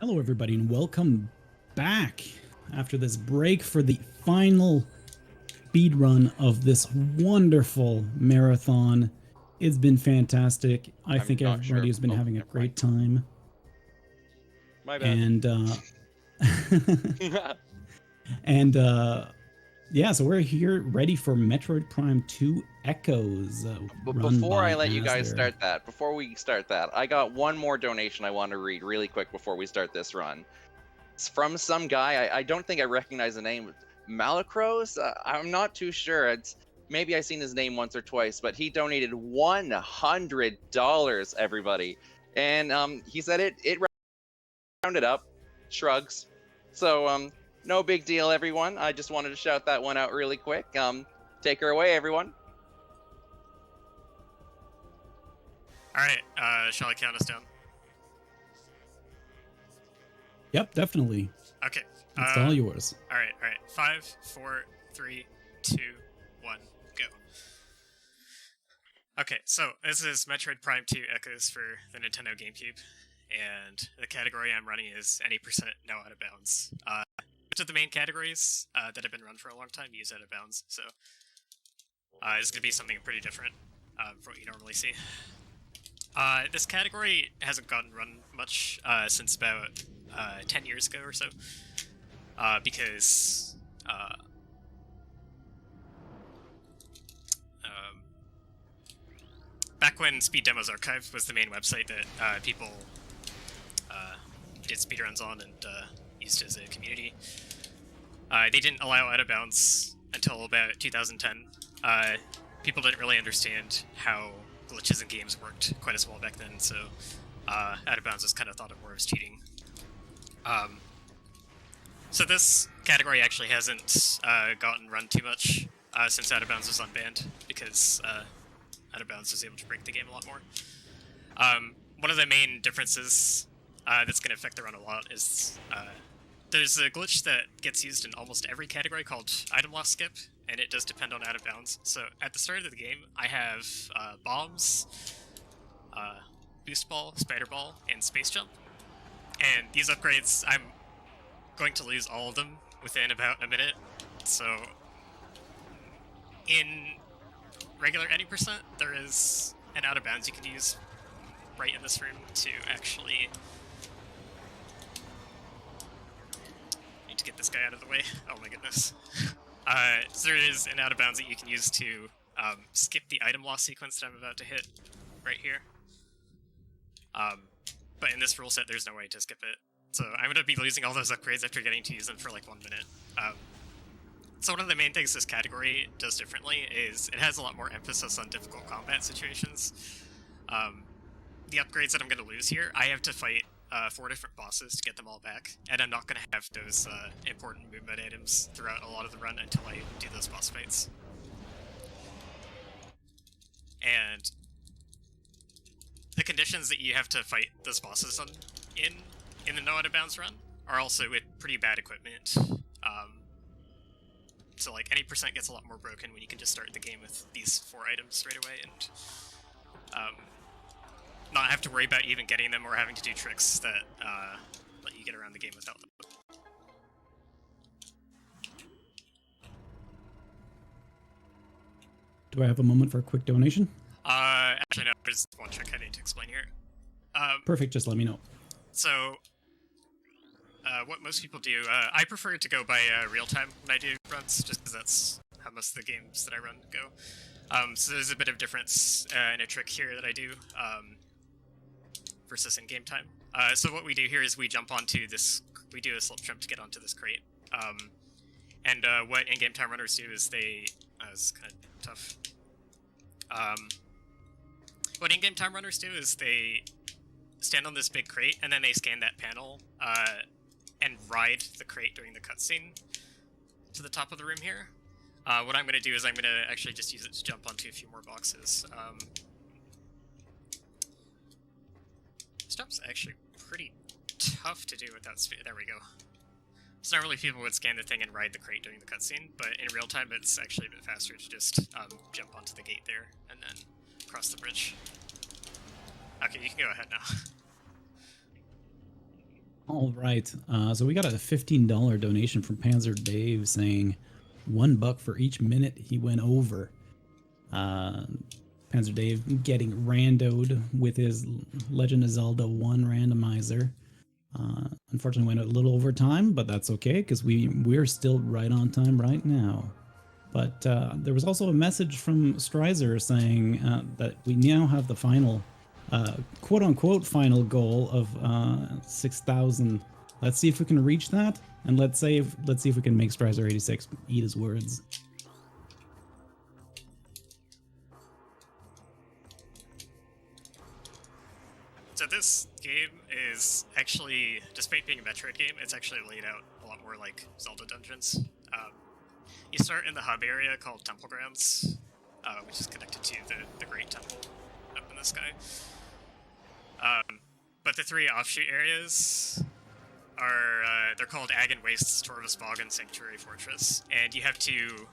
Hello, everybody, and welcome back after this break for the final speed run of this wonderful marathon. It's been fantastic. I I'm think not sure. everybody has been Oh, having a never mind. great time. My bad. And and yeah, so we're here ready for Metroid Prime 2 Echoes, But run before I by let you guys azder. start that, before we start that, I got one more donation I want to read really quick before we start this run. It's from some guy. I don't think I recognize the name. Malacros? I'm not too sure. Maybe I've seen his name once or twice, but he donated $100, everybody. And he said it rounded up, shrugs. So no big deal, everyone. I just wanted to shout that one out really quick. Take her away, everyone. Alright, shall I count us down? Yep, definitely. Okay. It's all yours. Alright. 5, 4, 3, 2, 1, go. Okay, so this is Metroid Prime 2 Echoes for the Nintendo GameCube, and the category I'm running is any percent no out of bounds. Which of the main categories that have been run for a long time use out of bounds, so it's going to be something pretty different from what you normally see. This category hasn't gotten run much since about 10 years ago or so, because back when Speed Demos Archive was the main website that people did speedruns on and used as a community, they didn't allow out of bounds until about 2010. People didn't really understand how glitches in games worked quite as well back then, so out of bounds was kind of thought of more as cheating. So this category actually hasn't gotten run too much since out of bounds was unbanned, because out of bounds was able to break the game a lot more. One of the main differences that's going to affect the run a lot is there's a glitch that gets used in almost every category called item loss skip, and it does depend on out of bounds. So at the start of the game, I have bombs, boost ball, spider ball, and space jump. And these upgrades, I'm going to lose all of them within about a minute. So in regular any percent, there is an out of bounds you could use right in this room to actually... Need to get this guy out of the way. Oh my goodness. So there is an out of bounds that you can use to skip the item loss sequence that I'm about to hit right here. But in this rule set, there's no way to skip it. So I'm going to be losing all those upgrades after getting to use them for like 1 minute. So one of the main things this category does differently is it has a lot more emphasis on difficult combat situations. The upgrades that I'm going to lose here, I have to fight 4 different bosses to get them all back, and I'm not going to have those important movement items throughout a lot of the run until I do those boss fights. And the conditions that you have to fight those bosses on in the no out of bounds run are also with pretty bad equipment. So like any percent gets a lot more broken when you can just start the game with these 4 items straight away and not have to worry about even getting them or having to do tricks that let you get around the game without them. Do I have a moment for a quick donation? Actually no, there's one trick I need to explain here. Perfect, just let me know. So what most people do, I prefer to go by real time when I do runs, just because that's how most of the games that I run go. So there's a bit of difference in a trick here that I do versus in game time. So what we do here is we jump onto this, we do a slip jump to get onto this crate. And what in game time runners do is they, it's kind of tough. What in game time runners do is they stand on this big crate and then they scan that panel and ride the crate during the cutscene to the top of the room here. What I'm going to do is I'm going to actually just use it to jump onto a few more boxes. This jump's actually pretty tough to do without speed. There we go. So normally people would scan the thing and ride the crate during the cutscene, but in real time it's actually a bit faster to just jump onto the gate there and then cross the bridge. Okay, you can go ahead now. All right. So we got a $15 donation from Panzer Dave saying $1 for each minute he went over. Panzer Dave getting randoed with his Legend of Zelda 1 randomizer. Unfortunately, went a little over time, but that's okay because we're still right on time right now. But there was also a message from Stryzer saying that we now have the final, quote-unquote final goal of 6,000. Let's see if we can reach that, and let's see if we can make Stryzer86 eat his words. So this game is actually, despite being a Metroid game, it's actually laid out a lot more like Zelda dungeons. You start in the hub area called Temple Grounds, which is connected to the Great Temple up in the sky. But the three offshoot areas are, they're called Agon Wastes, Torvus Bog, and Sanctuary Fortress. And you have to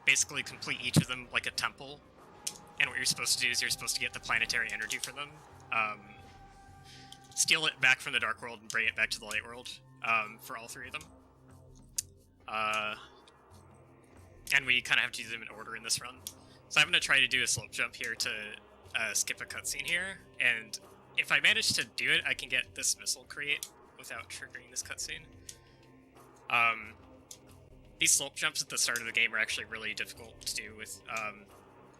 basically complete each of them like a temple. And what you're supposed to do is you're supposed to get the planetary energy for them. Steal it back from the Dark World and bring it back to the Light World for all three of them. And we kind of have to do them in order in this run. So I'm going to try to do a slope jump here to skip a cutscene here, and if I manage to do it, I can get this missile crate without triggering this cutscene. These slope jumps at the start of the game are actually really difficult to do with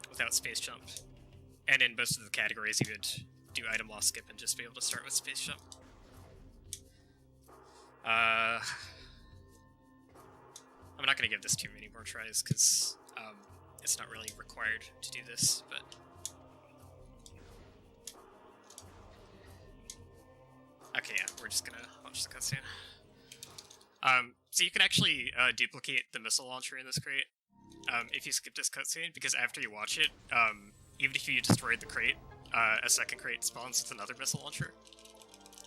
without space jump. And in most of the categories, you would do item loss skip and just be able to start with space jump. I'm not going to give this too many more tries, because it's not really required to do this, but... Okay, yeah, we're just going to launch the cutscene. So you can actually duplicate the missile launcher in this crate if you skip this cutscene, because after you watch it, even if you destroyed the crate, a second crate spawns with another missile launcher.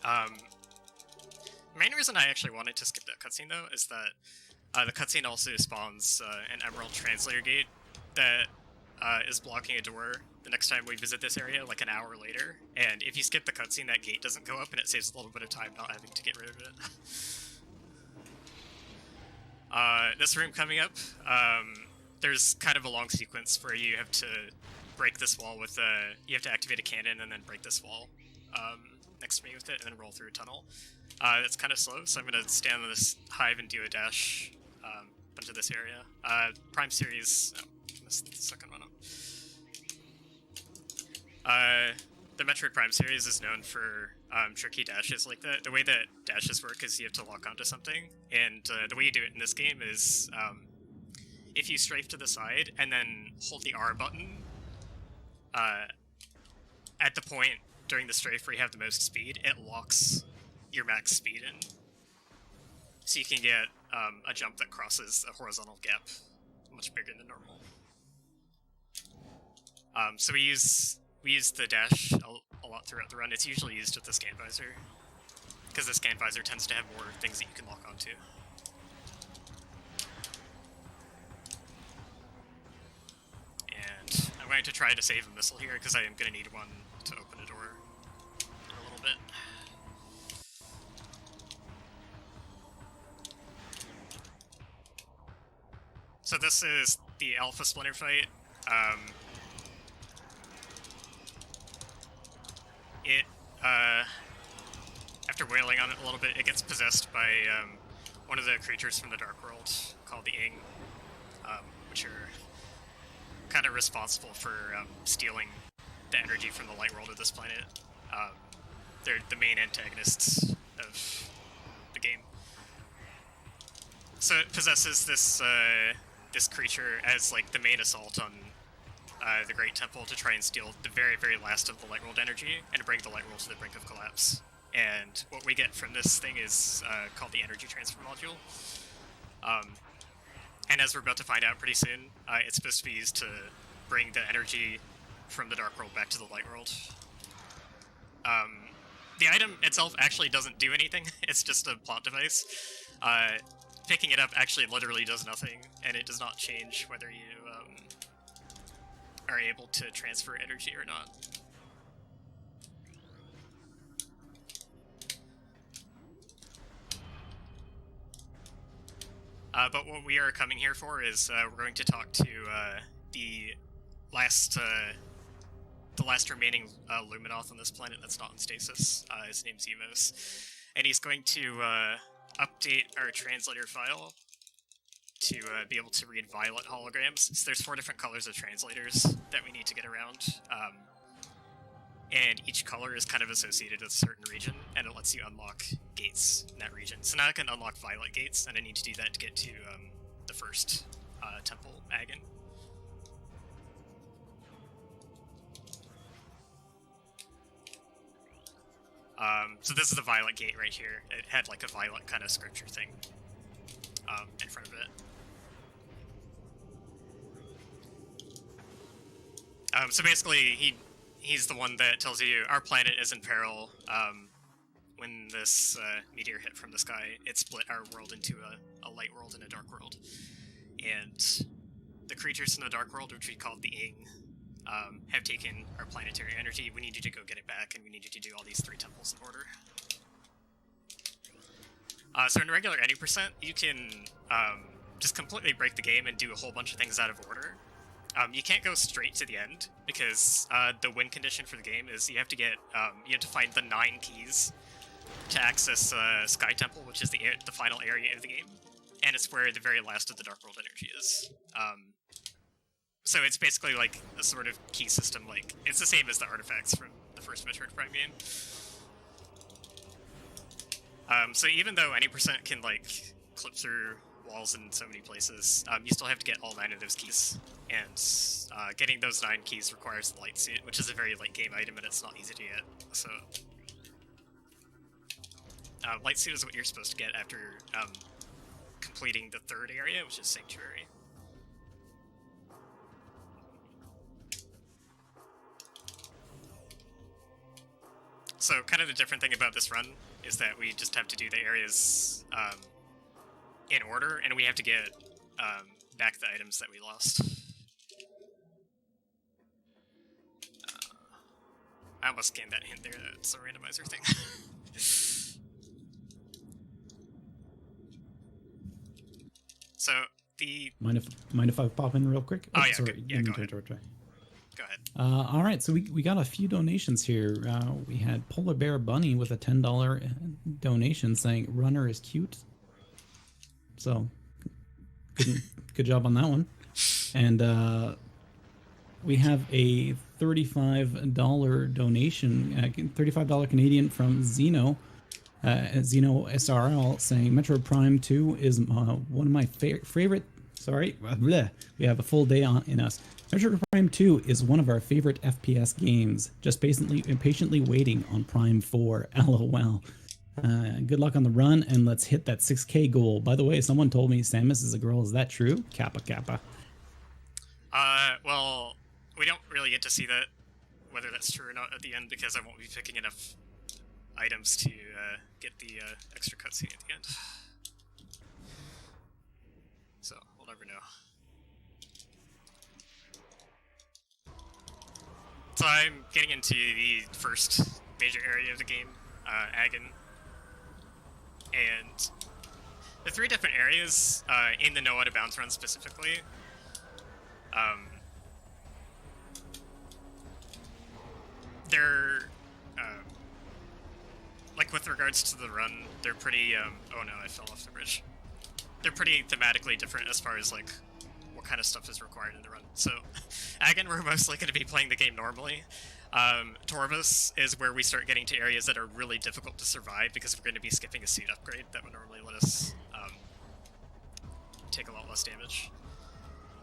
The main reason I actually wanted to skip that cutscene, though, is that the cutscene also spawns an Emerald Translator Gate that is blocking a door the next time we visit this area, like an hour later. And if you skip the cutscene, that gate doesn't go up, and it saves a little bit of time not having to get rid of it. This room coming up, there's kind of a long sequence where you have to break this wall with you have to activate a cannon and then break this wall next to me with it, and then roll through a tunnel. That's kind of slow, so I'm going to stand on this hive and do a dash into this area. Prime Series... Oh, I missed the second one up. The Metroid Prime Series is known for tricky dashes like that. The way that dashes work is you have to lock onto something, and the way you do it in this game is if you strafe to the side and then hold the R button at the point during the strafe where you have the most speed, it locks your max speed in. So you can get a jump that crosses a horizontal gap much bigger than normal. So we use the dash a lot throughout the run. It's usually used with the scan visor, because the scan visor tends to have more things that you can lock onto. And I'm going to try to save a missile here, because I am going to need one to open a door in a little bit. So this is the Alpha Splinter fight. After wailing on it a little bit, it gets possessed by one of the creatures from the Dark World called the Ing, which are kind of responsible for stealing the energy from the light world of this planet. They're the main antagonists of the game. So it possesses this this creature as like the main assault on the Great Temple to try and steal the very, very last of the light world energy and to bring the light world to the brink of collapse. And what we get from this thing is called the Energy Transfer Module. And as we're about to find out pretty soon, it's supposed to be used to bring the energy from the Dark World back to the Light World. The item itself actually doesn't do anything, it's just a plot device. Picking it up actually literally does nothing, and it does not change whether you are able to transfer energy or not. But what we are coming here for is we're going to talk to the last remaining Luminoth on this planet that's not in stasis. His name's Umos, and he's going to update our translator file to be able to read violet holograms. So there's 4 different colors of translators that we need to get around, and each color is kind of associated with a certain region, and it lets you unlock gates in that region. So now I can unlock violet gates, and I need to do that to get to the first temple, Agon. So this is the violet gate right here. It had like a violet kind of scripture thing in front of it. So basically, he's the one that tells you our planet is in peril. When this meteor hit from the sky, it split our world into a light world and a dark world. And the creatures in the dark world, which we call the Ing, have taken our planetary energy. We need you to go get it back, and we need you to do all these 3 temples in order. So in regular any percent, you can just completely break the game and do a whole bunch of things out of order. You can't go straight to the end, because the win condition for the game is you have to find the 9 keys to access Sky Temple, which is the final area of the game, and it's where the very last of the Dark World energy is. So it's basically like a sort of key system, like, it's the same as the artifacts from the first Metroid Prime game. So even though any percent can, like, clip through walls in so many places, you still have to get all 9 of those keys. And getting those 9 keys requires the light suit, which is a very late game item, and it's not easy to get. So light suit is what you're supposed to get after completing the 3rd area, which is Sanctuary. So kind of the different thing about this run is that we just have to do the areas in order, and we have to get back the items that we lost. I almost scanned that hint there, that's a randomizer thing. So the... Mind if I pop in real quick? Oh, yeah, sorry. yeah, go ahead. Go ahead. All right, so we got a few donations here. We had Polar Bear Bunny with a $10 donation saying "Runner is cute." So, good job on that one. And we have a $35 donation, $35 Canadian from Zeno. Zeno SRL saying Metroid Prime 2 is one of my favorite. Sorry, bleh. We have a full day in us. Metroid Prime 2 is one of our favorite FPS games. Just patiently waiting on Prime 4. LOL. Good luck on the run, and let's hit that 6K goal. By the way, someone told me Samus is a girl. Is that true? Kappa Kappa. Well, we don't really get to see that, whether that's true or not at the end, because I won't be picking enough items to get the extra cutscene at the end. So, we'll never know. So I'm getting into the first major area of the game, Agon. And the 3 different areas in the No Out of Bounds run specifically, they're, like with regards to the run, they're pretty, oh no, I fell off the bridge. They're pretty thematically different as far as like what kind of stuff is required in the run. So, Agon, we're mostly going to be playing the game normally. Torvus is where we start getting to areas that are really difficult to survive because we're going to be skipping a suit upgrade that would normally let us take a lot less damage.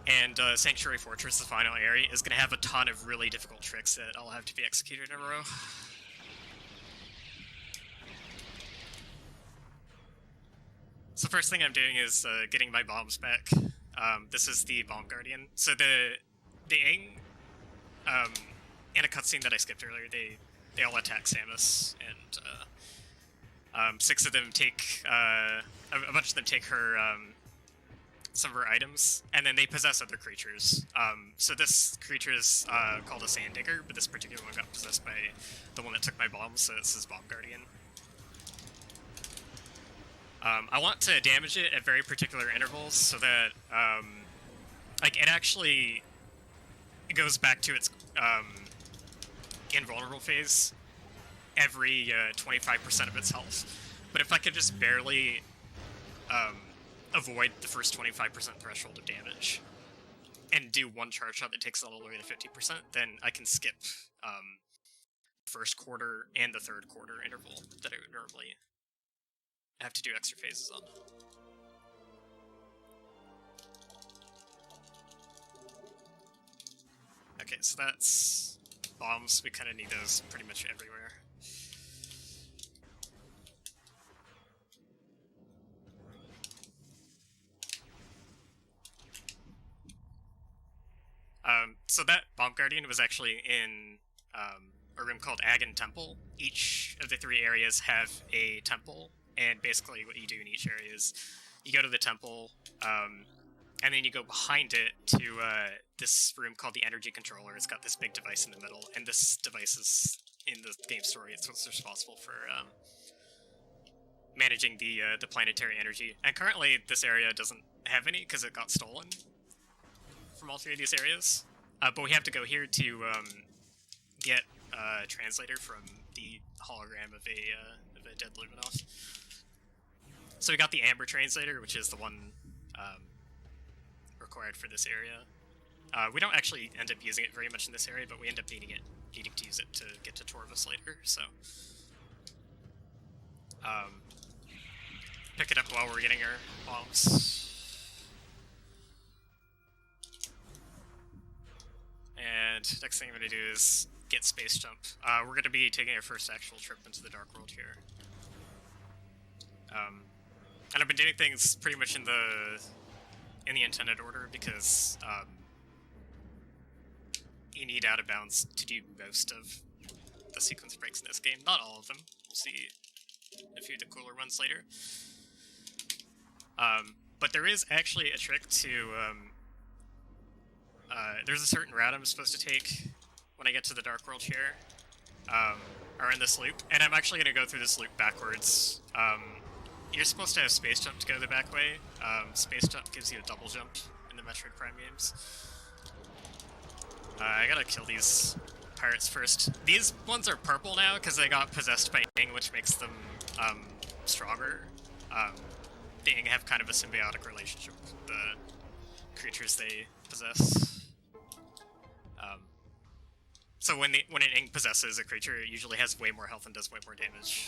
And Sanctuary Fortress, the final area, is going to have a ton of really difficult tricks that all have to be executed in a row. So first thing I'm doing is getting my bombs back. This is the Bomb Guardian. So the Ing, in a cutscene that I skipped earlier, they all attack Samus, and 6 of them take, a bunch of them take her, some of her items, and then they possess other creatures. So this creature is called a Sand Digger, but this particular one got possessed by the one that took my bombs, so this is Bomb Guardian. I want to damage it at very particular intervals so that, like, it actually goes back to its invulnerable phase every 25% of its health. But if I could just barely avoid the first 25% threshold of damage and do one charge shot that takes it all the way to 50%, then I can skip first quarter and the third quarter interval that I would normally have to do extra phases on. Okay, so that's bombs. We kind of need those pretty much everywhere. So that Bomb Guardian was actually in a room called Agon Temple. Each of the 3 areas have a temple, and basically what you do in each area is you go to the temple, and then you go behind it to this room called the Energy Controller. It's got this big device in the middle, and this device is, in the game story, it's what's responsible for managing the planetary energy. And currently, this area doesn't have any because it got stolen from all 3 of these areas. But we have to go here to get a translator from the hologram of a dead Luminoth. So we got the Amber translator, which is the one required for this area. We don't actually end up using it very much in this area, but we end up needing to use it to get to Torvus later. So pick it up while we're getting our bombs. And next thing I'm going to do is get Space Jump. We're going to be taking our first actual trip into the Dark World here. And I've been doing things pretty much in the intended order because you need out of bounds to do most of the sequence breaks in this game. Not all of them. We'll see a few of the cooler ones later. But there is actually a trick to... there's a certain route I'm supposed to take when I get to the Dark World here, or in this loop, and I'm actually going to go through this loop backwards. You're supposed to have Space Jump to go the back way. Space Jump gives you a double jump in the Metroid Prime games. I gotta kill these pirates first. These ones are purple now because they got possessed by Ing, which makes them stronger. The Ing have kind of a symbiotic relationship with the creatures they possess. So when an Ing possesses a creature, it usually has way more health and does way more damage.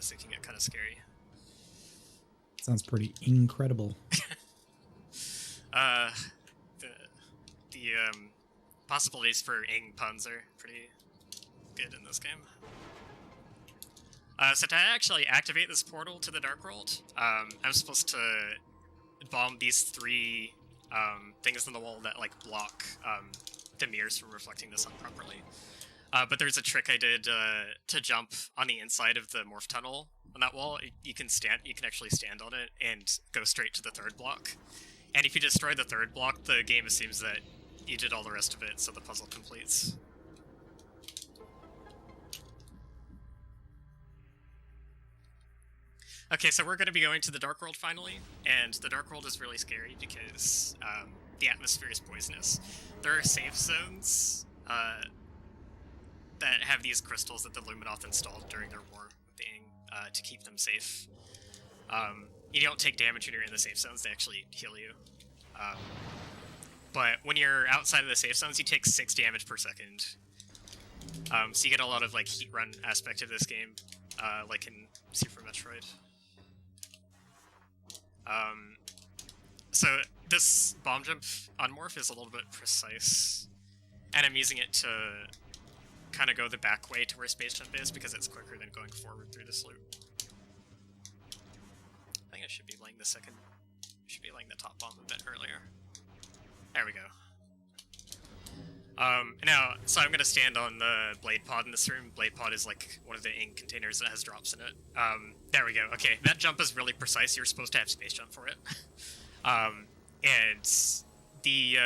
So it can get kind of scary. Sounds pretty incredible. The possibilities for Ing puns are pretty good in this game. So to actually activate this portal to the Dark World, I'm supposed to bomb these 3 things on the wall that like block the mirrors from reflecting the sun properly. But there's a trick I did to jump on the inside of the morph tunnel on that wall. You can actually stand on it and go straight to the 3rd block. And if you destroy the 3rd block, the game assumes that you did all the rest of it, so the puzzle completes. Okay, so we're going to be going to the Dark World finally, and the Dark World is really scary because the atmosphere is poisonous. There are safe zones that have these crystals that the Luminoth installed during their war with the Ing to keep them safe. You don't take damage when you're in the safe zones, they actually heal you. But when you're outside of the safe zones, you take 6 damage per second. So you get a lot of like heat run aspect of this game, like in Super Metroid. So this bomb jump on morph is a little bit precise, and I'm using it to kind of go the back way to where Space Jump is because it's quicker than going forward through this loop. I think I should be laying the top bomb a bit earlier. There we go. Now, so I'm gonna stand on the blade pod in this room. Blade pod is like one of the ink containers that has drops in it. There we go. Okay, that jump is really precise. You're supposed to have Space Jump for it. And the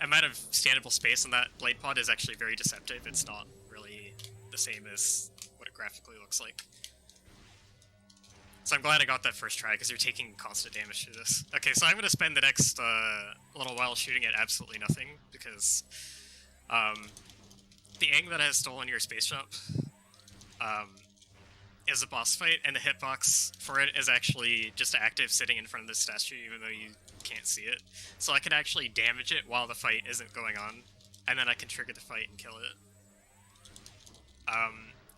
amount of standable space on that blade pod is actually very deceptive. It's not really the same as what it graphically looks like. So I'm glad I got that first try, because you're taking constant damage through this. Okay, so I'm going to spend the next little while shooting at absolutely nothing, because the Aang that has stolen your space jump is a boss fight, and the hitbox for it is actually just active sitting in front of the statue, even though you can't see it. So I can actually damage it while the fight isn't going on, and then I can trigger the fight and kill it.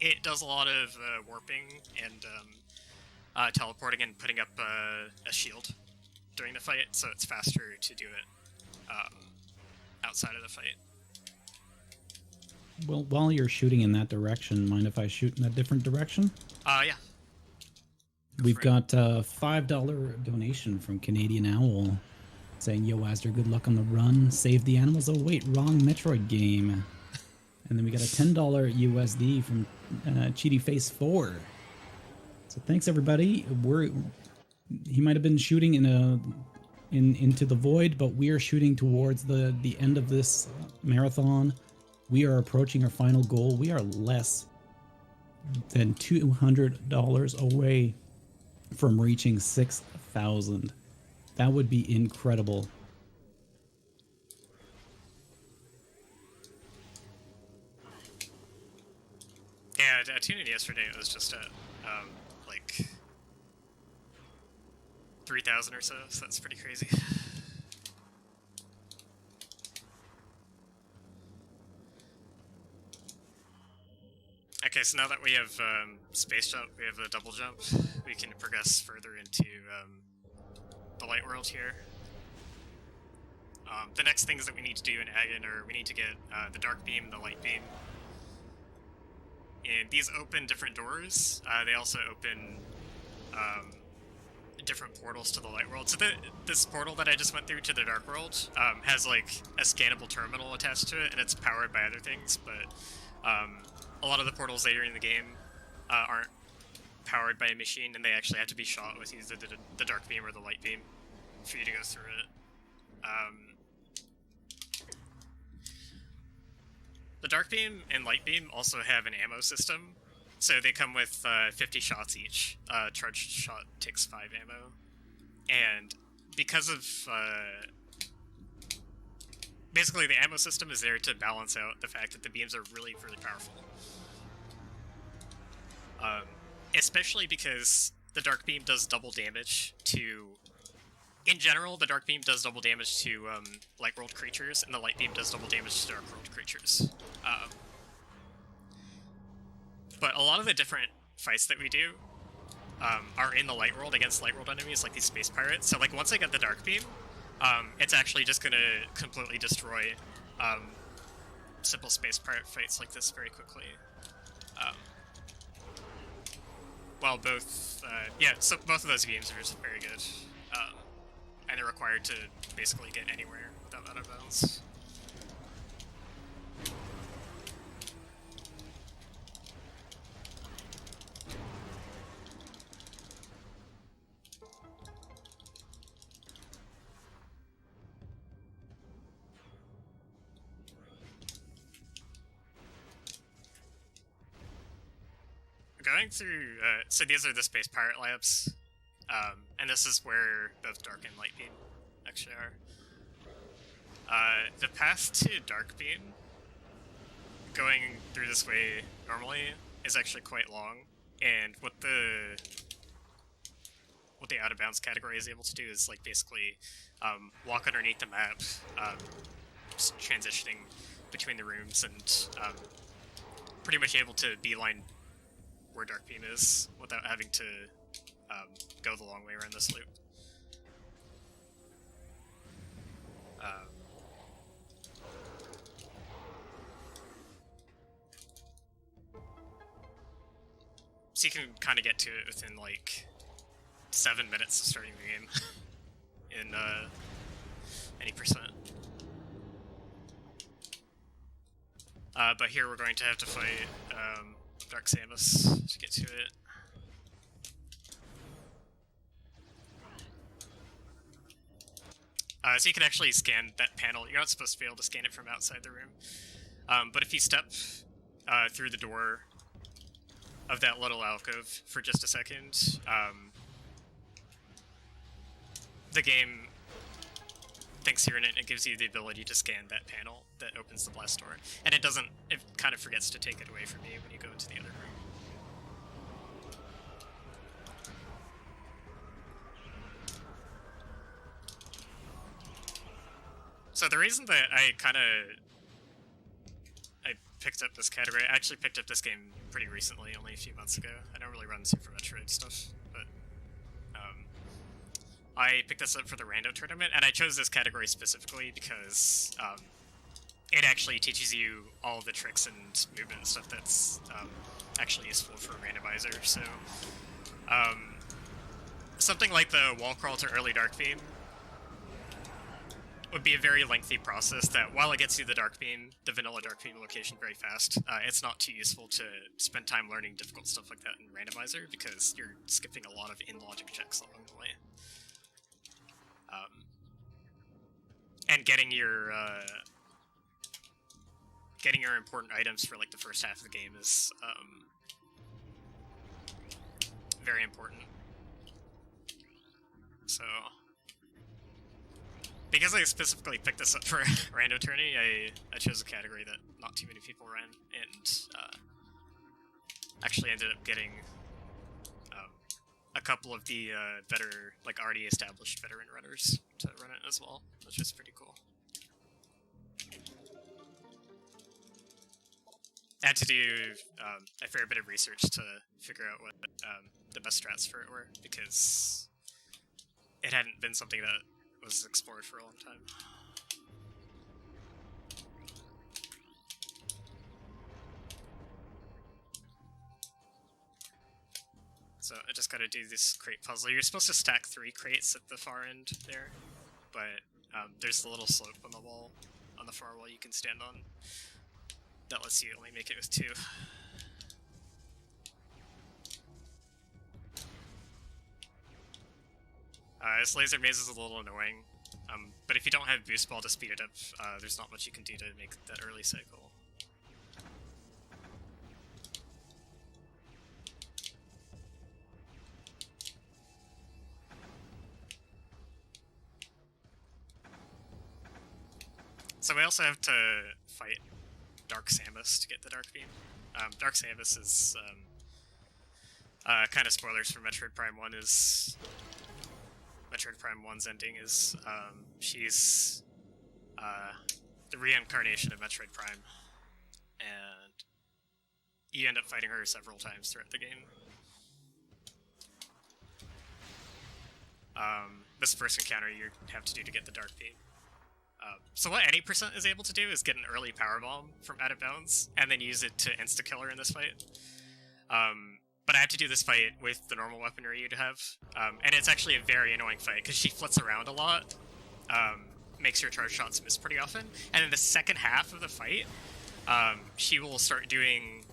It does a lot of warping and teleporting and putting up a shield during the fight, so it's faster to do it outside of the fight. Well, while you're shooting in that direction, mind if I shoot in a different direction? Yeah. We've got a $5 donation from Canadian Owl saying, "Yo, azder, good luck on the run. Save the animals." Oh, wait, wrong Metroid game. And then we got a $10 USD from Cheaty Face 4. So thanks, everybody. He might have been shooting into the void, but we are shooting towards the end of this marathon. We are approaching our final goal. We are less than $200 away from reaching 6,000. That would be incredible. Yeah, I tuned in yesterday. It was just at like 3,000 or so. So that's pretty crazy. Okay, so now that we have space jump, we have a double jump, we can progress further into the light world here. The next things that we need to do in Agon are we need to get the dark beam and the light beam. And these open different doors. They also open different portals to the light world. So this portal that I just went through to the dark world has like a scannable terminal attached to it, and it's powered by other things, but a lot of the portals later in the game aren't powered by a machine, and they actually have to be shot with either the dark beam or the light beam for you to go through it. The dark beam and light beam also have an ammo system, so they come with 50 shots each. Charged shot takes 5 ammo, and because of basically the ammo system is there to balance out the fact that the beams are really, really powerful. Especially because the dark beam does double damage to... In general, the dark beam does double damage to light world creatures, and the light beam does double damage to dark world creatures. But a lot of the different fights that we do are in the light world against light world enemies, like these space pirates. So like once I get the dark beam, it's actually just going to completely destroy simple space pirate fights like this very quickly. Well, both, so both of those beams are just very good. And they're required to basically get anywhere without out of bounds. Going through, so these are the space pirate labs. And this is where both Dark and Light Beam actually are. The path to Dark Beam, going through this way normally, is actually quite long, and what the out of bounds category is able to do is like basically walk underneath the map, just transitioning between the rooms, and pretty much able to beeline where Dark Beam is without having to go the long way around this loop. So you can kind of get to it within like 7 minutes of starting the game in any percent. But here we're going to have to fight Dark Samus to get to it. So you can actually scan that panel. You're not supposed to be able to scan it from outside the room. But if you step through the door of that little alcove for just a second, the game thinks you're in it and it gives you the ability to scan that panel that opens the blast door. And it doesn't, it kind of forgets to take it away from you when you go into the other room. So the reason that I picked up this category, I actually picked up this game pretty recently, only a few months ago. I don't really run Super Metroid stuff, but I picked this up for the rando tournament, and I chose this category specifically because it actually teaches you all the tricks and movement and stuff that's actually useful for a randomizer. So something like the wall crawl to early dark beam would be a very lengthy process that, while it gets you the dark beam, the vanilla dark beam location very fast, it's not too useful to spend time learning difficult stuff like that in randomizer because you're skipping a lot of in-logic checks along the way. And getting your important items for like the first half of the game is very important. So, because I specifically picked this up for rando tourney, I chose a category that not too many people ran, and actually ended up getting a couple of the better, like already established veteran runners to run it as well, which is pretty cool. I had to do a fair bit of research to figure out what the best strats for it were, because it hadn't been something that was explored for a long time. So I just gotta do this crate puzzle. You're supposed to stack 3 crates at the far end there, but there's a little slope on the wall, on the far wall you can stand on. That lets you only make it with 2. This laser maze is a little annoying, but if you don't have boost ball to speed it up, there's not much you can do to make that early cycle. So we also have to fight Dark Samus to get the Dark Beam. Dark Samus is, kind of spoilers for Metroid Prime 1 is... Metroid Prime 1's ending is, she's, the reincarnation of Metroid Prime. And you end up fighting her several times throughout the game. This first encounter you have to do to get the Dark Beam. So what any percent is able to do is get an early power bomb from out of bounds, and then use it to insta-kill her in this fight. But I have to do this fight with the normal weaponry you'd have, and it's actually a very annoying fight, because she flits around a lot, makes your charge shots miss pretty often, and in the second half of the fight, she will start doing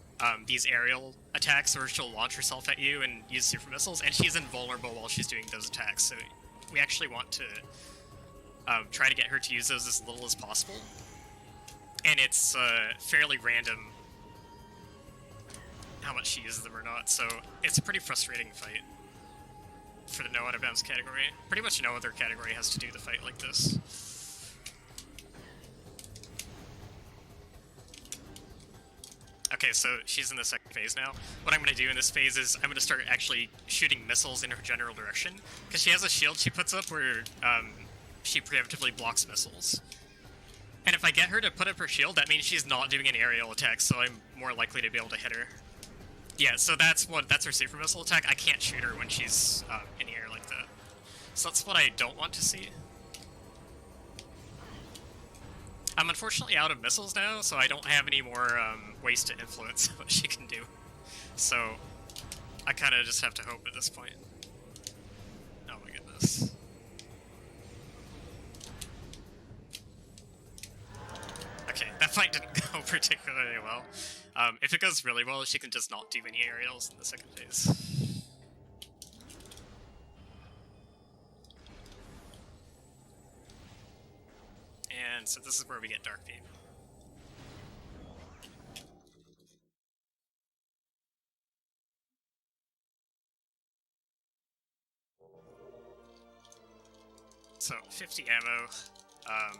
these aerial attacks where she'll launch herself at you and use super missiles, and she's invulnerable while she's doing those attacks, so we actually want to try to get her to use those as little as possible. And it's fairly random how much she uses them or not, so it's a pretty frustrating fight for the no out of bounds category. Pretty much no other category has to do the fight like this. Okay, so she's in the second phase now. What I'm going to do in this phase is I'm going to start actually shooting missiles in her general direction, because she has a shield she puts up where she preemptively blocks missiles. And if I get her to put up her shield, that means she's not doing an aerial attack, so I'm more likely to be able to hit her. Yeah, so that's her super missile attack. I can't shoot her when she's in the air like that. So that's what I don't want to see. I'm unfortunately out of missiles now, so I don't have any more ways to influence what she can do. So I kind of just have to hope at this point. Oh my goodness. Okay, that fight didn't go particularly well. If it goes really well, she can just not do any aerials in the second phase. And so this is where we get Dark Beam. So 50 ammo. I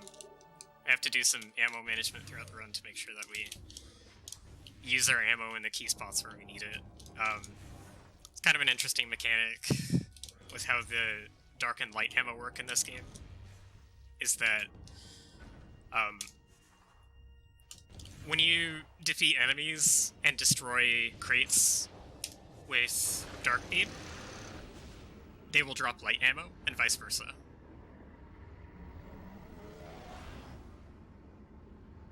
have to do some ammo management throughout the run to make sure that we use our ammo in the key spots where we need it. It's kind of an interesting mechanic with how the dark and light ammo work in this game. Is that when you defeat enemies and destroy crates with dark beam, they will drop light ammo, and vice versa.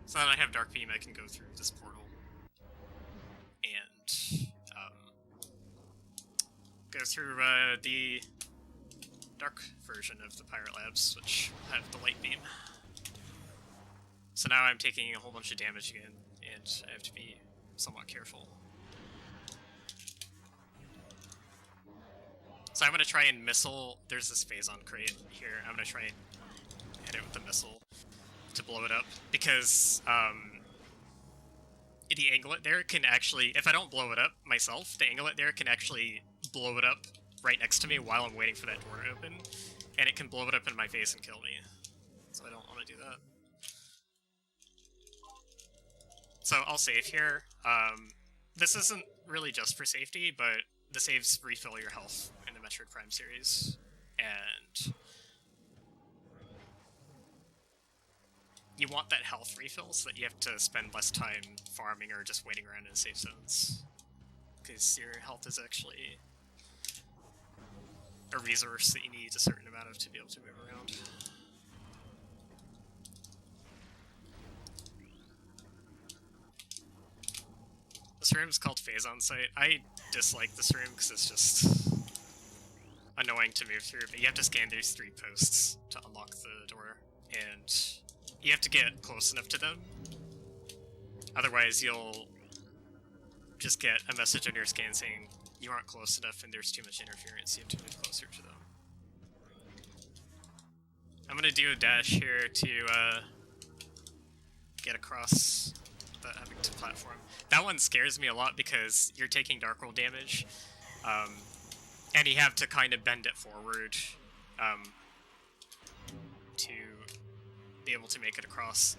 So now that I have dark beam, I can go through this portal and go through the dark version of the Pirate Labs, which have the light beam. So now I'm taking a whole bunch of damage again, and I have to be somewhat careful. So I'm going to try and missile. There's this Phazon crate here. I'm going to try and hit it with the missile to blow it up, because the anglet there can actually, if I don't blow it up myself, the anglet there can actually blow it up right next to me while I'm waiting for that door to open, and it can blow it up in my face and kill me. So I don't want to do that. So I'll save here. This isn't really just for safety, but the saves refill your health in the Metroid Prime series, and you want that health refill so that you have to spend less time farming or just waiting around in safe zones, because your health is actually a resource that you need a certain amount of to be able to move around. This room is called Phazon Site. I dislike this room because it's just annoying to move through, but you have to scan these 3 posts to unlock the door, and you have to get close enough to them. Otherwise, you'll just get a message on your scan saying you aren't close enough and there's too much interference. You have to move closer to them. I'm gonna do a dash here to get across without having to platform. That one scares me a lot because you're taking dark roll damage, and you have to kind of bend it forward to be able to make it across.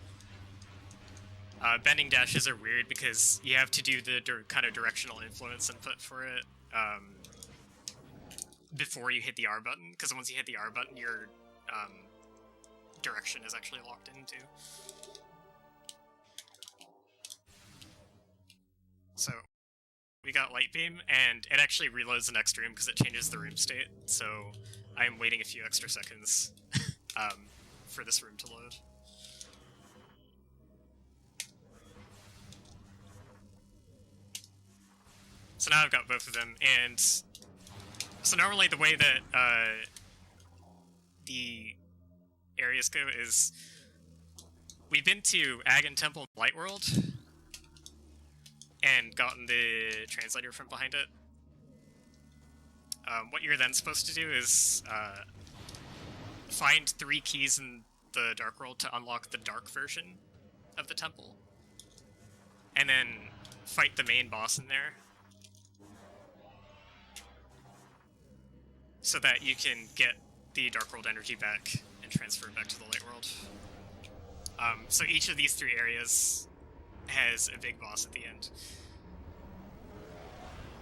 Bending dashes are weird because you have to do the kind of directional influence input for it before you hit the R button, because once you hit the R button, your direction is actually locked in too. So we got light beam, and it actually reloads the next room because it changes the room state, so I'm waiting a few extra seconds for this room to load. So now I've got both of them, and so normally the way that the areas go is we've been to Agon Temple Light World and gotten the translator from behind it. What you're then supposed to do is find 3 keys in the Dark World to unlock the dark version of the temple, and then fight the main boss in there, so that you can get the Dark World energy back and transfer it back to the Light World. So each of these 3 areas has a big boss at the end.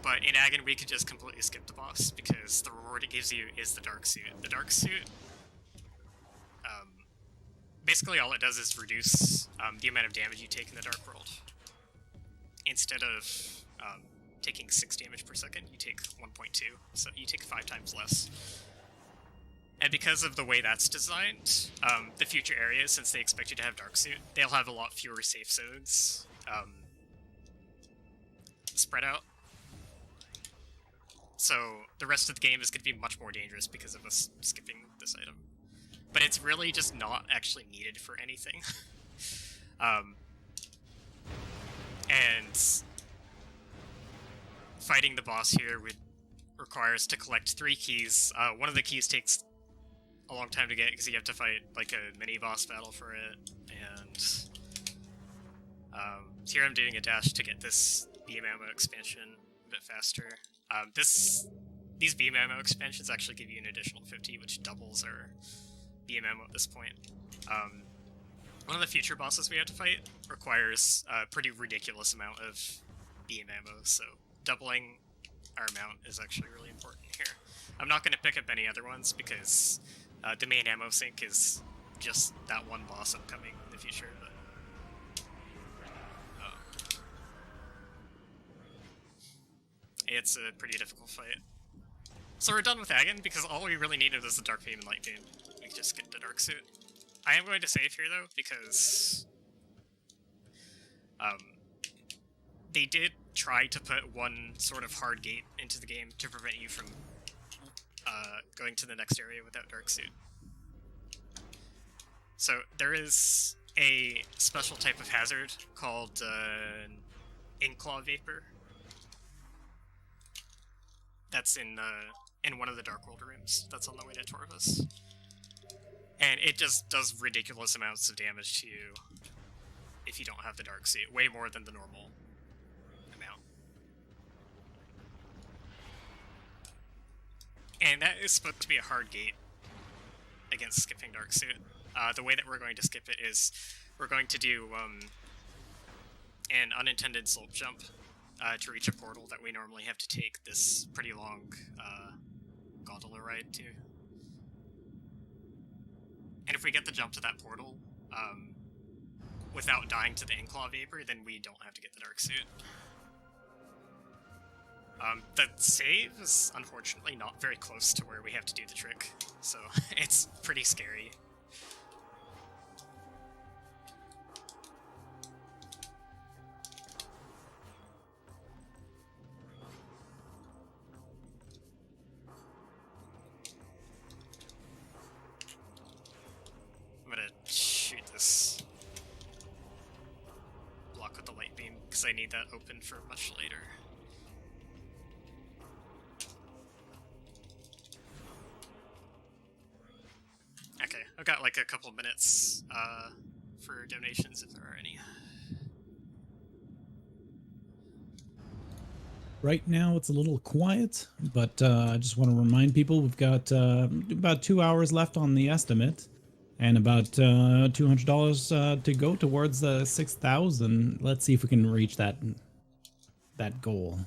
But in Agon, we could just completely skip the boss, because the reward it gives you is the Dark Suit. The Dark Suit, basically all it does is reduce the amount of damage you take in the Dark World. Instead of taking 6 damage per second, you take 1.2, so you take 5 times less. And because of the way that's designed, the future areas, since they expect you to have Dark Suit, they'll have a lot fewer safe zones spread out. So the rest of the game is going to be much more dangerous because of us skipping this item. But it's really just not actually needed for anything. And fighting the boss here would require us to collect 3 keys. One of the keys takes a long time to get because you have to fight like a mini boss battle for it. And here I'm doing a dash to get this beam ammo expansion a bit faster. These beam ammo expansions actually give you an additional 50, which doubles our beam ammo at this point. One of the future bosses we have to fight requires a pretty ridiculous amount of beam ammo, so doubling our amount is actually really important here. I'm not going to pick up any other ones because the main ammo sink is just that one boss upcoming in the future. But, it's a pretty difficult fight. So we're done with Agon because all we really needed was the Dark Beam and Light Beam. We can just get the Dark Suit. I am going to save here though because they did try to put one sort of hard gate into the game to prevent you from going to the next area without Dark Suit. So there is a special type of hazard called Inkclaw Vapor. That's in one of the Dark World rooms that's on the way to Torvus. And it just does ridiculous amounts of damage to you if you don't have the Dark Suit, way more than the normal amount. And that is supposed to be a hard gate against skipping Dark Suit. The way that we're going to skip it is we're going to do an unintended slope jump to reach a portal that we normally have to take this pretty long gondola ride to. And if we get the jump to that portal without dying to the Inkclaw Vapor, then we don't have to get the Dark Suit. The save is unfortunately not very close to where we have to do the trick, so it's pretty scary. I'm gonna shoot this block with the light beam, because I need that open for much later. Okay, I've got like a couple minutes for donations if there are any. Right now it's a little quiet, but I just want to remind people we've got about 2 hours left on the estimate and about $200 to go towards the 6,000. Let's see if we can reach that goal.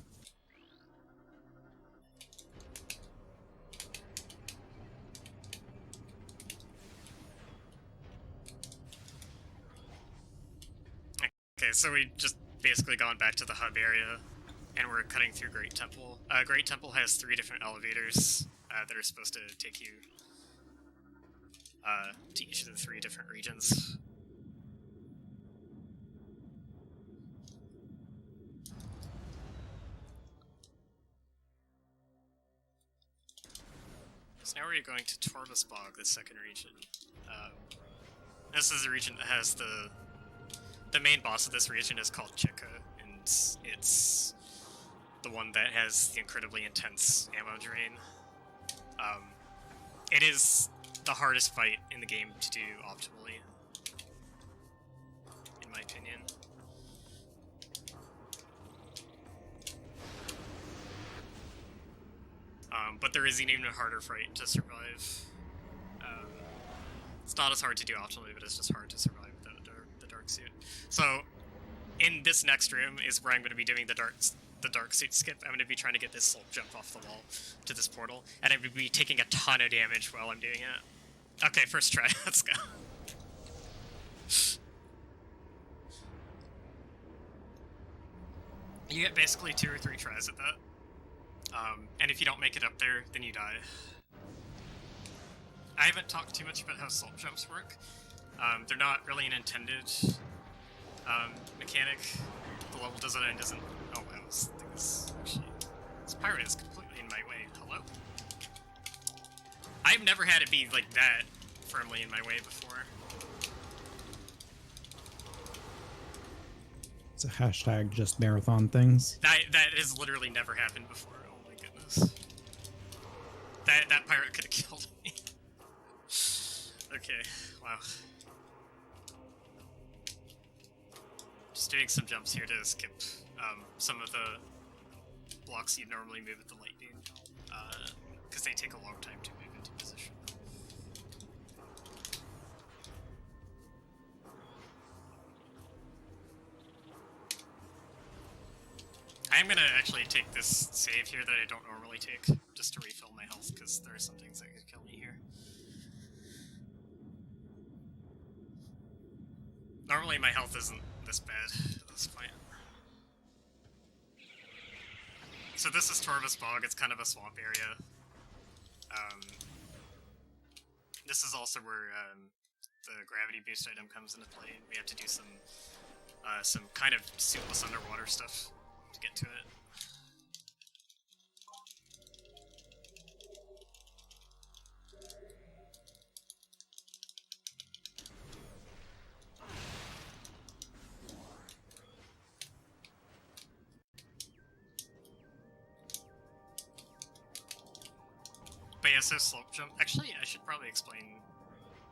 Okay, so we just basically gone back to the hub area, and we're cutting through Great Temple. Great Temple has 3 different elevators that are supposed to take you to each of the 3 different regions. So now we're going to Torvus Bog, the second region. This is a region that has the main boss of this region is called Cheka, and it's the one that has the incredibly intense ammo drain. It is the hardest fight in the game to do optimally, in my opinion. But there is an even harder fight to survive. It's not as hard to do optimally, but it's just hard to survive without the Dark Suit. So, in this next room is where I'm going to be doing the Dark Suit skip. I'm going to be trying to get this slope jump off the wall to this portal, and I'm going to be taking a ton of damage while I'm doing it. Okay, first try. Let's go. You get basically 2 or 3 tries at that. And if you don't make it up there, then you die. I haven't talked too much about how slope jumps work. They're not really an intended mechanic. The level design doesn't... Oh wow, this thing is actually... This pirate is completely in my way. Hello? I've never had it be like that firmly in my way before. It's a hashtag just marathon things. That has literally never happened before. Oh my goodness. That pirate could have killed me. Okay, wow. Just doing some jumps here to skip some of the blocks you'd normally move with the lightning, because they take a long time to move into position. I'm gonna actually take this save here that I don't normally take, just to refill my health, because there are some things that could kill me here. Normally my health isn't this bad at this point. So this is Torvus Bog, it's kind of a swamp area. This is also where the gravity boost item comes into play. We have to do some kind of suitless underwater stuff to get to it. But yeah, so slope jump. Actually, I should probably explain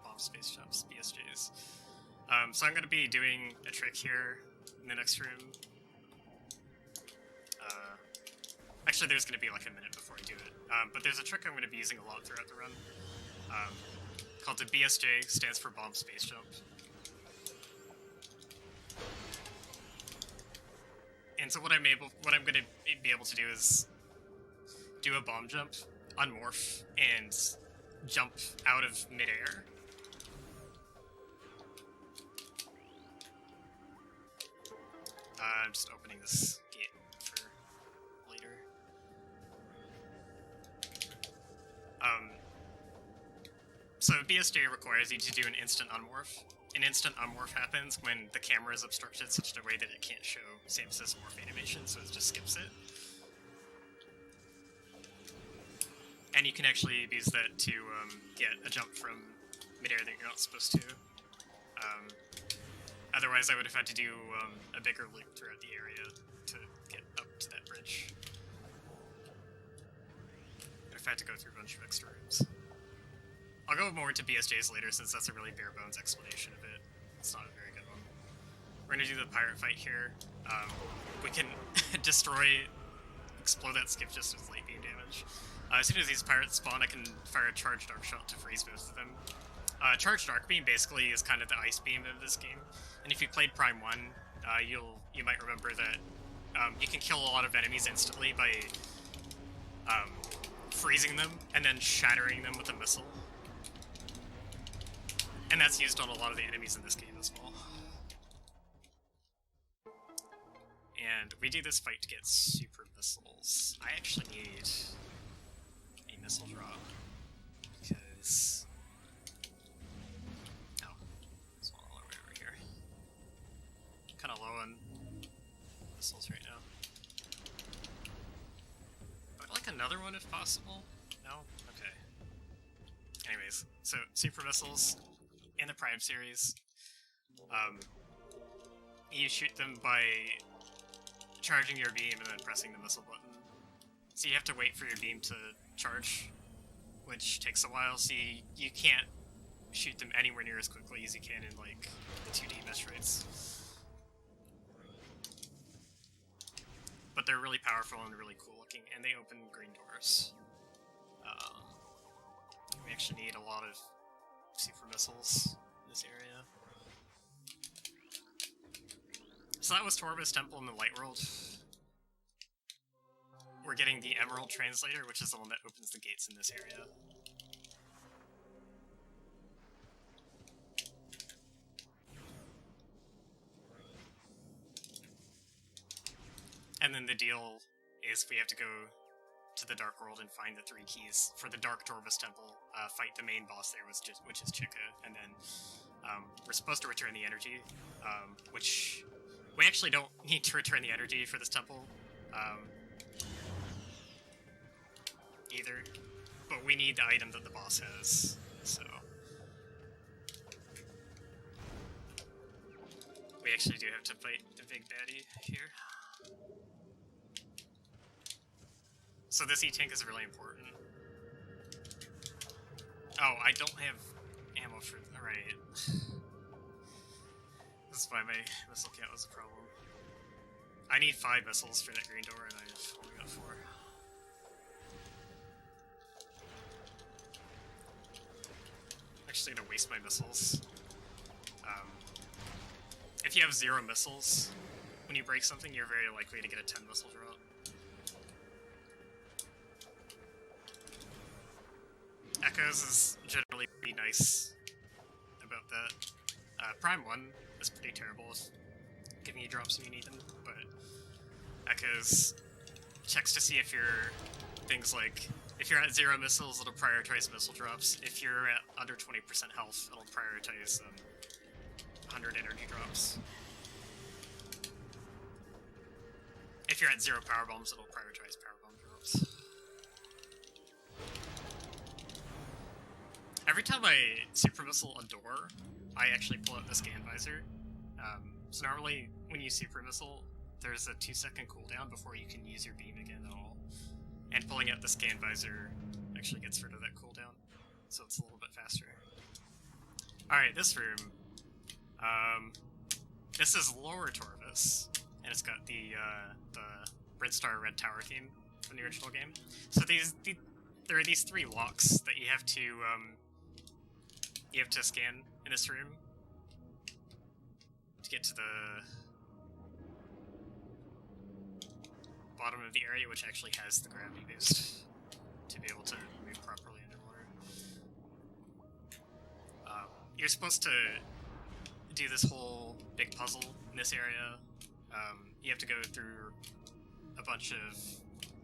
bomb space jumps, BSJs. So I'm going to be doing a trick here in the next room. Actually, there's going to be like a minute before I do it. But there's a trick I'm going to be using a lot throughout the run. Called the BSJ, stands for bomb space jump. And so what I'm going to be able to do is do a bomb jump, unmorph, and jump out of midair. I'm just opening this gate for later. So BSJ requires you to do an instant unmorph. An instant unmorph happens when the camera is obstructed such a way that it can't show Samus's morph animation, so it just skips it. And you can actually use that to get a jump from midair that you're not supposed to. Otherwise, I would have had to do a bigger loop throughout the area to get up to that bridge. I'd have had to go through a bunch of extra rooms. I'll go more into BSJs later since that's a really bare bones explanation of it. It's not a very good one. We're gonna do the pirate fight here. We can explode that skip just with light beam damage. As soon as these pirates spawn, I can fire a charged arc shot to freeze both of them. Charged arc beam basically is kind of the ice beam of this game, and if you played Prime 1, you might remember that you can kill a lot of enemies instantly by freezing them and then shattering them with a missile. And that's used on a lot of the enemies in this game as well. And we do this fight to get super missiles. I actually need a missile drop because there's one all the way over here. Kind of low on missiles right now. I'd like another one if possible. No? Okay. Anyways, so super missiles in the Prime series. You shoot them by charging your beam and then pressing the missile button. So you have to wait for your beam to charge, which takes a while, so you can't shoot them anywhere near as quickly as you can in, like, the 2D Metroids. But they're really powerful and really cool looking, and they open green doors. We actually need a lot of super missiles in this area. So that was Torvus Temple in the Light World. We're getting the Emerald Translator, which is the one that opens the gates in this area. And then the deal is we have to go to the Dark World and find the 3 keys for the Dark Torvus Temple, fight the main boss there, which is Chica, and then we're supposed to return the energy, which we actually don't need to return the energy for this temple either, but we need the item that the boss has, so we actually do have to fight the big baddie here. So this E-Tank is really important. Oh, I don't have ammo for... Alright. This is why my missile count was a problem. I need 5 missiles for that green door, and I've only got 4. I'm actually gonna waste my missiles. If you have 0 missiles, when you break something, you're very likely to get a 10 missile drop. Echoes is generally pretty nice about that. Prime 1 is pretty terrible with giving you drops when you need them, but Echoes checks to see if you're things like, if you're at 0 missiles, it'll prioritize missile drops. If you're at under 20% health, it'll prioritize 100 energy drops. If you're at 0 power bombs, it'll prioritize power bomb drops. Every time I super missile a door, I actually pull out the scan visor. So normally, when you super missile, there's a 2-second cooldown before you can use your beam again at all. And pulling out the scan visor actually gets rid of that cooldown, so it's a little bit faster. Alright, this room. This is Lower Torvus, and it's got the Bridstar Red Tower theme from the original game. So there are these 3 locks that you have to scan in this room to get to the bottom of the area, which actually has the gravity boost to be able to move properly underwater. You're supposed to do this whole big puzzle in this area. You have to go through a bunch of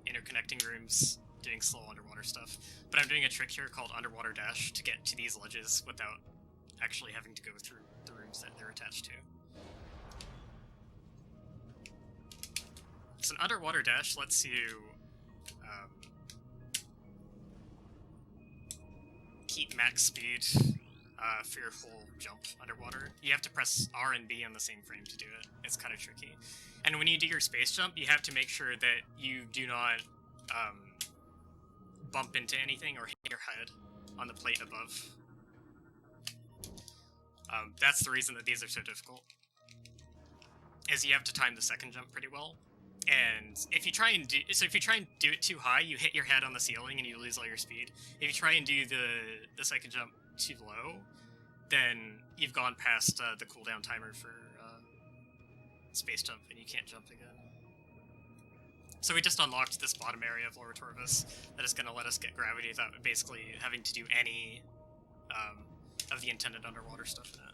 interconnecting rooms doing slow underwater stuff, but I'm doing a trick here called Underwater Dash to get to these ledges without actually having to go through the rooms that they're attached to. So an Underwater Dash lets you keep max speed for your whole jump underwater. You have to press R and B on the same frame to do it. It's kind of tricky. And when you do your space jump, you have to make sure that you do not bump into anything or hit your head on the plate above. That's the reason that these are so difficult, is you have to time the second jump pretty well. And if you try and do it too high, you hit your head on the ceiling and you lose all your speed. If you try and do the second jump too low, then you've gone past the cooldown timer for space jump and you can't jump again. So we just unlocked this bottom area of Lower Torvus that is going to let us get gravity without basically having to do any of the intended underwater stuff in it.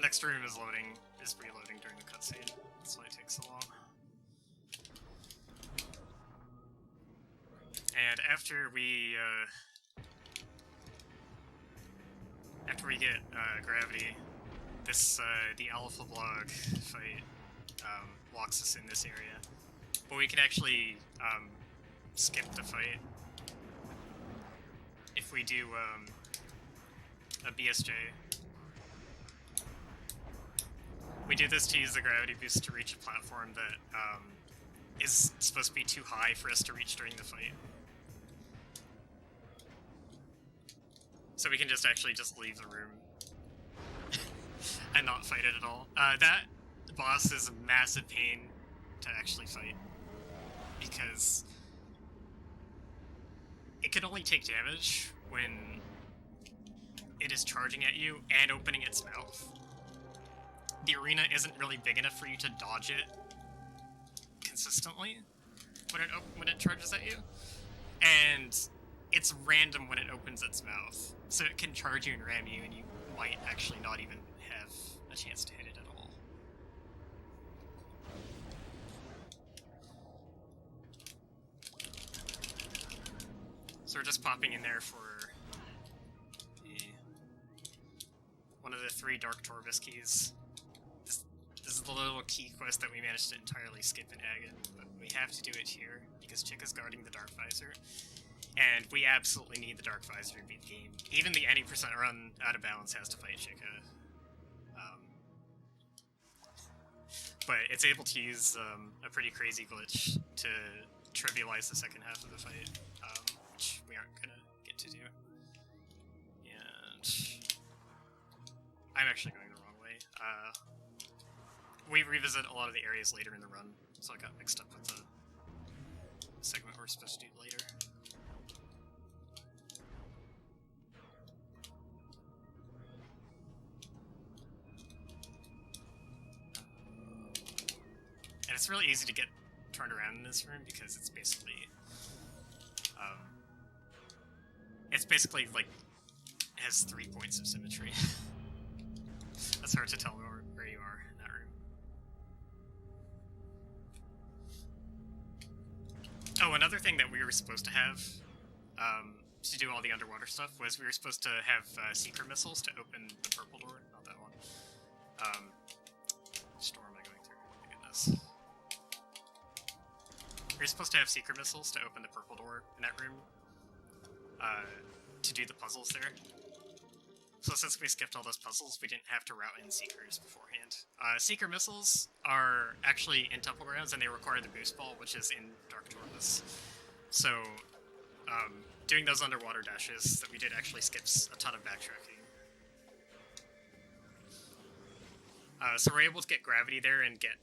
Next room is reloading during the cutscene. That's why it takes so long. And after we get gravity, the Alpha Blog fight locks us in this area. But we can actually skip the fight if we do a BSJ. We do this to use the gravity boost to reach a platform that is supposed to be too high for us to reach during the fight. So we can just leave the room and not fight it at all. That boss is a massive pain to actually fight, because it can only take damage when it is charging at you and opening its mouth. The arena isn't really big enough for you to dodge it consistently when it charges at you, and it's random when it opens its mouth, so it can charge you and ram you, and you might actually not even have a chance to hit it at all. So we're just popping in there for one of the 3 Dark Torvus keys. This is the little key quest that we managed to entirely skip in Agate, but we have to do it here because Chica's guarding the Dark Visor, and we absolutely need the Dark Visor to beat the game. Even the any percent run out of balance has to fight Chica. But it's able to use a pretty crazy glitch to trivialize the second half of the fight, which we aren't gonna get to do. And I'm actually going the wrong way. we revisit a lot of the areas later in the run, so I got mixed up with the segment we're supposed to do later. And it's really easy to get turned around in this room because it's basically like it has 3 points of symmetry. That's hard to tell where you are in that room. Oh, another thing that we were supposed to have to do all the underwater stuff was we were supposed to have seeker missiles to open the purple door. Not that one. Which door am I going through? Oh my goodness. We were supposed to have seeker missiles to open the purple door in that room. To do the puzzles there. So since we skipped all those puzzles, we didn't have to route in Seekers beforehand. Seeker missiles are actually in Temple Grounds, and they require the boost ball, which is in Dark Tortoise. So, doing those underwater dashes that we did actually skips a ton of backtracking. So we're able to get gravity there and get...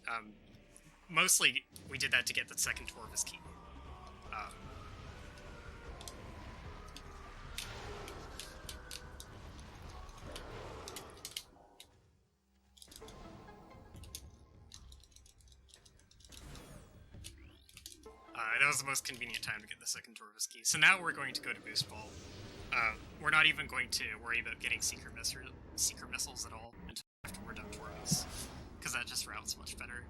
mostly, we did that to get the second Tortoise key. That was the most convenient time to get the second Tortoise key. So now we're going to go to Boost Ball. We're not even going to worry about getting Seeker Missiles at all until after we're done Tortoise, because that just routes much better.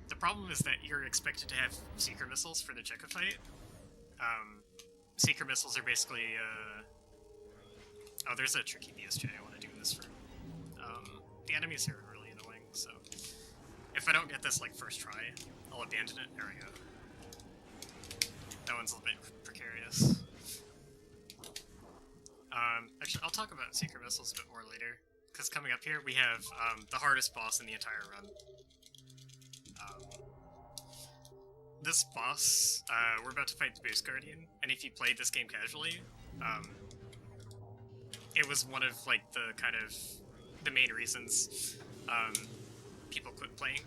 The problem is that you're expected to have Seeker Missiles for the Jekka fight. Seeker Missiles are basically... Oh, there's a tricky BSJ I want to do in this room. The enemies here are really annoying, so... If I don't get this, like, first try, I'll abandon it. There we go. That one's a little bit precarious. Actually, I'll talk about Seeker Missiles a bit more later, because coming up here, we have the hardest boss in the entire run. This boss, we're about to fight the Boost Guardian, and if you played this game casually, it was one of, like, the kind of the main reasons people quit playing.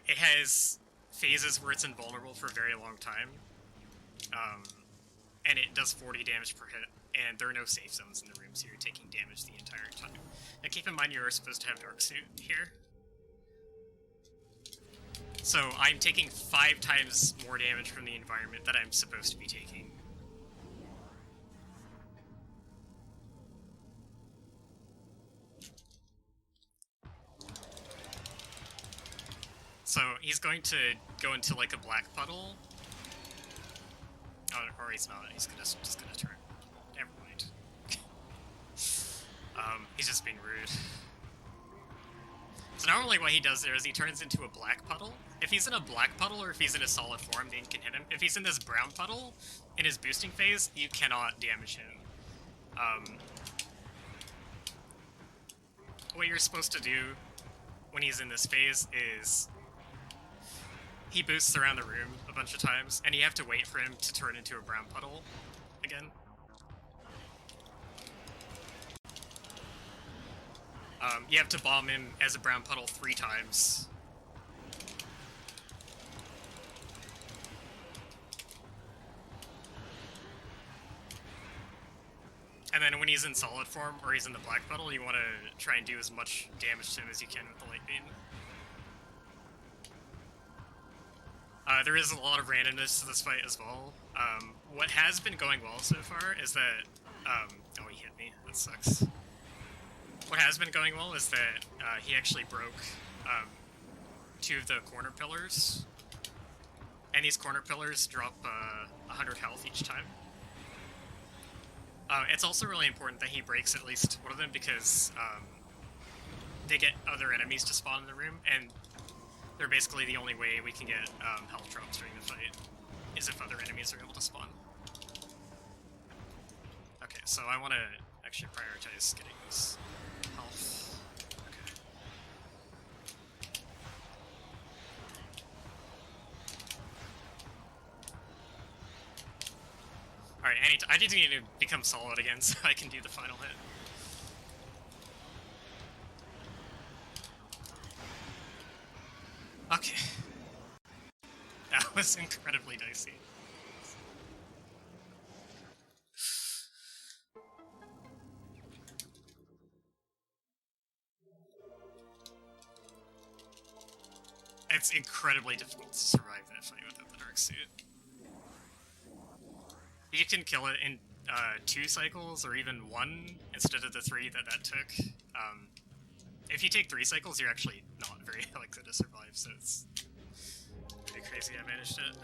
It has phases where it's invulnerable for a very long time, and it does 40 damage per hit, and there are no safe zones in the room, so you're taking damage the entire time. Now keep in mind you are supposed to have Dark Suit here. So I'm taking 5 times more damage from the environment that I'm supposed to be taking. So he's going to go into like a black puddle. Oh, or he's not. He's just gonna turn. Never mind. He's just being rude. So normally what he does there is he turns into a black puddle. If he's in a black puddle or if he's in a solid form, then you can hit him. If he's in this brown puddle, in his boosting phase, you cannot damage him. What you're supposed to do when he's in this phase is he boosts around the room a bunch of times, and you have to wait for him to turn into a brown puddle again. You have to bomb him as a brown puddle 3 times. And then when he's in solid form, or he's in the black puddle, you want to try and do as much damage to him as you can with the light beam. There is a lot of randomness to this fight as well. What has been going well so far is that... oh, he hit me. That sucks. What has been going well is that he actually broke 2 of the corner pillars. And these corner pillars drop 100 health each time. It's also really important that he breaks at least one of them because they get other enemies to spawn in the room, and they're basically the only way we can get health drops during the fight, is if other enemies are able to spawn. Okay, so I want to actually prioritize getting this health. Okay. Alright, I need to become solid again so I can do the final hit. Okay. That was incredibly dicey. It's incredibly difficult to survive that fight without the dark suit. You can kill it in 2 cycles or even 1 instead of the 3 that took. If you take 3 cycles, you're actually not very likely to survive, so it's pretty crazy I managed it.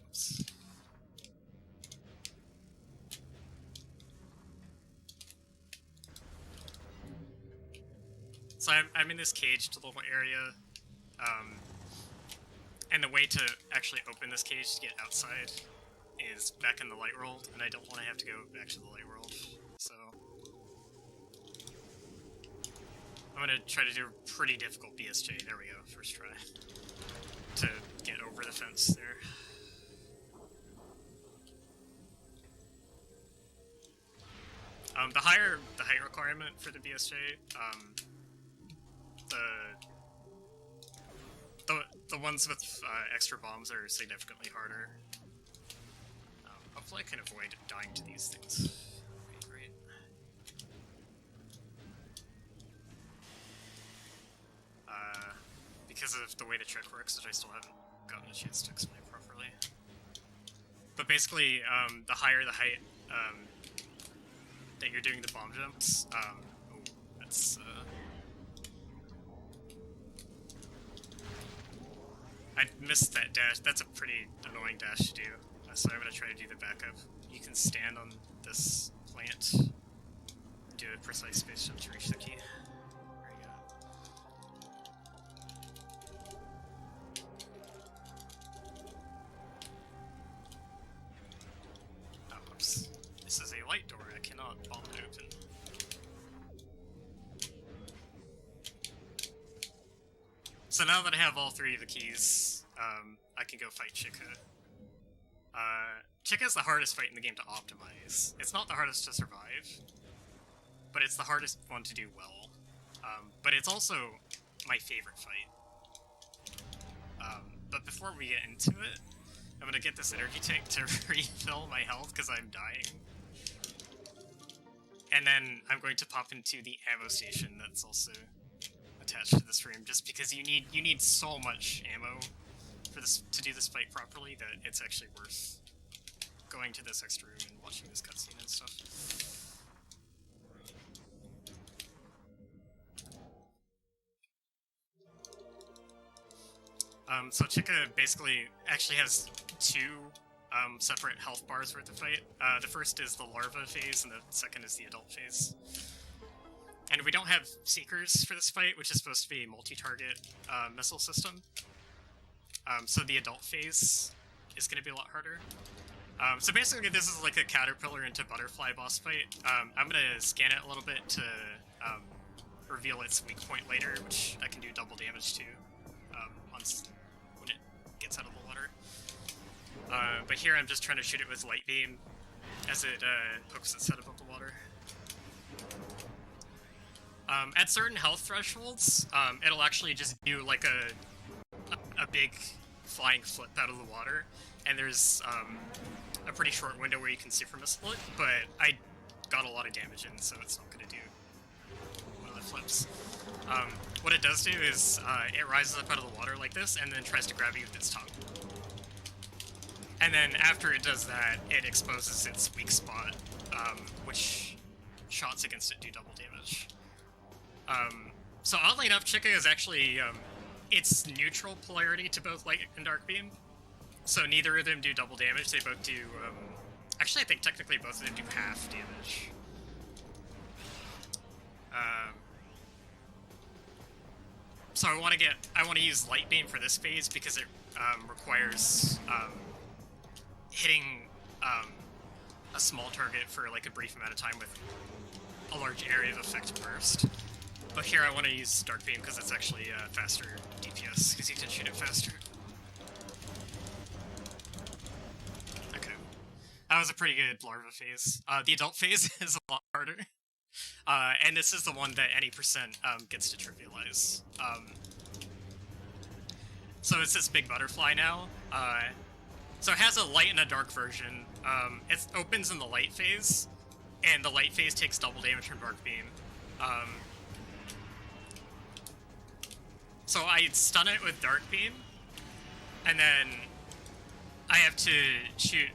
Oops. So I'm in this caged little area, and the way to actually open this cage to get outside is back in the light world, and I don't want to have to go back to the light world, so I'm gonna try to do a pretty difficult BSJ. There we go, first try. To get over the fence there. The height requirement for the BSJ, the ones with extra bombs are significantly harder. Hopefully I can avoid dying to these things. That'd be great. Because of the way the trick works, which I still haven't gotten a chance to explain properly. But basically, the higher the height that you're doing the bomb jumps, that's I missed that dash. That's a pretty annoying dash to do, so I'm gonna try to do the backup. You can stand on this plant, do a precise space jump to reach the key. There you go. Oh, whoops. This is a light door. I cannot bomb it open. So now that I have all 3 of the keys, I can go fight Chica. Chica is the hardest fight in the game to optimize. It's not the hardest to survive, but it's the hardest one to do well. But it's also my favorite fight. But before we get into it, I'm gonna get this energy tank to refill my health because I'm dying. And then I'm going to pop into the ammo station that's also attached to this room, just because you need so much ammo for this to do this fight properly that it's actually worth going to this extra room and watching this cutscene and stuff. So Chica basically actually has 2 separate health bars worth of fight. The first is the larva phase, and the second is the adult phase. And we don't have Seekers for this fight, which is supposed to be a multi-target missile system. So the adult phase is going to be a lot harder. So basically this is like a caterpillar into butterfly boss fight. I'm going to scan it a little bit to reveal its weak point later, which I can do double damage to when it gets out of the water. But here I'm just trying to shoot it with light beam as it pokes its head above the water. At certain health thresholds, it'll actually just do like a big flying flip out of the water, and there's a pretty short window where you can super missile it, but I got a lot of damage in, so it's not going to do one of the flips. What it does do is it rises up out of the water like this, and then tries to grab you with its tongue. And then after it does that, it exposes its weak spot, which shots against it do double damage. So oddly enough, Chica is actually, it's neutral polarity to both light and dark beam. So neither of them do double damage, they both do, actually I think technically both of them do half damage. So I want to use light beam for this phase because it requires hitting a small target for like a brief amount of time with a large area of effect burst. But here I want to use Dark Beam because it's actually faster DPS, because you can shoot it faster. Okay. That was a pretty good larva phase. The adult phase is a lot harder. And this is the one that any percent gets to trivialize. So it's this big butterfly now. So it has a light and a dark version. It opens in the light phase, and the light phase takes double damage from Dark Beam. So I stun it with Dark Beam, and then I have to shoot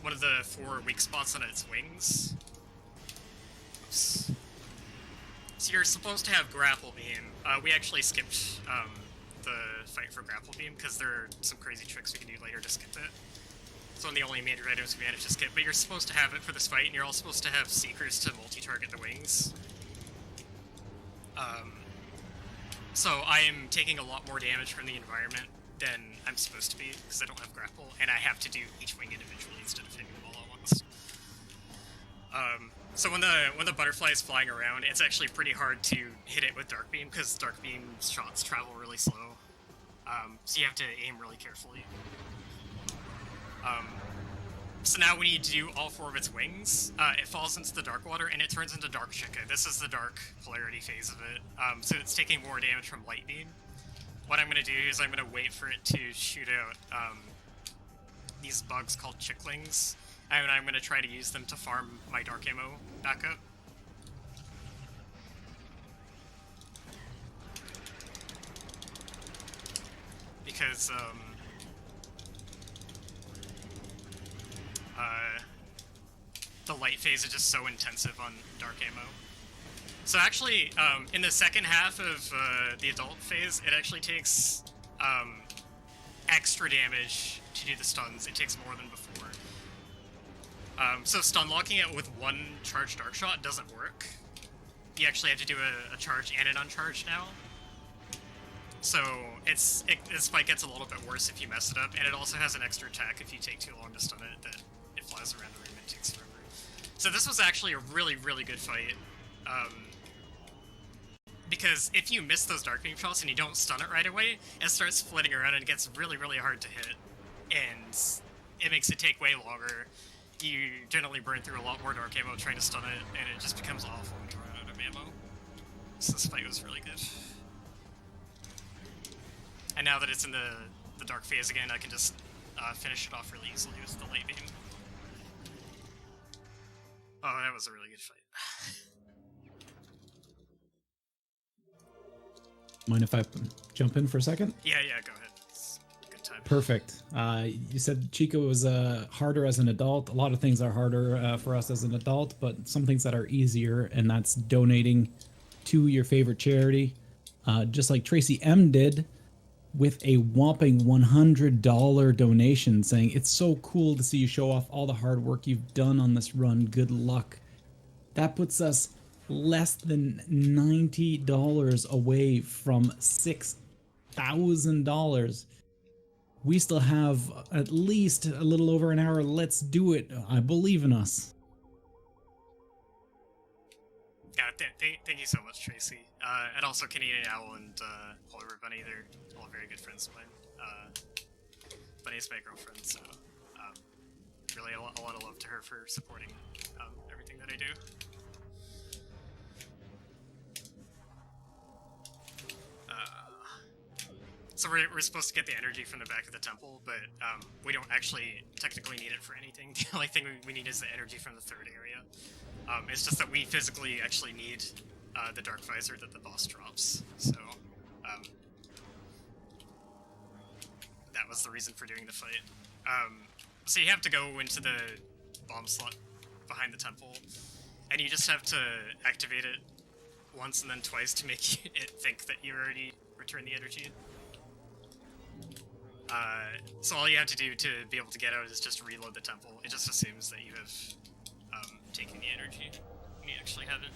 one of the 4 weak spots on its wings. Oops. So you're supposed to have Grapple Beam. We actually skipped the fight for Grapple Beam because there are some crazy tricks we can do later to skip it. It's one of the only major items we managed to skip, but you're supposed to have it for this fight, and you're also supposed to have Seekers to multi-target the wings. So I am taking a lot more damage from the environment than I'm supposed to be, because I don't have Grapple, and I have to do each wing individually instead of hitting them all at once. So when the butterfly is flying around, it's actually pretty hard to hit it with Dark Beam, because Dark Beam shots travel really slow. So you have to aim really carefully. So now when you do all 4 of its wings, it falls into the dark water and it turns into Dark Chica. This is the dark polarity phase of it. So it's taking more damage from Light Beam. What I'm going to do is I'm going to wait for it to shoot out these bugs called Chicklings, and I'm going to try to use them to farm my dark ammo back up. Because the light phase is just so intensive on dark ammo. So actually, in the second half of the adult phase, it actually takes extra damage to do the stuns. It takes more than before. So stun locking it with 1 charged dark shot doesn't work. You actually have to do a charge and an uncharged now. So this fight gets a little bit worse if you mess it up, and it also has an extra attack if you take too long to stun it, that it flies around the room and takes forever. So this was actually a really, really good fight. Because if you miss those Dark Beam shots and you don't stun it right away, it starts flitting around and it gets really, really hard to hit. And it makes it take way longer. You generally burn through a lot more dark ammo trying to stun it, and it just becomes awful when you run out of ammo. So this fight was really good. And now that it's in the dark phase again, I can just finish it off really easily with the light beam. Oh, that was a really good fight. Mind if I jump in for a second? Yeah, go ahead. It's a good time. Perfect. You said Chica was harder as an adult. A lot of things are harder for us as an adult, but some things that are easier, and that's donating to your favorite charity. Just like Tracy M did with a whopping $100 donation saying, "It's so cool to see you show off all the hard work you've done on this run. Good luck." That puts us less than $90 away from $6,000. We still have at least a little over an hour. Let's do it. I believe in us. Yeah, thank you so much, Tracy. And also Canadian Owl and Polar Bunny, they're all very good friends of mine. Bunny's my girlfriend, so really a lot of love to her for supporting everything that I do. So we're supposed to get the energy from the back of the temple, but we don't actually technically need it for anything. The only thing we need is the energy from the third area. It's just that we physically actually need the Dark Visor that the boss drops. So that was the reason for doing the fight. So you have to go into the bomb slot behind the temple, and you just have to activate it once and then twice to make it think that you already returned the energy. So all you have to do to be able to get out is just reload the temple. It just assumes that you have taken the energy when you actually haven't.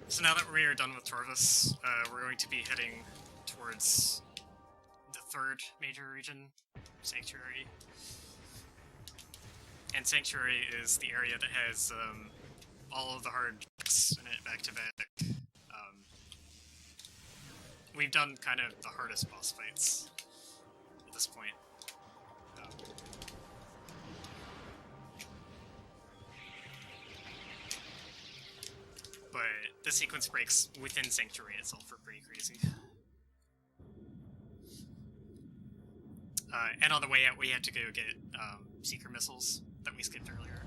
So now that we are done with Torvus, we're going to be heading towards the third major region, Sanctuary. And Sanctuary is the area that has all of the hard attacks in it back to back. We've done kind of the hardest boss fights at this point. But the sequence breaks within Sanctuary itself are pretty crazy. And on the way out, we had to go get Seeker missiles that we skipped earlier.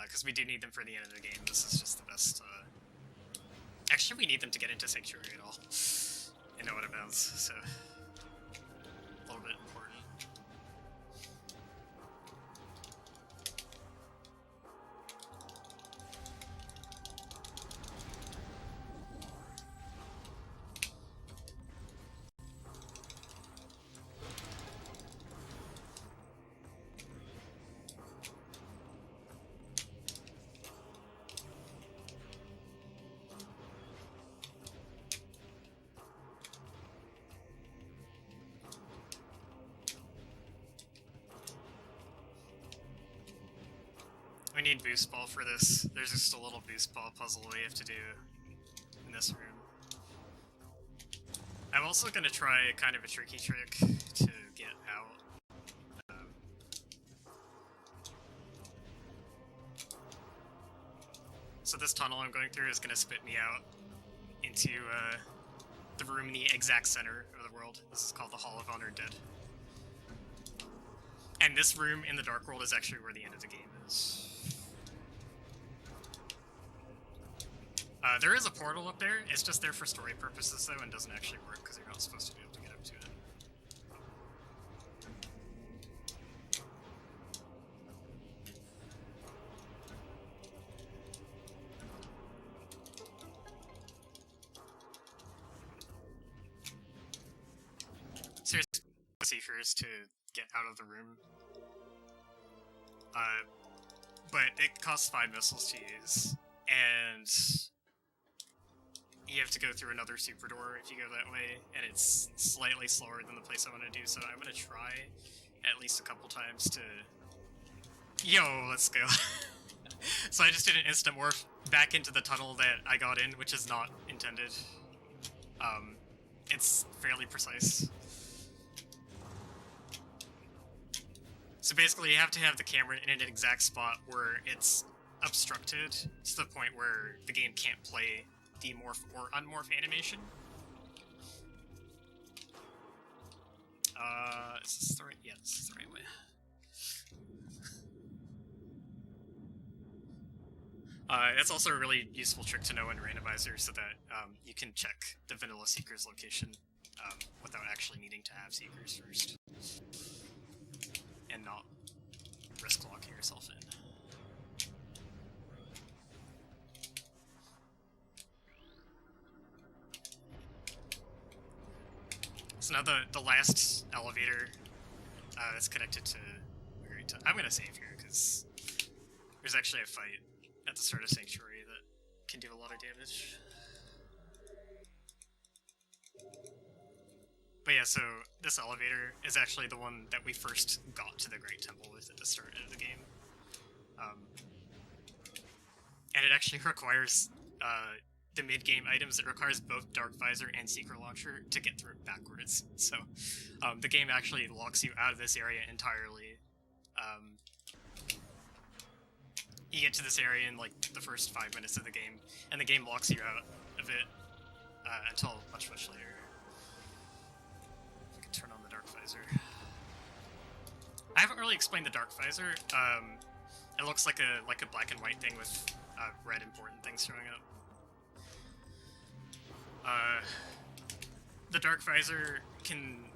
Because we do need them for the end of the game. This is just the best. Actually, we need them to get into Sanctuary at all. And know what it bounds, so. A little bit important. We need boost ball for this. There's just a little boost ball puzzle we have to do in this room. I'm also going to try kind of a tricky trick to get out. So this tunnel I'm going through is going to spit me out into the room in the exact center of the world. This is called the Hall of Honored Dead. And this room in the Dark World is actually where the end of the game is. There is a portal up there. It's just there for story purposes, though, and doesn't actually work because you're not supposed to be able to get up to it. Seriously, seekers to get out of the room. But it costs 5 missiles to use, and you have to go through another super door if you go that way, and it's slightly slower than the place I want to do, so I'm going to try at least a couple times to... Yo, let's go. So I just did an instant morph back into the tunnel that I got in, which is not intended. It's fairly precise. So basically, you have to have the camera in an exact spot where it's obstructed to the point where the game can't play the morph or unmorph animation. Is this the right? Yeah, this is the right way. That's also a really useful trick to know in Randomizer so that you can check the vanilla Seeker's location without actually needing to have Seekers first. And not risk locking yourself in. So now the last elevator that's connected to the Great Tunnel. I'm gonna save here because there's actually a fight at the start of Sanctuary that can do a lot of damage. But yeah, so this elevator is actually the one that we first got to the Great Temple with at the start of the game. And it actually requires the mid-game items. It requires both Dark Visor and Secret Launcher to get through it backwards. So the game actually locks you out of this area entirely. You get to this area in like the first 5 minutes of the game, and the game locks you out of it until much later. I can turn on the Dark Visor. I haven't really explained the Dark Visor. It looks like a black and white thing with red important things showing up. The Dark Visor can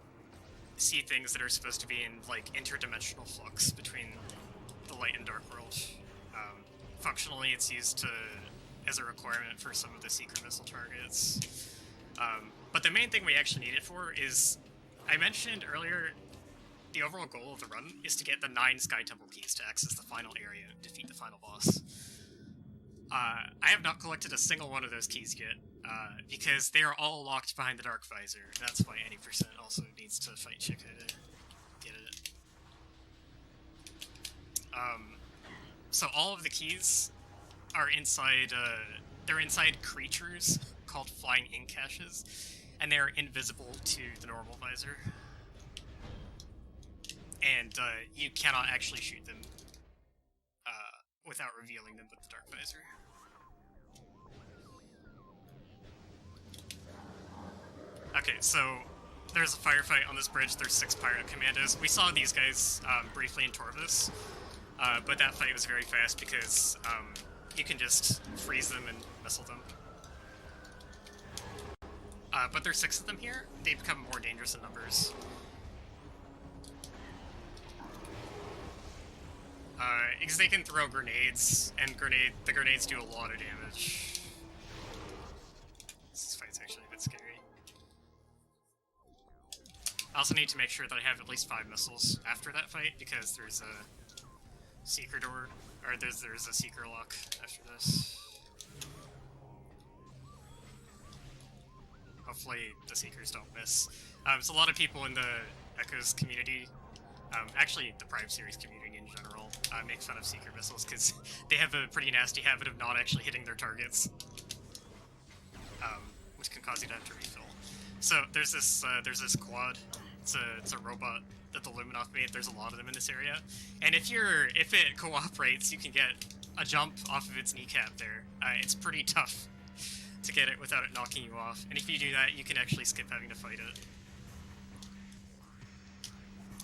see things that are supposed to be in like interdimensional flux between the light and dark world. Functionally, it's used as a requirement for some of the Secret Missile targets. But the main thing we actually need it for is, I mentioned earlier, the overall goal of the run is to get the 9 Sky Temple keys to access the final area and defeat the final boss. I have not collected a single one of those keys yet, because they are all locked behind the Dark Visor. That's why any percent also needs to fight Chica to get it. So all of the keys are inside. They're inside creatures called flying ink caches, and they are invisible to the normal visor. And you cannot actually shoot them without revealing them with the dark visor. Okay, so there's a firefight on this bridge. There's 6 pirate commandos. We saw these guys briefly in Torvus, but that fight was very fast because you can just freeze them and missile them. But there's 6 of them here. They become more dangerous in numbers. Because they can throw grenades, and the grenades do a lot of damage. This fight's actually a bit scary. I also need to make sure that I have at least 5 missiles after that fight, because there's a seeker door, or there's a seeker lock after this. Hopefully the seekers don't miss. There's a lot of people in the Echoes community, actually the Prime series community in general, make fun of seeker missiles because they have a pretty nasty habit of not actually hitting their targets, which can cause you to have to refill. So there's this quad. It's a robot that the Luminoth made. There's a lot of them in this area, and if it cooperates, you can get a jump off of its kneecap there. It's pretty tough to get it without it knocking you off, and if you do that, you can actually skip having to fight it.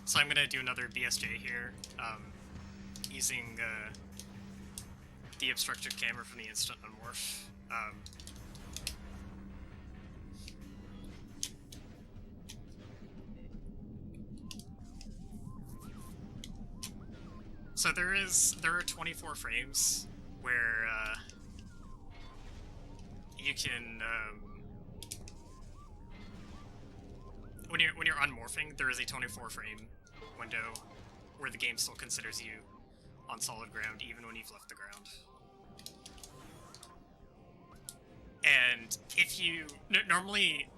So I'm gonna do another BSJ here, using the obstructed camera from the instant unmorph. So there are 24 frames where you can when you're unmorphing, there is a 24 frame window where the game still considers you on solid ground even when you've left the ground. And if you normally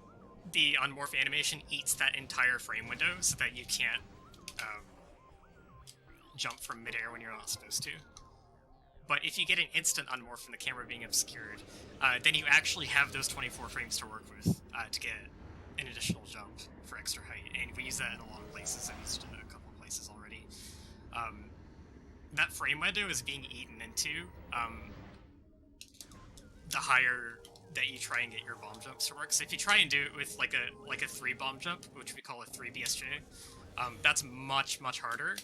the unmorph animation eats that entire frame window so that you can't jump from midair when you're not supposed to. But if you get an instant unmorph from the camera being obscured, then you actually have those 24 frames to work with to get an additional jump for extra height. And we use that in a lot of places. I've used it in a couple of places already. That frame window is being eaten into the higher that you try and get your bomb jumps to work. So if you try and do it with like a 3 bomb jump, which we call a 3 BSJ, that's much harder,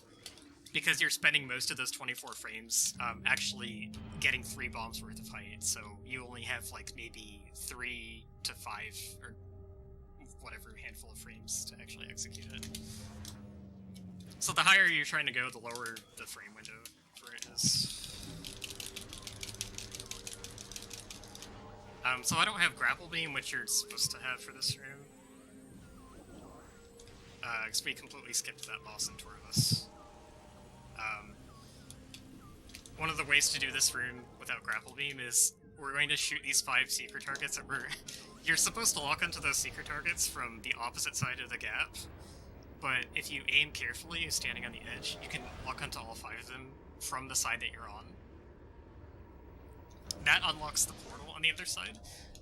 because you're spending most of those 24 frames actually getting 3 bombs worth of height, so you only have like maybe 3 to 5 or whatever handful of frames to actually execute it. So the higher you're trying to go, the lower the frame window for it is. So I don't have grapple beam, which you're supposed to have for this room, because we completely skipped that boss in Torvus. One of the ways to do this room without grapple beam is we're going to shoot these 5 secret targets, and you're supposed to lock onto those secret targets from the opposite side of the gap, but if you aim carefully, standing on the edge, you can lock onto all 5 of them from the side that you're on. That unlocks the portal on the other side,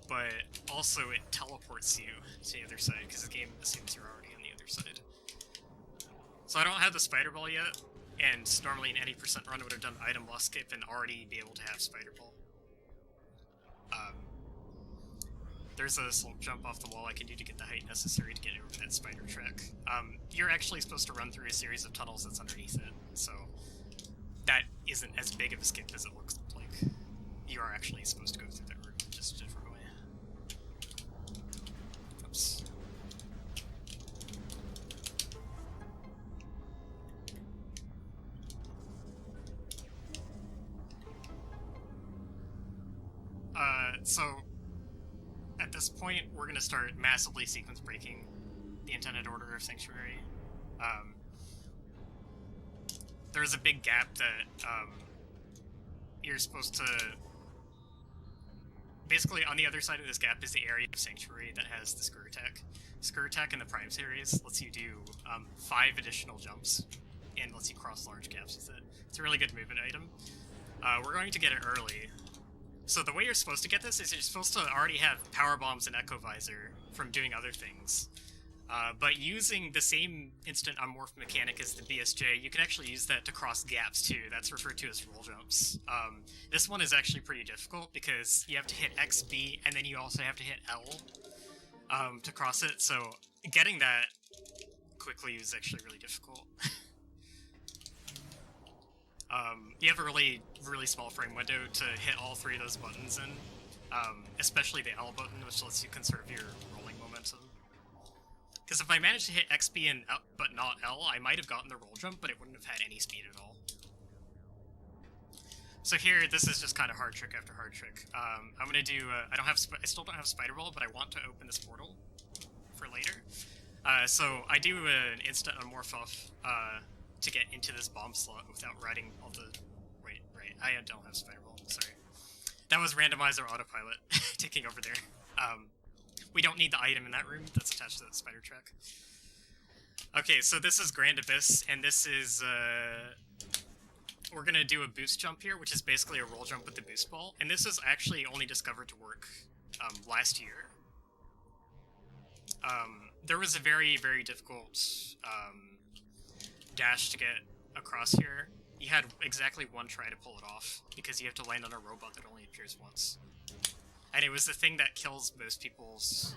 but also it teleports you to the other side, because the game assumes you're already on the other side. So I don't have the spider ball yet, and normally in any percent run I would have done item loss skip and already be able to have spider ball. There's a slope jump off the wall I can do to get the height necessary to get over that spider track. You're actually supposed to run through a series of tunnels that's underneath it, so that isn't as big of a skip as it looks like. You are actually supposed to go through that route, just a different way. Oops. So at this point, we're going to start massively sequence breaking the intended order of Sanctuary. There's a big gap that you're supposed to... Basically, on the other side of this gap is the area of Sanctuary that has the Screw Attack. Screw Attack in the Prime series lets you do 5 additional jumps and lets you cross large gaps with it. It's a really good movement item. We're going to get it early, So the way you're supposed to get this is you're supposed to already have power bombs and echo visor from doing other things. But using the same instant unmorph mechanic as the BSJ, you can actually use that to cross gaps too. That's referred to as roll jumps. This one is actually pretty difficult because you have to hit X, B, and then you also have to hit L to cross it. So getting that quickly is actually really difficult. You have a really small frame window to hit all three of those buttons in, especially the L button, which lets you conserve your rolling momentum. Because if I managed to hit XB and L, but not L, I might have gotten the roll jump, but it wouldn't have had any speed at all. So here, this is just kind of hard trick after hard trick. I'm gonna do. I still don't have spider roll, but I want to open this portal for later. So I do an instant unmorph off to get into this bomb slot without riding all the. Wait, I don't have spider roll. Sorry, that was randomizer autopilot taking over there. We don't need the item in that room that's attached to that spider track. Okay, so this is Grand Abyss, and this is, we're gonna do a boost jump here, which is basically a roll jump with the boost ball, and this is actually only discovered to work last year. There was a very difficult dash to get across here. You had exactly one try to pull it off, because you have to land on a robot that only appears once. And it was the thing that kills most people's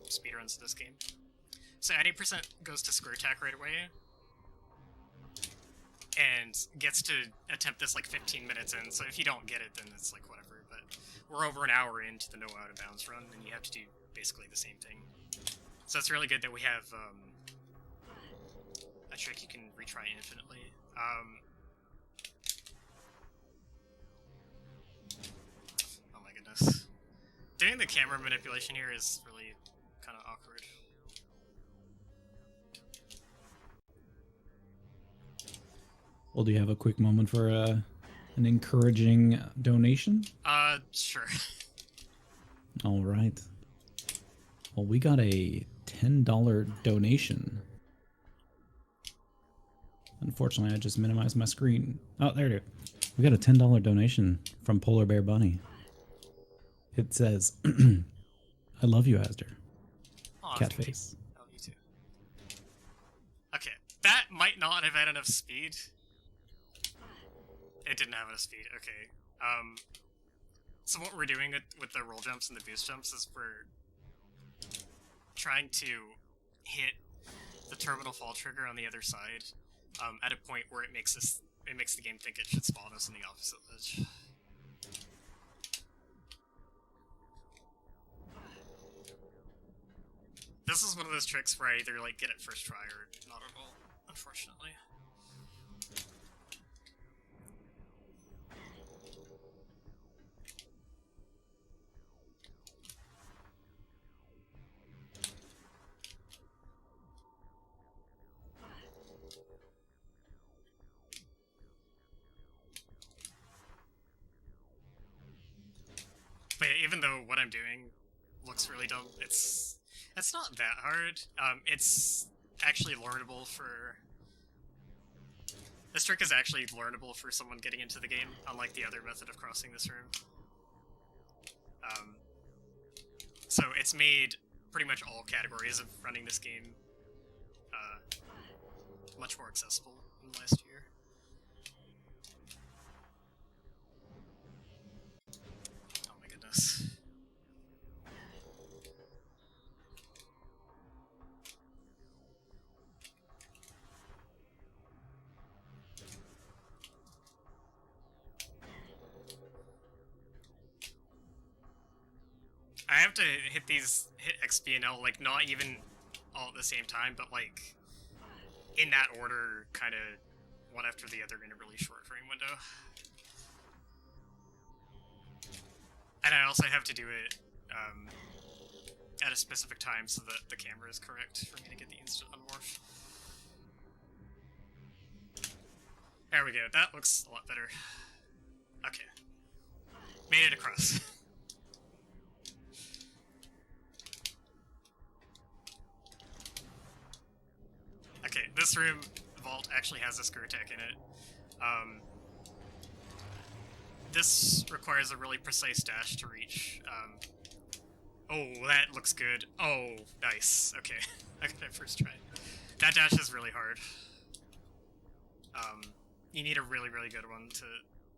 speedruns of this game. So 80% goes to square attack right away, and gets to attempt this like 15 minutes in, so if you don't get it, then it's like whatever, but we're over an hour into the no out of bounds run, and you have to do basically the same thing. So it's really good that we have a trick you can retry infinitely. Oh my goodness. Doing the camera manipulation here is really kind of awkward. Well, do you have a quick moment for an encouraging donation? Sure. All right. Well, we got a $10 donation. Unfortunately, I just minimized my screen. Oh, there it is. We got a $10 donation from Polar Bear Bunny. It says, I love you, Azder. Oh, Cat face. Oh, you too. Okay, that might not have had enough speed. It didn't have enough speed, okay. So what we're doing with the roll jumps and the boost jumps is we're trying to hit the terminal fall trigger on the other side at a point where it makes the game think it should spawn us in the opposite ledge. This is one of those tricks where I either like get it first try or not at all, unfortunately. But yeah, even though what I'm doing looks really dumb, it's not that hard. It's actually learnable for... This trick is actually learnable for someone getting into the game, unlike the other method of crossing this room. So it's made pretty much all categories of running this game much more accessible than last year. Oh my goodness. I have to hit XP and L, like, not even all at the same time, but, like, in that order, kind of one after the other in a really short frame window. And I also have to do it at a specific time so that the camera is correct for me to get the instant unmorph. There we go, that looks a lot better. Okay. Made it across. Okay, this room, the vault, actually has a screw attack in it. this requires a really precise dash to reach. Oh, that looks good. Oh, nice. Okay, I got it first try. That dash is really hard. You need a really, really good one to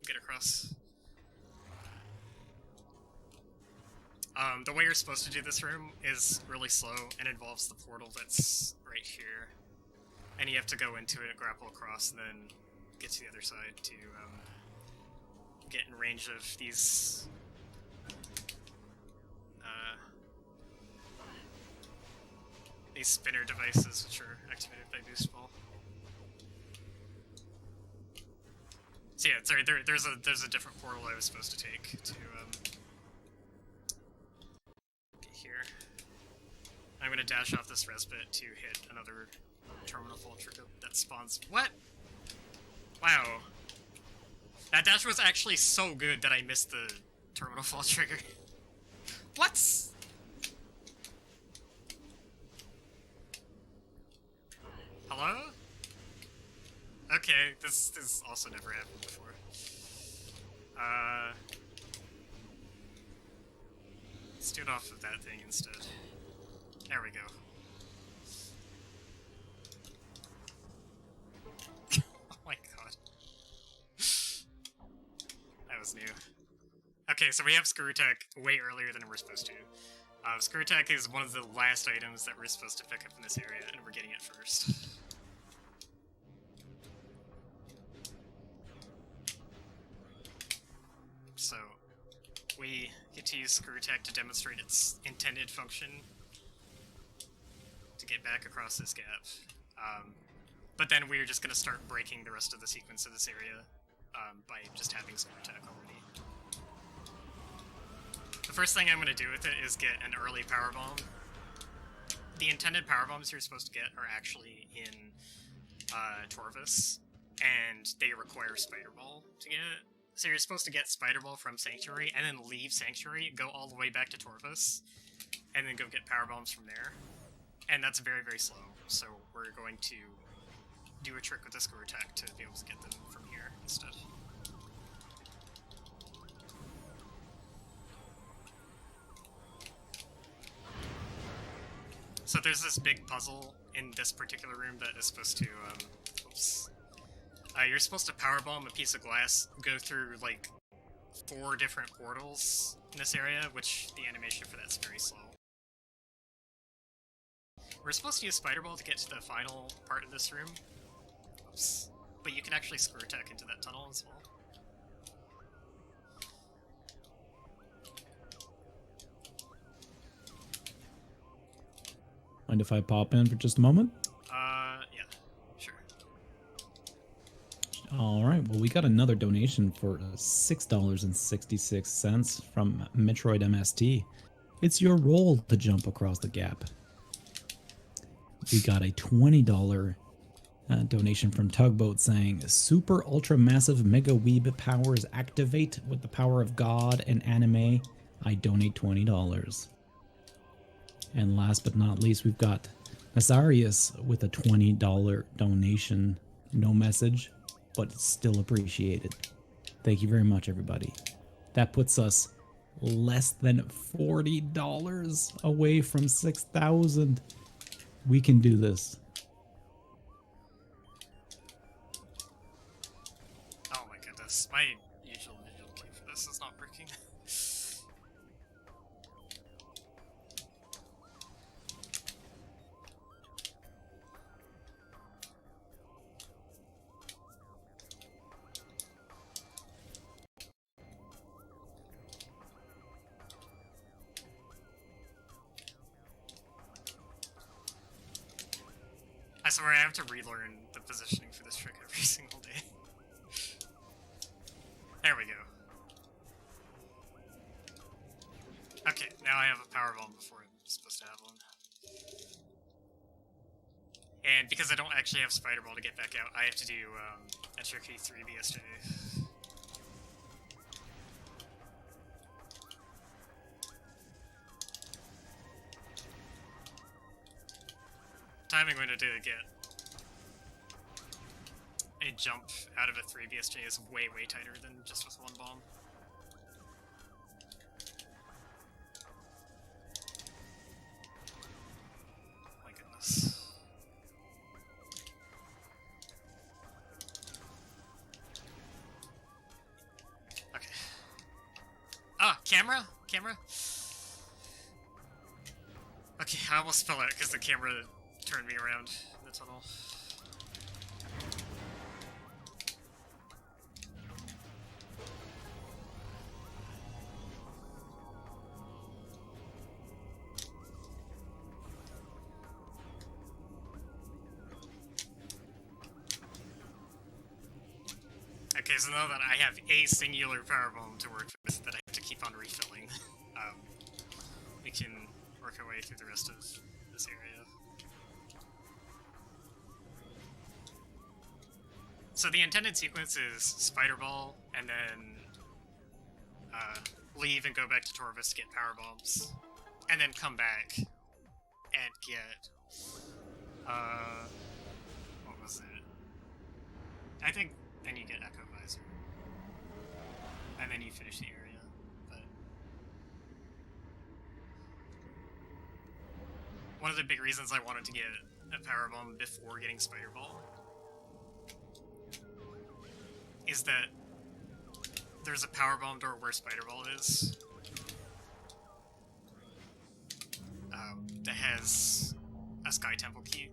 get across. The way you're supposed to do this room is really slow and involves the portal that's right here. And you have to go into it, grapple across, and then get to the other side to get in range of these spinner devices, which are activated by Boost Ball. So yeah, sorry, there's a different portal I was supposed to take to get here. I'm gonna dash off this respite to hit another terminal fault trigger that spawns. What? Wow. That dash was actually so good that I missed the terminal fault trigger. What? Hello? Okay, this also never happened before. Let's do it off of that thing instead. There we go. Oh my god. That was new. Okay, so we have Screw Attack way earlier than we're supposed to. Screw Attack is one of the last items that we're supposed to pick up in this area, and we're getting it first. So, we get to use Screw Attack to demonstrate its intended function to get back across this gap. But then we're just going to start breaking the rest of the sequence of this area by just having Screw Attack already. The first thing I'm going to do with it is get an early Power Bomb. The intended Power Bombs you're supposed to get are actually in Torvus, and they require Spider Ball to get it. So you're supposed to get Spider Ball from Sanctuary, and then leave Sanctuary, go all the way back to Torvus, and then go get Power Bombs from there. And that's very, very slow, so we're going to do a trick with the Screw Attack to be able to get them from here instead. So there's this big puzzle in this particular room that is supposed to, oops. You're supposed to powerbomb a piece of glass, go through, like, 4 different portals in this area, which the animation for that's very slow. We're supposed to use Spider Ball to get to the final part of this room. Oops. But you can actually Screw Attack into that tunnel as well. Mind if I pop in for just a moment? Yeah, sure. All right, well, we got another donation for $6.66 from Metroid MST. It's your role to jump across the gap. We got a $20 donation from Tugboat saying, Super Ultra Massive Mega Weeb powers activate with the power of God and anime. I donate $20. And last but not least, we've got Nazarius with a $20 donation. No message, but still appreciated. Thank you very much, everybody. That puts us less than $40 away from 6,000. We can do this. Oh my goodness, my usual key for this is not working. I swear I have to relearn the positioning for this trick every single day. There we go. Okay, now I have a power bomb before I'm supposed to have one. And because I don't actually have Spider Ball to get back out, I have to do a tricky 3 BSJ. Timing window to get a jump out of a 3 BSJ is way, way tighter than just with one bomb. camera? Camera? Okay, I almost fell out because the camera turned me around in the tunnel. Okay, so now that I have a singular power bomb to work with that I have to keep on refilling, we can work our way through the rest of this area. So the intended sequence is Spider Ball, and then leave and go back to Torvus to get power bombs, and then come back and get what was it? I think then you get Echo Visor, and then you finish the area. But one of the big reasons I wanted to get a power bomb before getting Spider Ball is that there's a power bomb door where Spider Ball is that has a Sky Temple key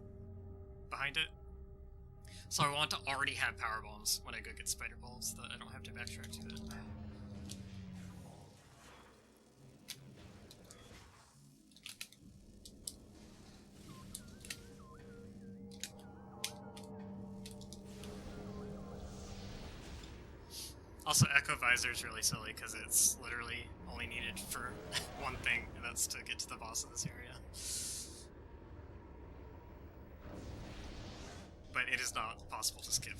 behind it. So I want to already have power bombs when I go get Spider Balls, so that I don't have to backtrack to it. Also, Echo Visor is really silly because it's literally only needed for one thing, and that's to get to the boss of this area. But it is not possible to skip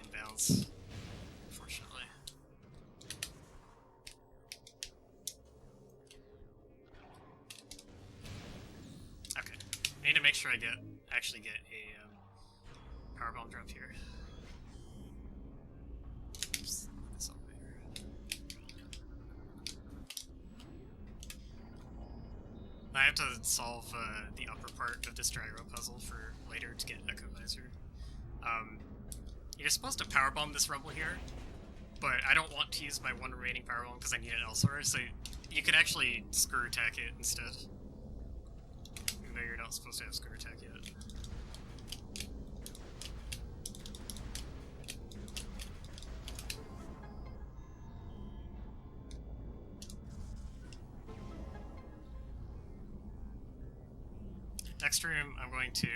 inbounds, unfortunately. Okay, I need to make sure I actually get a power bomb drop here. Oops, this elevator. I have to solve the upper part of this gyro puzzle for later to get Echo Visor. You're supposed to powerbomb this rumble here, but I don't want to use my one remaining powerbomb because I need it elsewhere, so you could actually screw attack it instead. Even though you're not supposed to have screw attack yet. Next room, I'm going to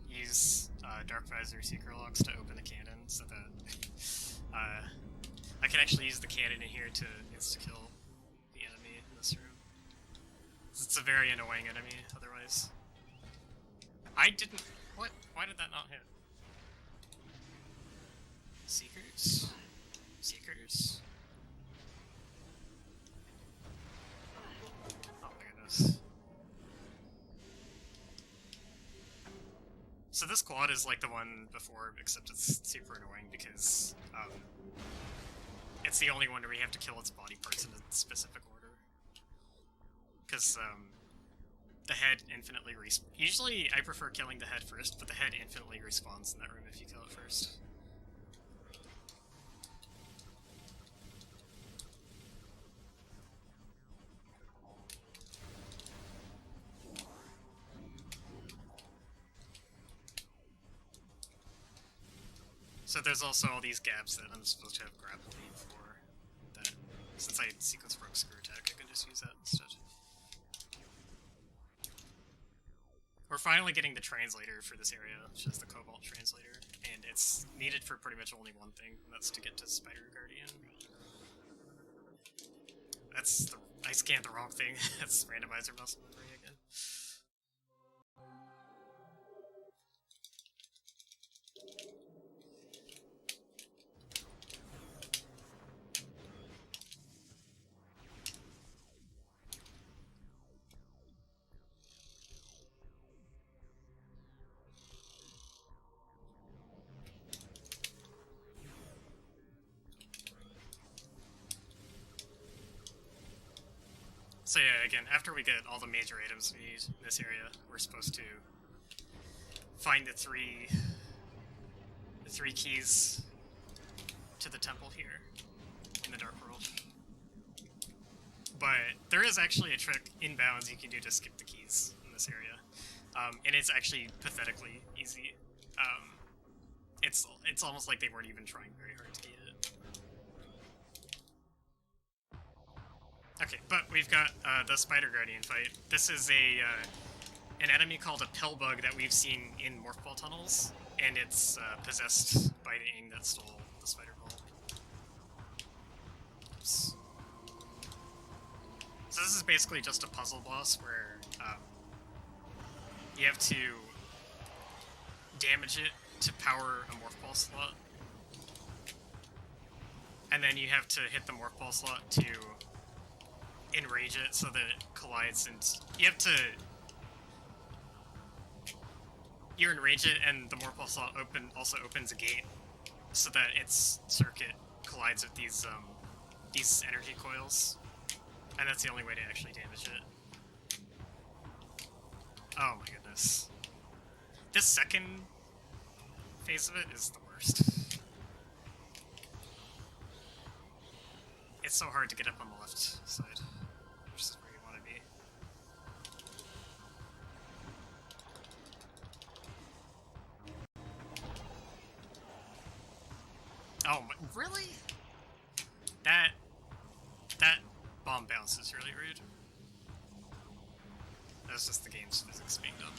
use Dark Visor Secret Locks to open the cannon so that I can actually use the cannon in here to insta-kill the enemy in this room. It's a very annoying enemy, otherwise. I didn't... What? Why did that not hit? Seekers? Seekers? Oh my goodness. So this quad is like the one before, except it's super annoying because it's the only one where we have to kill its body parts in a specific order. Because the head infinitely respawns. Usually I prefer killing the head first, but the head infinitely respawns in that room if you kill it first. So there's also all these gaps that I'm supposed to have grapple lead for. That, since I sequence broke screw attack, I can just use that instead. We're finally getting the translator for this area, which is the Cobalt translator, and it's needed for pretty much only one thing, and that's to get to Spider Guardian. I scanned the wrong thing. That's randomizer muscle memory again. So yeah, again, after we get all the major items we need in this area, we're supposed to find the three keys to the temple here in the Dark World. but there is actually a trick inbounds you can do to skip the keys in this area, and it's actually pathetically easy. It's almost like they weren't even trying very hard to get it. Okay, but we've got the Spider Guardian fight. This is an enemy called a Pillbug that we've seen in Morph Ball tunnels, and it's possessed by the Ing that stole the Spider Ball. Oops. So this is basically just a puzzle boss where you have to damage it to power a Morph Ball slot, and then you have to hit the Morph Ball slot to enrage it so that it collides, and you enrage it, and the Morph Ball slot also opens a gate so that its circuit collides with these energy coils, and that's the only way to actually damage it. Oh my goodness. This second phase of it is the worst. It's so hard to get up on the left side, which is where you want to be. Oh, really? That bomb bounce is really rude. That's just the game's physics being dumb.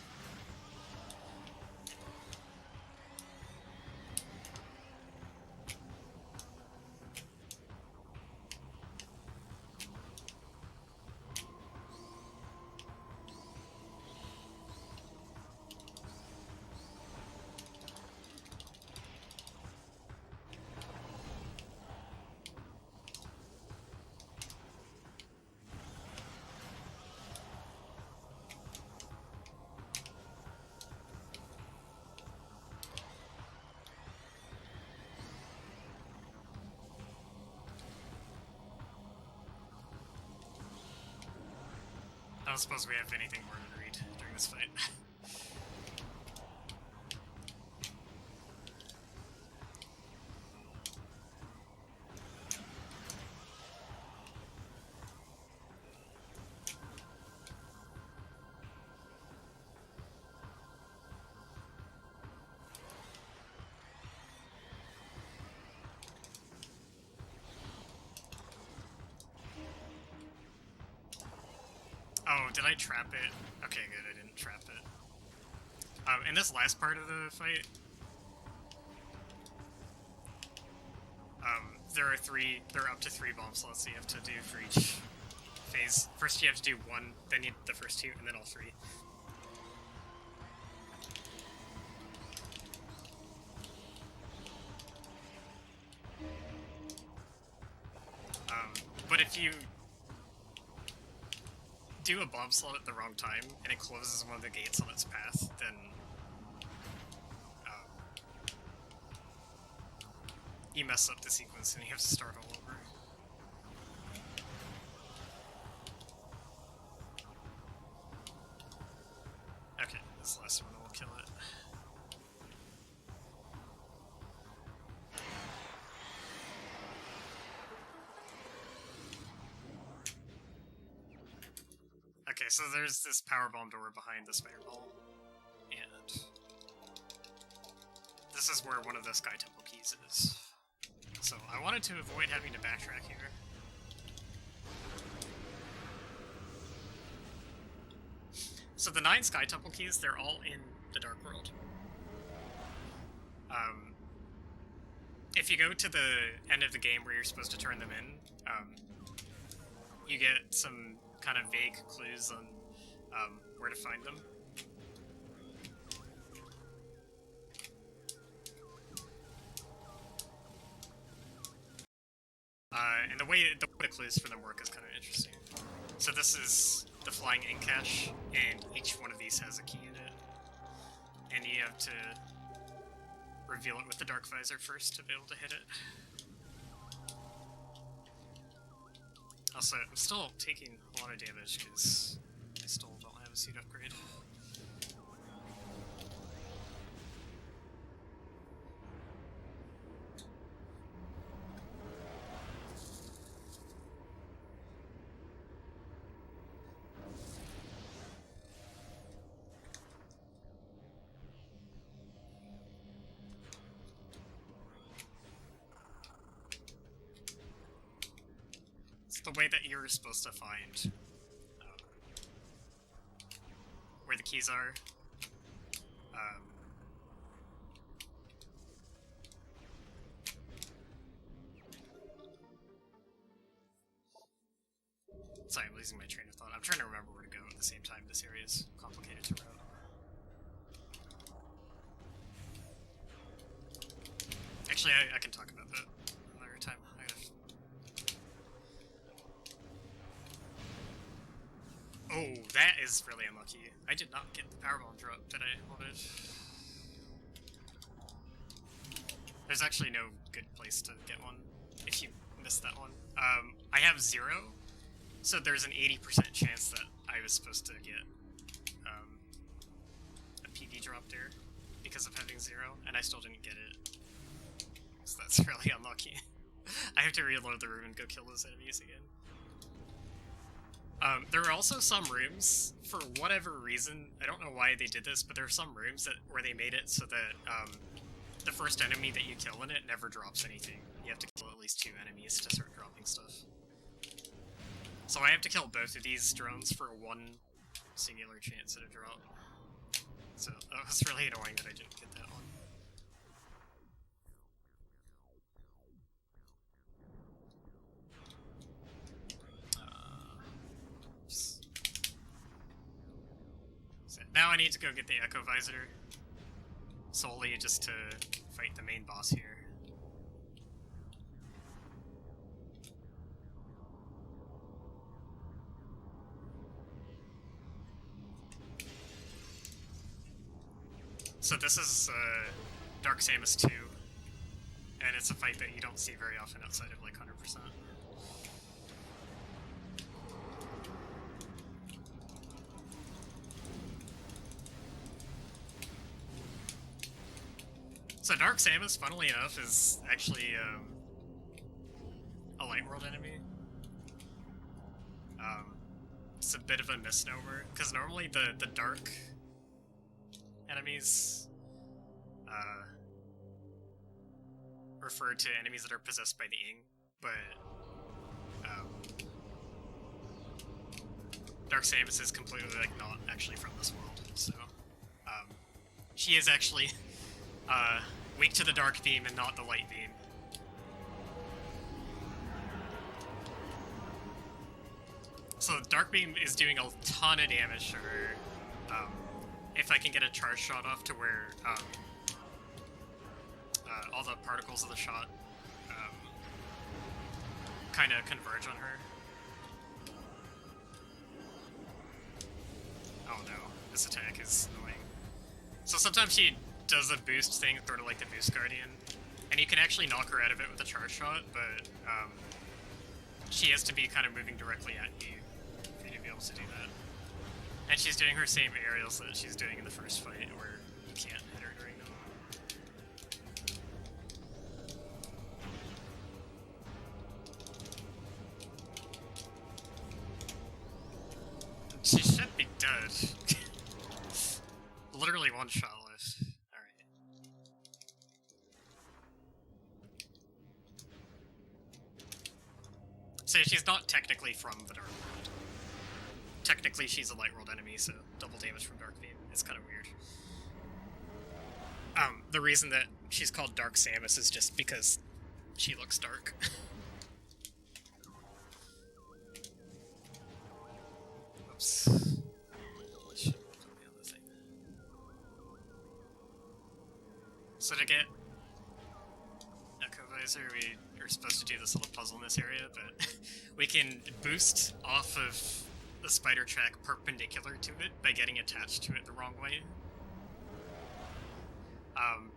I don't suppose we have anything more to read during this fight. Oh, did I trap it? Okay, good, I didn't trap it. In this last part of the fight, there are up to 3 bomb slots that you have to do for each phase. First you have to do 1, then the first 2, and then all 3. But if you do a bomb slot at the wrong time, and it closes one of the gates on its path, then you mess up the sequence and you have to start all over. Okay, this last one will kill it. Okay, so there's this power bomb door behind the spider ball, and this is where one of the Sky Temple keys is. So I wanted to avoid having to backtrack here. So the 9 Sky Temple keys, they're all in the Dark World. If you go to the end of the game where you're supposed to turn them in, you get some kind of vague clues on where to find them. And the way the clues for them work is kind of interesting. So this is the flying ink cache, and each one of these has a key in it. And you have to reveal it with the dark visor first to be able to hit it. Also, I'm still taking a lot of damage because I still don't have a suit upgrade. the way that you're supposed to find where the keys are. Sorry, I'm losing my train of thought. I'm trying to remember where to go at the same time. This area is complicated to route. Actually, I can talk about that another time. Oh, that is really unlucky. I did not get the power bomb drop that I wanted. There's actually no good place to get one if you missed that one. I have 0, so there's an 80% chance that I was supposed to get a PD drop there because of having 0, and I still didn't get it. So that's really unlucky. I have to reload the room and go kill those enemies again. There are also some rooms, for whatever reason, I don't know why they did this, but there are some rooms where they made it so that the first enemy that you kill in it never drops anything. You have to kill at least 2 enemies to start dropping stuff. So I have to kill both of these drones for 1 singular chance at a drop. So that was really annoying that I didn't get that one. Now I need to go get the Echo Visor, solely just to fight the main boss here. So this is Dark Samus 2, and it's a fight that you don't see very often outside of like 100%. So Dark Samus, funnily enough, is actually a Light World enemy. It's a bit of a misnomer, because normally the Dark enemies refer to enemies that are possessed by the Ing, but Dark Samus is completely like not actually from this world, so she is actually weak to the Dark Beam and not the Light Beam. So Dark Beam is doing a ton of damage to her. If I can get a charge shot off to where all the particles of the shot kind of converge on her. Oh no, this attack is annoying. So sometimes she does a boost thing, sort of like the Boost Guardian, and you can actually knock her out of it with a charge shot, but she has to be kind of moving directly at you for you to be able to do that. And she's doing her same aerials that she's doing in the first fight, where you can't hit her during them. She should be dead. Literally 1 shot left. Alright. So she's not technically from the Dark World. Technically she's a Light World enemy, so double damage from Dark Beam. It's kind of weird. The reason that she's called Dark Samus is just because she looks dark. Oops. So to get Echo Visor, we are supposed to do this little puzzle in this area, but we can boost off of the spider track perpendicular to it by getting attached to it the wrong way.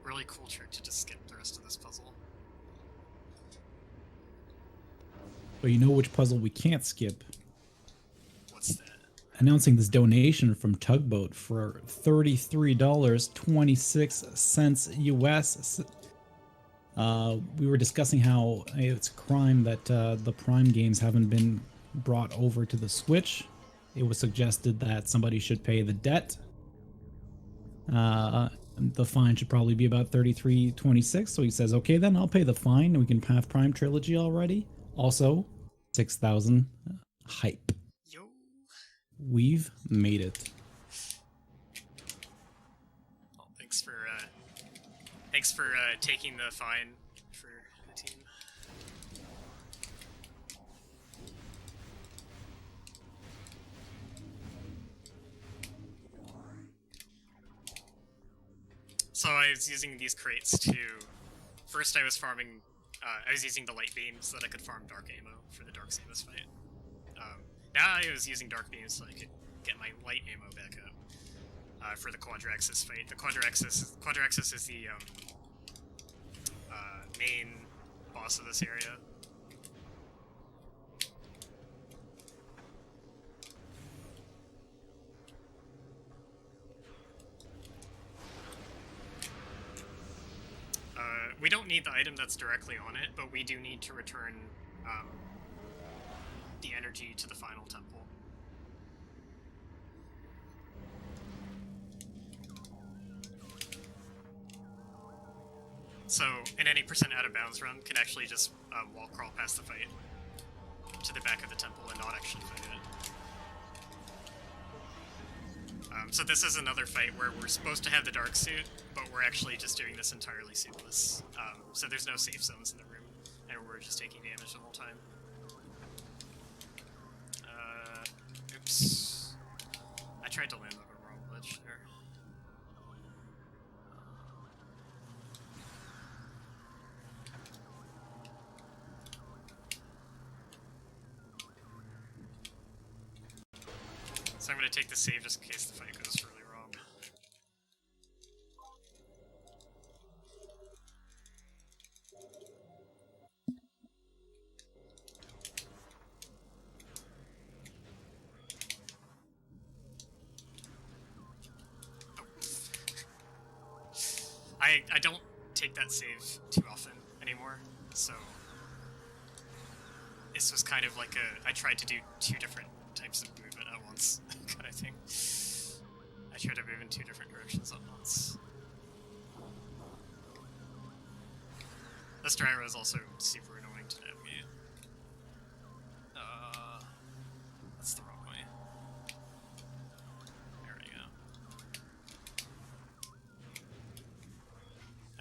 Really cool trick to just skip the rest of this puzzle. But you know which puzzle we can't skip? What's that? Announcing this donation from Tugboat for $33.26 US. We were discussing how it's a crime that the Prime games haven't been brought over to the Switch. It was suggested that somebody should pay the debt. The fine should probably be about $33.26. So he says, okay, then I'll pay the fine. We can have Prime Trilogy already. Also, 6,000. Hype. Yo. We've made it. Well, thanks for taking the fine for the team. So I was using these crates to... First I was farming... I was using the light beams so that I could farm dark ammo for the Dark Samus fight. Now I was using dark beams so I could get my light ammo back up for the Quadraxis fight. The Quadraxis is the main boss of this area. We don't need the item that's directly on it, but we do need to return the energy to the final temple. So, in any % out of bounds run, can actually just wall crawl past the fight to the back of the temple and not actually fight it. So this is another fight where we're supposed to have the dark suit, but we're actually just doing this entirely suitless. So there's no safe zones in the room, and we're just taking damage the whole time. Oops. I tried to land on a wrong ledge there. So I'm going to take the save just in case the fight goes really wrong. I don't take that save too often anymore, so this was kind of like I tried to do two different types of movement at once, kind of thing. I tried to move in two different directions at once. This gyro is also super annoying to navigate. That's the wrong way. There we go.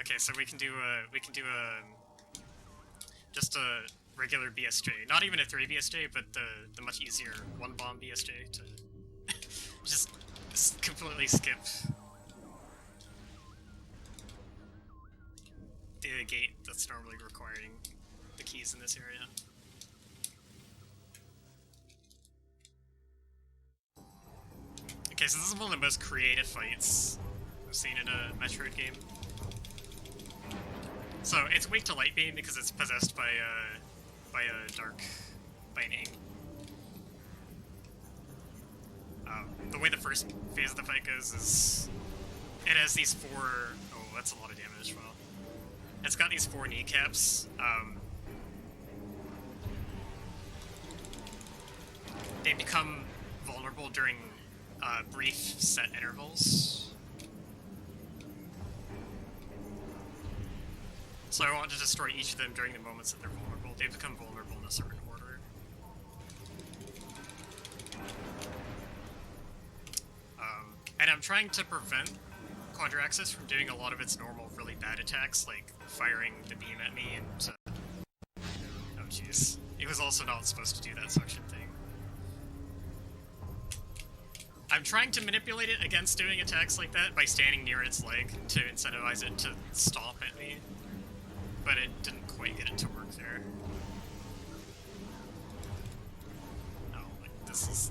Okay, so we can do just a regular BSJ, not even a 3 BSJ, but the much easier 1 bomb BSJ to just completely skip the gate that's normally requiring the keys in this area. Okay, so this is one of the most creative fights I've seen in a Metroid game. So it's weak to light beam because it's possessed by an aim. The way the first phase of the fight goes is it has these 4. Oh, that's a lot of damage. Well, it's got these 4 kneecaps. They become vulnerable during brief set intervals. So I want to destroy each of them during the moments that they're vulnerable. They become vulnerable in a certain order. And I'm trying to prevent Quadraxis from doing a lot of its normal really bad attacks, like firing the beam at me and... oh jeez. It was also not supposed to do that suction thing. I'm trying to manipulate it against doing attacks like that by standing near its leg to incentivize it to stomp at me. But it didn't quite get it to work there. Oh, like, this is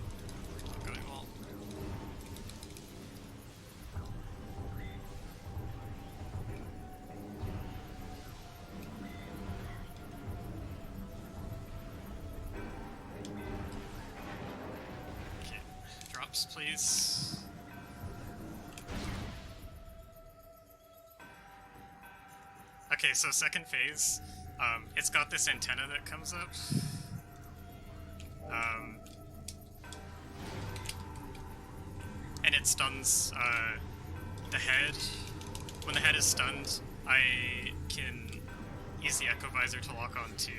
not going well. Okay, drops, please. Okay, so second phase, it's got this antenna that comes up. And it stuns the head. When the head is stunned, I can use the Echo Visor to lock onto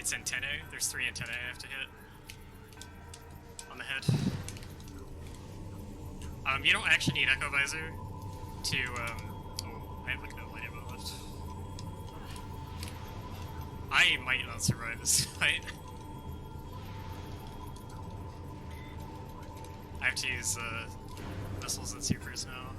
its antennae. There's 3 antennae I have to hit on the head. You don't actually need Echo Visor to, oh, I have like no light ammo left. I might not survive this fight. I have to use, missiles and supers now.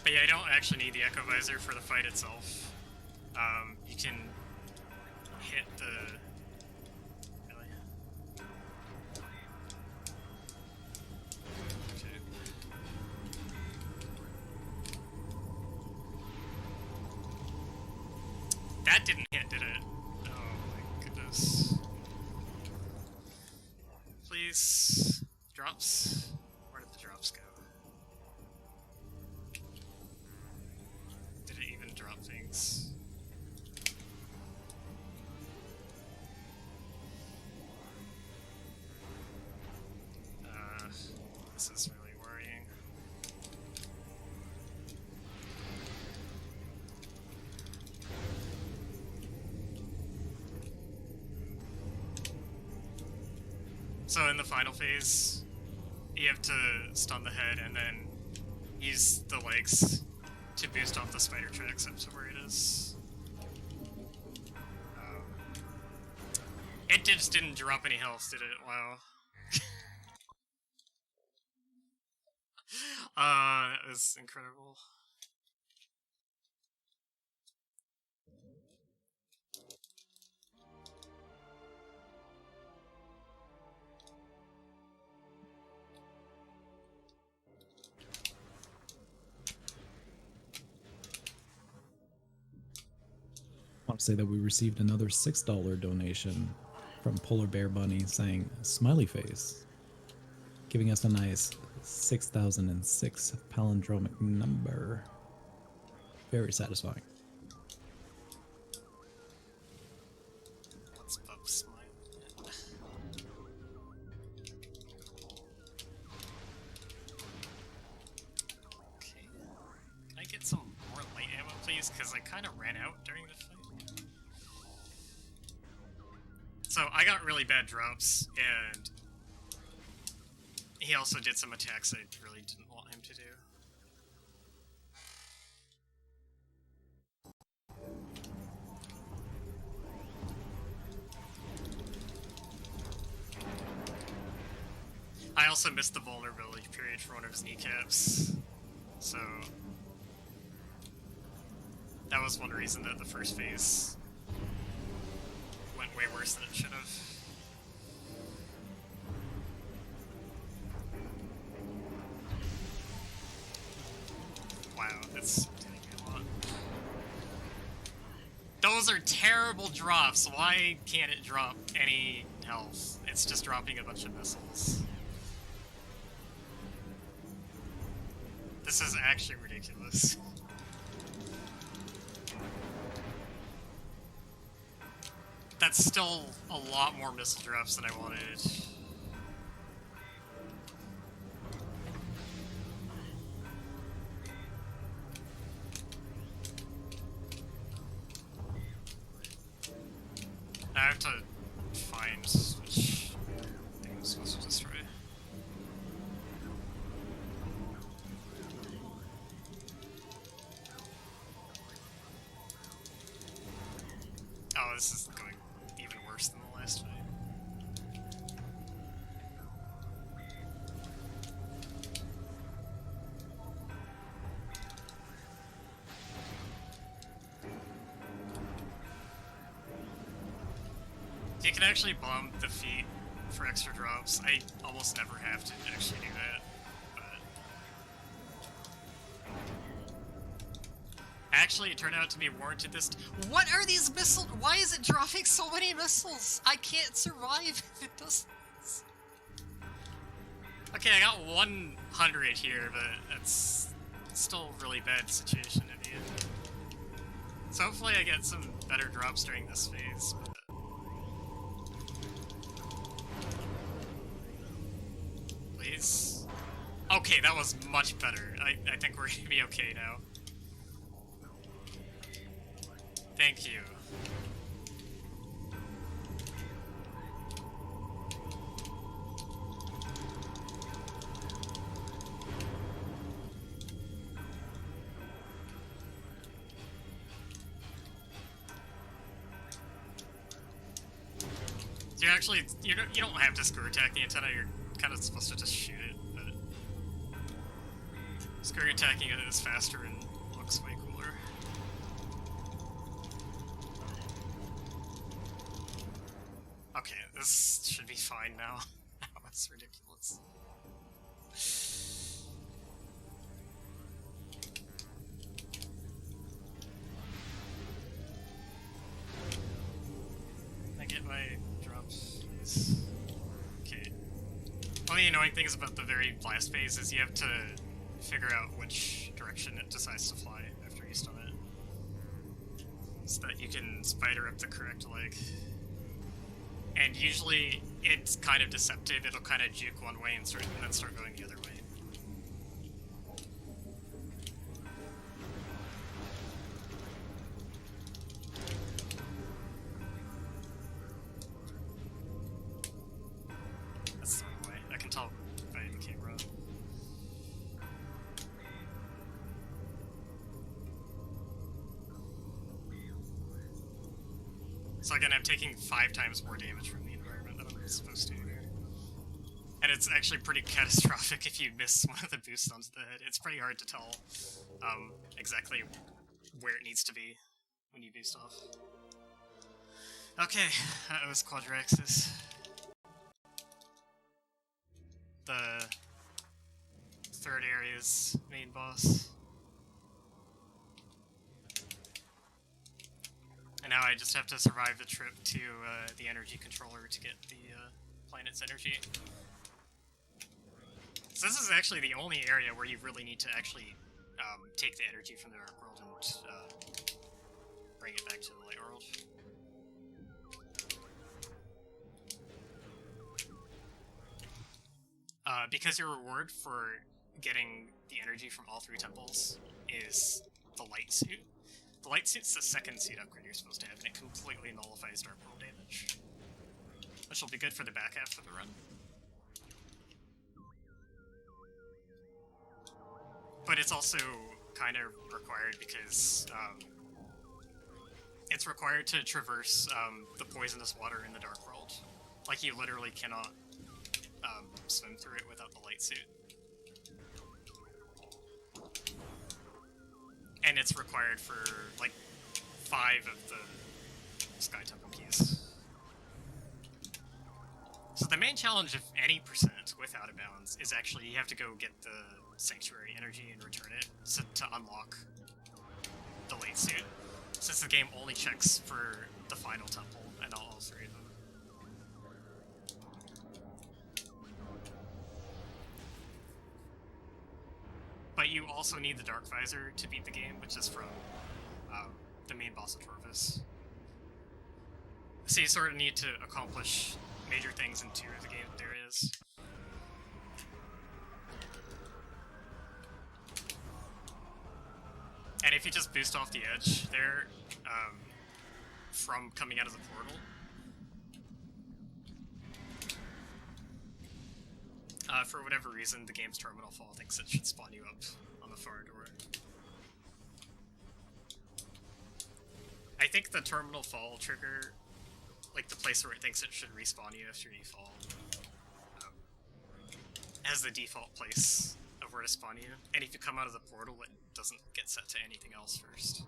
But yeah, I don't actually need the Echo Visor for the fight itself. You can hit the... Really? Okay. That didn't hit, did it? Oh my goodness. Please. Drops? Where did the drops go? Did it even drop things? This is really worrying. So in the final phase, you have to stun the head and then use the legs to boost off the spider tracks up to where it is. It just didn't drop any health, did it? Wow. That was incredible. I want to say that we received another $6 donation from Polar Bear Bunny saying smiley face, giving us a nice 6006 palindromic number. Very satisfying. Let's pop smile. Okay. Can I get some more light ammo, please? Because I kind of ran out during the fight. So I got really bad drops, and he also did some attacks I really didn't want him to do. I also missed the vulnerability period for one of his kneecaps, so that was one reason that the first phase went way worse than it should have. Wow, that's hitting me a lot. Those are terrible drops. Why can't it drop any health? It's just dropping a bunch of missiles. This is actually ridiculous. That's still a lot more missile drops than I wanted. I have to find which thing I'm supposed to destroy. Oh, this is going even worse than the last fight. You can actually bomb the feet for extra drops. I almost never have to actually do that, but... Actually, it turned out to be warranted this What are these missiles? Why is it dropping so many missiles? I can't survive if it does this. Okay, I got 100 here, but that's still a really bad situation in the end. So hopefully I get some better drops during this phase, but... Please. Okay, that was much better. I think we're gonna be okay now. Thank you. So you don't have to screw attack the antenna. You're kind of supposed to just shoot it, but screw attacking it is faster and looks way cooler. Okay, this should be fine now. That's ridiculous. I get my drops. Okay. One of the annoying things about the very blast phase is you have to figure out which direction it decides to fly after you stun it, so that you can spider up the correct leg. And usually it's kind of deceptive. It'll kind of juke one way and then start going the other way. That's the wrong way. I can tell by the camera. So again, I'm taking 5 times more damage from the environment than I'm supposed to here. And it's actually pretty catastrophic if you miss one of the boosts onto the head. It's pretty hard to tell exactly where it needs to be when you boost off. Okay, that was Quadraxis. The third area's main boss. And now I just have to survive the trip to the energy controller to get the planet's energy. So this is actually the only area where you really need to actually take the energy from the Dark World and bring it back to the Light World. Because your reward for getting the energy from all 3 temples is the Light Suit. The Light Suit's the second suit upgrade you're supposed to have, and it completely nullifies Dark World damage. Which will be good for the back half of the run. But it's also kind of required because it's required to traverse the poisonous water in the Dark World. Like, you literally cannot swim through it without the Light Suit. And it's required for, like, 5 of the Sky Temple keys. So the main challenge of any percent with Out of Bounds is actually you have to go get the Sanctuary energy and return it to unlock the Light Suit, since the game only checks for the final temple and not all 3 of them. But you also need the Dark Visor to beat the game, which is from the main boss of Torvis. So you sort of need to accomplish major things in 2 of the game areas. And if you just boost off the edge there, from coming out of the portal, for whatever reason, the game's terminal fall thinks it should spawn you up on the far door. I think the terminal fall trigger, like the place where it thinks it should respawn you after you fall, has the default place of where to spawn you. And if you come out of the portal, it doesn't get set to anything else first.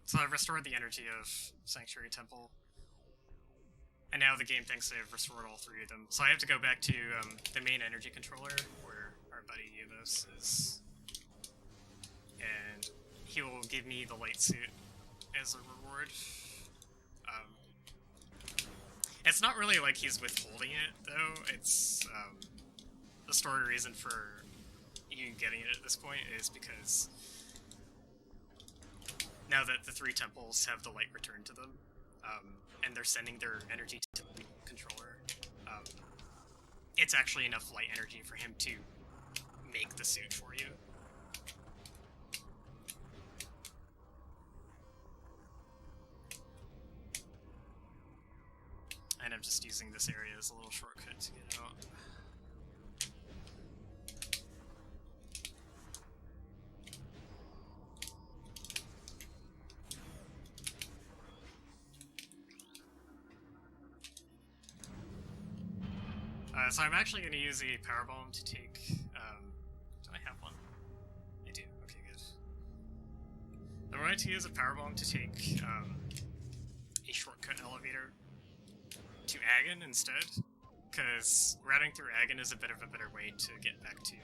So I've restored the energy of Sanctuary Temple, and now the game thinks they've restored all 3 of them. So I have to go back to the main energy controller, where our buddy Yuvos is, and he will give me the light suit as a reward. It's not really like he's withholding it, though. It's the story reason for you getting it at this point is because now that the 3 temples have the light returned to them, and they're sending their energy to the controller, it's actually enough light energy for him to make the suit for you. And I'm just using this area as a little shortcut to get out. So I'm actually going to use a power bomb to take. Do I have one? I do. Okay, good. I'm going to use a power bomb to take a shortcut elevator to Agon instead, because routing through Agon is a bit of a better way to get back to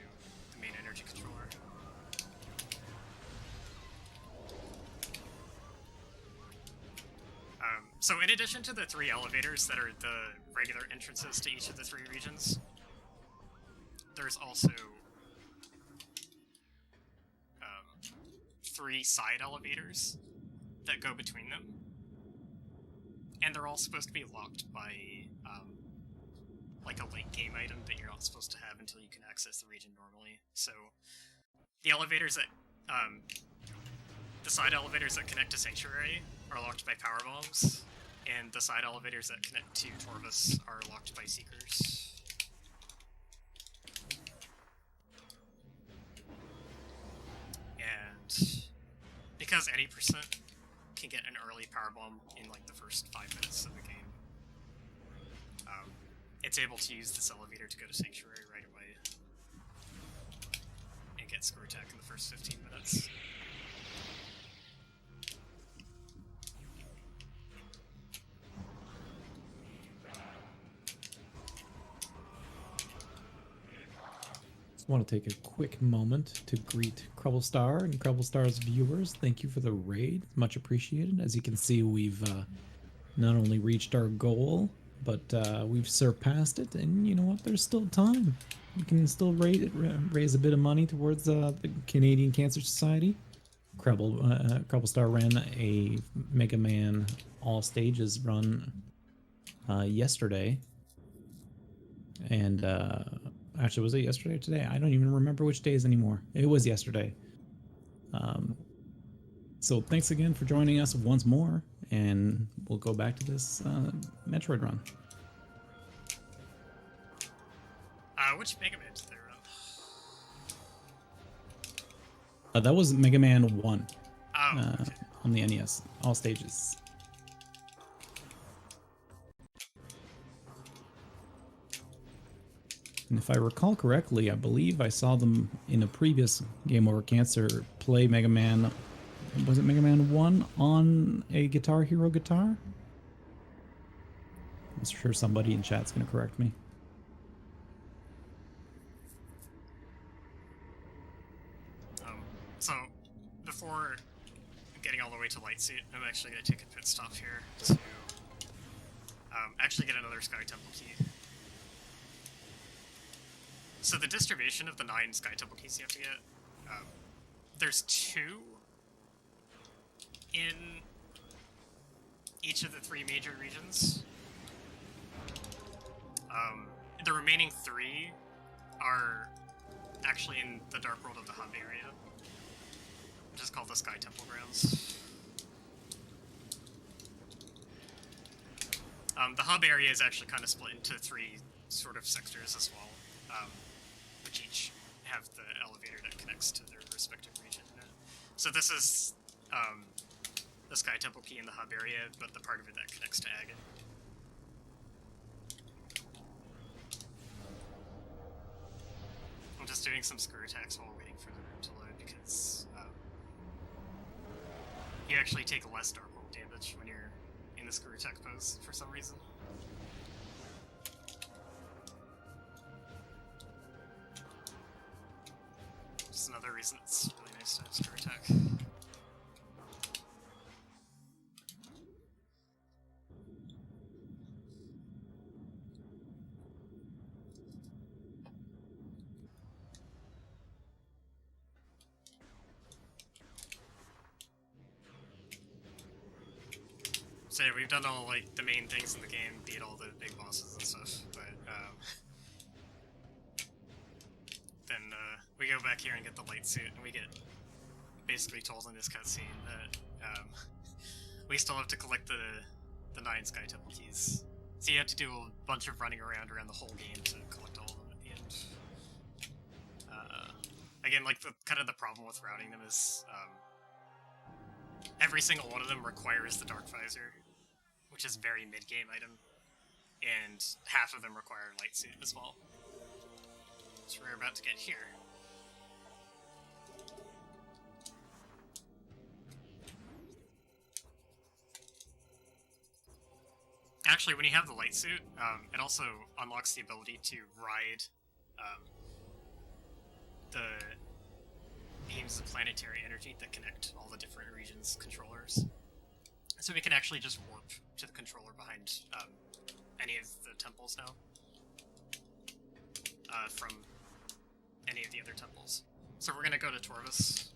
the main energy controller. So in addition to the 3 elevators that are the regular entrances to each of the 3 regions, there's also 3 side elevators that go between them. And they're all supposed to be locked by like a late game item that you're not supposed to have until you can access the region normally. So the elevators that the side elevators that connect to Sanctuary are locked by power bombs, and the side elevators that connect to Torvus are locked by Seekers. And because any percent can get an early power bomb in like the first 5 minutes of the game, it's able to use this elevator to go to Sanctuary right away and get Screw Attack in the first 15 minutes. I want to take a quick moment to greet Crubblestar and Crubblestar's viewers. Thank you for the raid. Much appreciated. As you can see, we've not only reached our goal, but we've surpassed it. And you know what? There's still time. You can still raise a bit of money towards the Canadian Cancer Society. Crubblestar ran a Mega Man All Stages run yesterday. And actually, was it yesterday or today? I don't even remember which days anymore. It was yesterday. So thanks again for joining us once more, and we'll go back to this Metroid run. Which Mega Man did they run? That was Mega Man 1 Okay. on the NES, all stages. And if I recall correctly, I believe I saw them in a previous Game Over Cancer play Mega Man. Was it Mega Man 1 on a Guitar Hero guitar? I'm sure somebody in chat's going to correct me. So, before getting all the way to Light Suit, I'm actually going to take a pit stop here to actually get another Sky Temple key. So the distribution of the 9 Sky Temple keys you have to get, there's 2 in each of the 3 major regions. The remaining 3 are actually in the Dark World of the Hub area, which is called the Sky Temple Grounds. The hub area is actually kind of split into 3 sort of sectors as well, which each have the elevator that connects to their respective region. So this is the Sky Temple key in the hub area, but the part of it that connects to Agon. I'm just doing some screw attacks while waiting for the room to load, because you actually take less Dark World damage when you're in the screw attack pose for some reason. is another reason it's really nice to have Star Attack. So yeah, we've done all like the main things in the game, beat all the big bosses and stuff, but then we go back here and get the light suit, and we get basically told in this cutscene that we still have to collect the 9 Sky Temple keys. So you have to do a bunch of running around the whole game to collect all of them at the end. Again, like kind of the problem with routing them is every single one of them requires the Dark Visor, which is a very mid-game item, and half of them require light suit as well. So we're about to get here. Actually, when you have the light suit, it also unlocks the ability to ride the beams of planetary energy that connect all the different regions' controllers. So we can actually just warp to the controller behind any of the temples now. From any of the other temples. So we're gonna go to Torvus.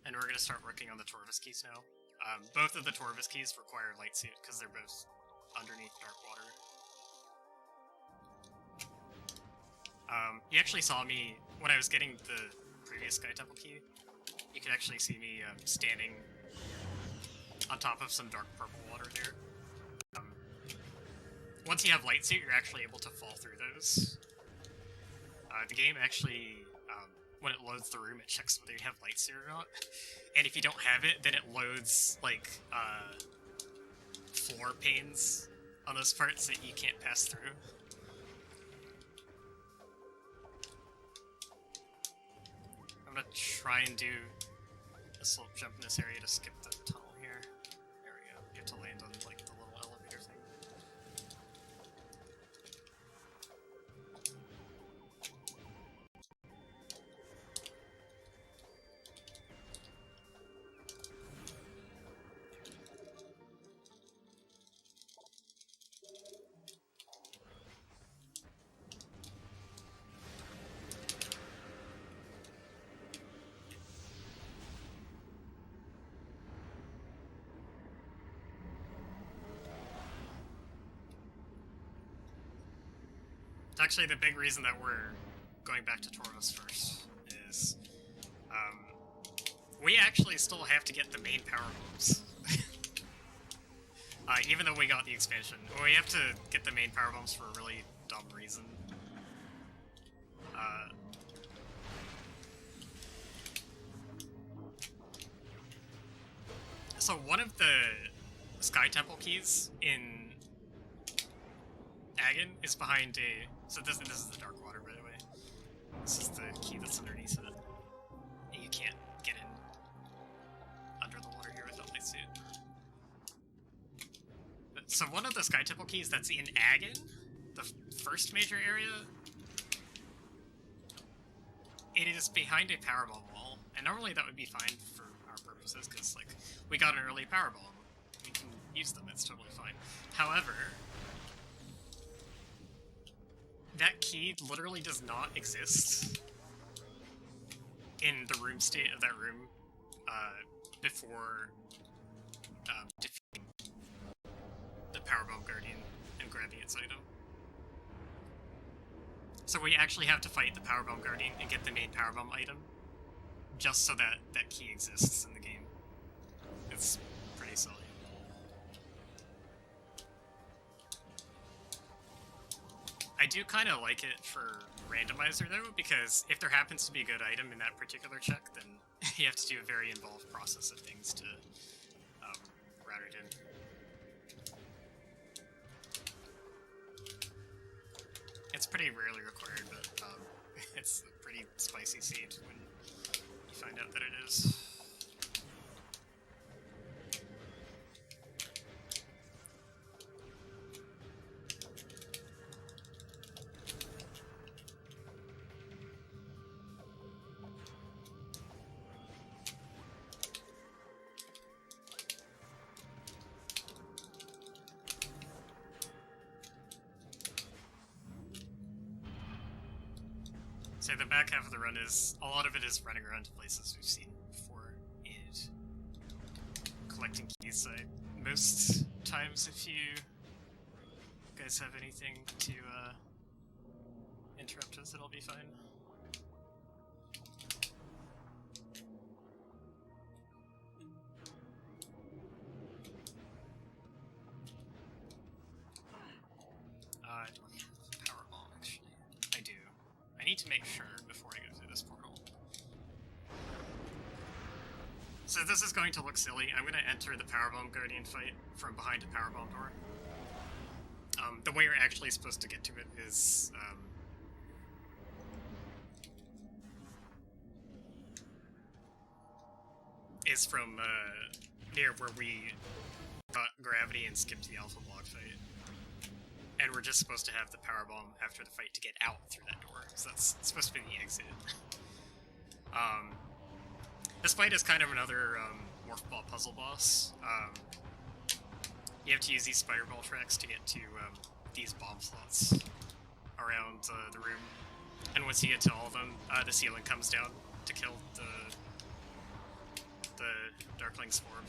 And we're gonna start working on the Torvus keys now. Both of the Torvus keys require light suit because they're both underneath dark water. You actually saw me when I was getting the previous Sky Temple key. You could actually see me standing on top of some dark purple water there. Once you have light suit, you're actually able to fall through those. The game actually, when it loads the room, it checks whether you have light suit or not. And if you don't have it, then it loads, like, floor panes on those parts that you can't pass through. I'm gonna try and do a slope jump in this area to skip the tunnel here. There we go. You have to land on, like, the little elevator thing. Actually, the big reason that we're going back to Torvus first is we actually still have to get the main power bombs. Even though we got the expansion, we have to get the main power bombs for a really dumb reason. So one of the Sky Temple keys in Agon is behind a... So this is the dark water, by the way. This is the key that's underneath it. You can't get in under the water here without light suit. So one of the Sky Temple keys that's in Agon, the first major area, it is behind a powerbomb wall. And normally that would be fine for our purposes, because like we got an early powerbomb. We can use them, it's totally fine. However, that key literally does not exist in the room state of that room before defeating the Powerbomb Guardian and grabbing its item. So we actually have to fight the Powerbomb Guardian and get the main Powerbomb item just so that that key exists in the game. It's pretty silly. I do kind of like it for randomizer though, because if there happens to be a good item in that particular check, then you have to do a very involved process of things to route it in. It's pretty rarely required, but it's a pretty spicy seed when you find out that it is. So the back half of the run is, a lot of it is running around to places we've seen before and collecting keys. Most times, if you guys have anything to interrupt us, it'll be fine. Do I have power bomb, actually? I do. I need to make sure before I go through this portal. So this is going to look silly. I'm going to enter the Powerbomb Guardian fight from behind a Powerbomb door. The way you're actually supposed to get to it is from near where we got gravity and skipped the Alpha Block fight. And we're just supposed to have the Powerbomb after the fight to get out through that door. So that's supposed to be the exit. This fight is kind of another Morph Ball puzzle boss. You have to use these Spider Ball tracks to get to these bomb slots around the room. And once you get to all of them, the ceiling comes down to kill the Darkling's Orb.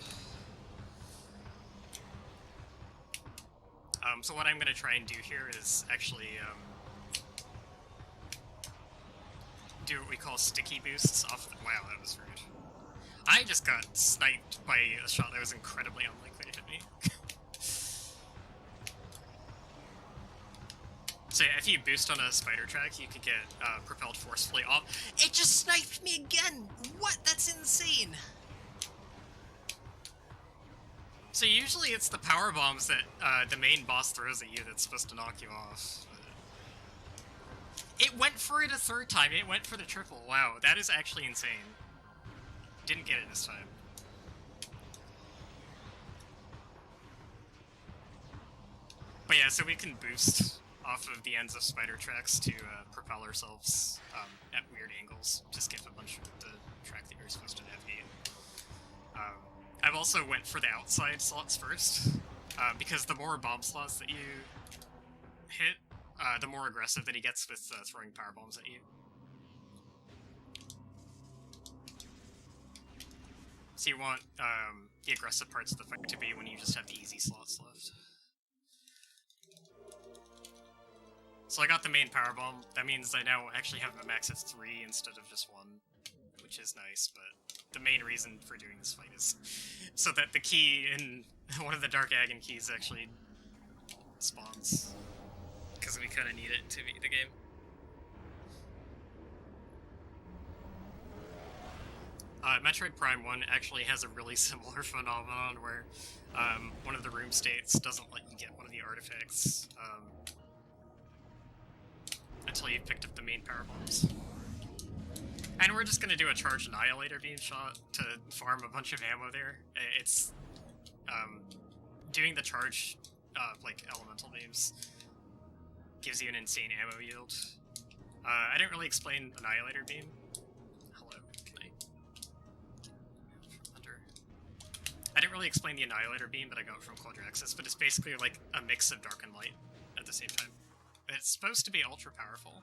So what I'm going to try and do here is actually do what we call sticky boosts off the... Wow, that was rude. I just got sniped by a shot that was incredibly unlikely to hit me. So yeah, if you boost on a spider track, you could get propelled forcefully off. It just sniped me again! What? That's insane! So usually it's the power bombs that the main boss throws at you that's supposed to knock you off. It went for it a third time. It went for the triple. Wow, that is actually insane. Didn't get it this time. But yeah, so we can boost off of the ends of spider tracks to propel ourselves at weird angles to skip a bunch of the track that you're supposed to navigate. I've also went for the outside slots first, because the more bomb slots that you hit, the more aggressive that he gets with throwing power bombs at you. So you want the aggressive parts of the fight to be when you just have the easy slots left. So I got the main power bomb. That means I now actually have a max of 3 instead of just 1, which is nice, but the main reason for doing this fight is so that the key in one of the Dark Agon keys actually spawns. Because we kind of need it to beat the game. Metroid Prime 1 actually has a really similar phenomenon where one of the room states doesn't let you get one of the artifacts until you've picked up the main power bombs. And we're just going to do a charge Annihilator Beam shot to farm a bunch of ammo there. It's doing the charge like elemental beams gives you an insane ammo yield. I didn't really explain Annihilator Beam. Hello, can I... From under... I didn't really explain the Annihilator Beam that I got from Quadraxis, but it's basically like a mix of dark and light at the same time. It's supposed to be ultra powerful.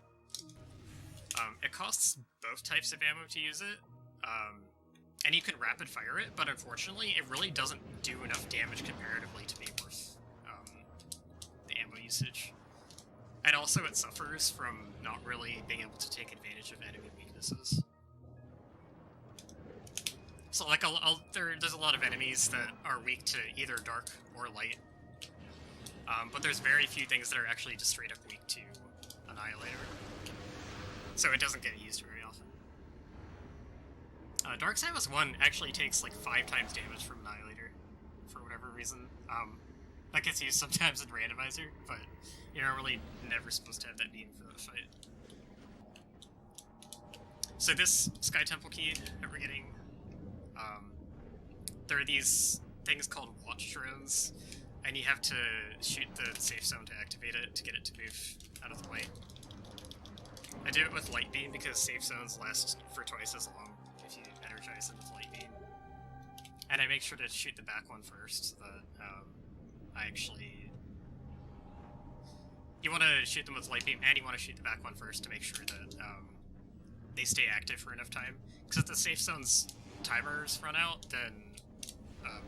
It costs both types of ammo to use it, and you can rapid fire it, but unfortunately it really doesn't do enough damage comparatively to be worth the ammo usage. And also it suffers from not really being able to take advantage of enemy weaknesses. So like, there's a lot of enemies that are weak to either dark or light, but there's very few things that are actually just straight up weak to Annihilator. So it doesn't get used very often. Dark Samus 1 actually takes like 5 times damage from Annihilator, for whatever reason. That gets used sometimes in Randomizer, but you're really never supposed to have that beam for that fight. So this Sky Temple key that we're getting, there are these things called Watch Drones, and you have to shoot the safe zone to activate it to get it to move out of the way. I do it with Light Beam because safe zones last for twice as long if you energize them with Light Beam. And I make sure to shoot the back one first so that I actually... You want to shoot them with Light Beam and you want to shoot the back one first to make sure that they stay active for enough time. Because if the safe zone's timers run out, then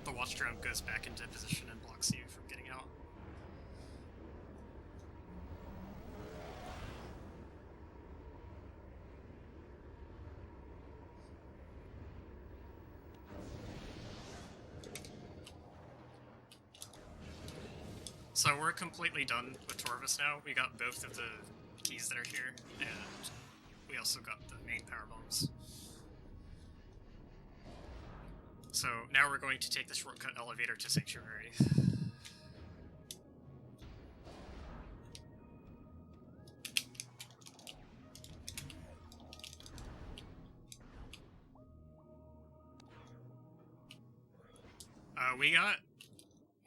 the watch drone goes back into position and blocks you from getting out. So we're completely done with Torvus now. We got both of the keys that are here, and we also got the main power bombs. So now we're going to take the shortcut elevator to Sanctuary. We got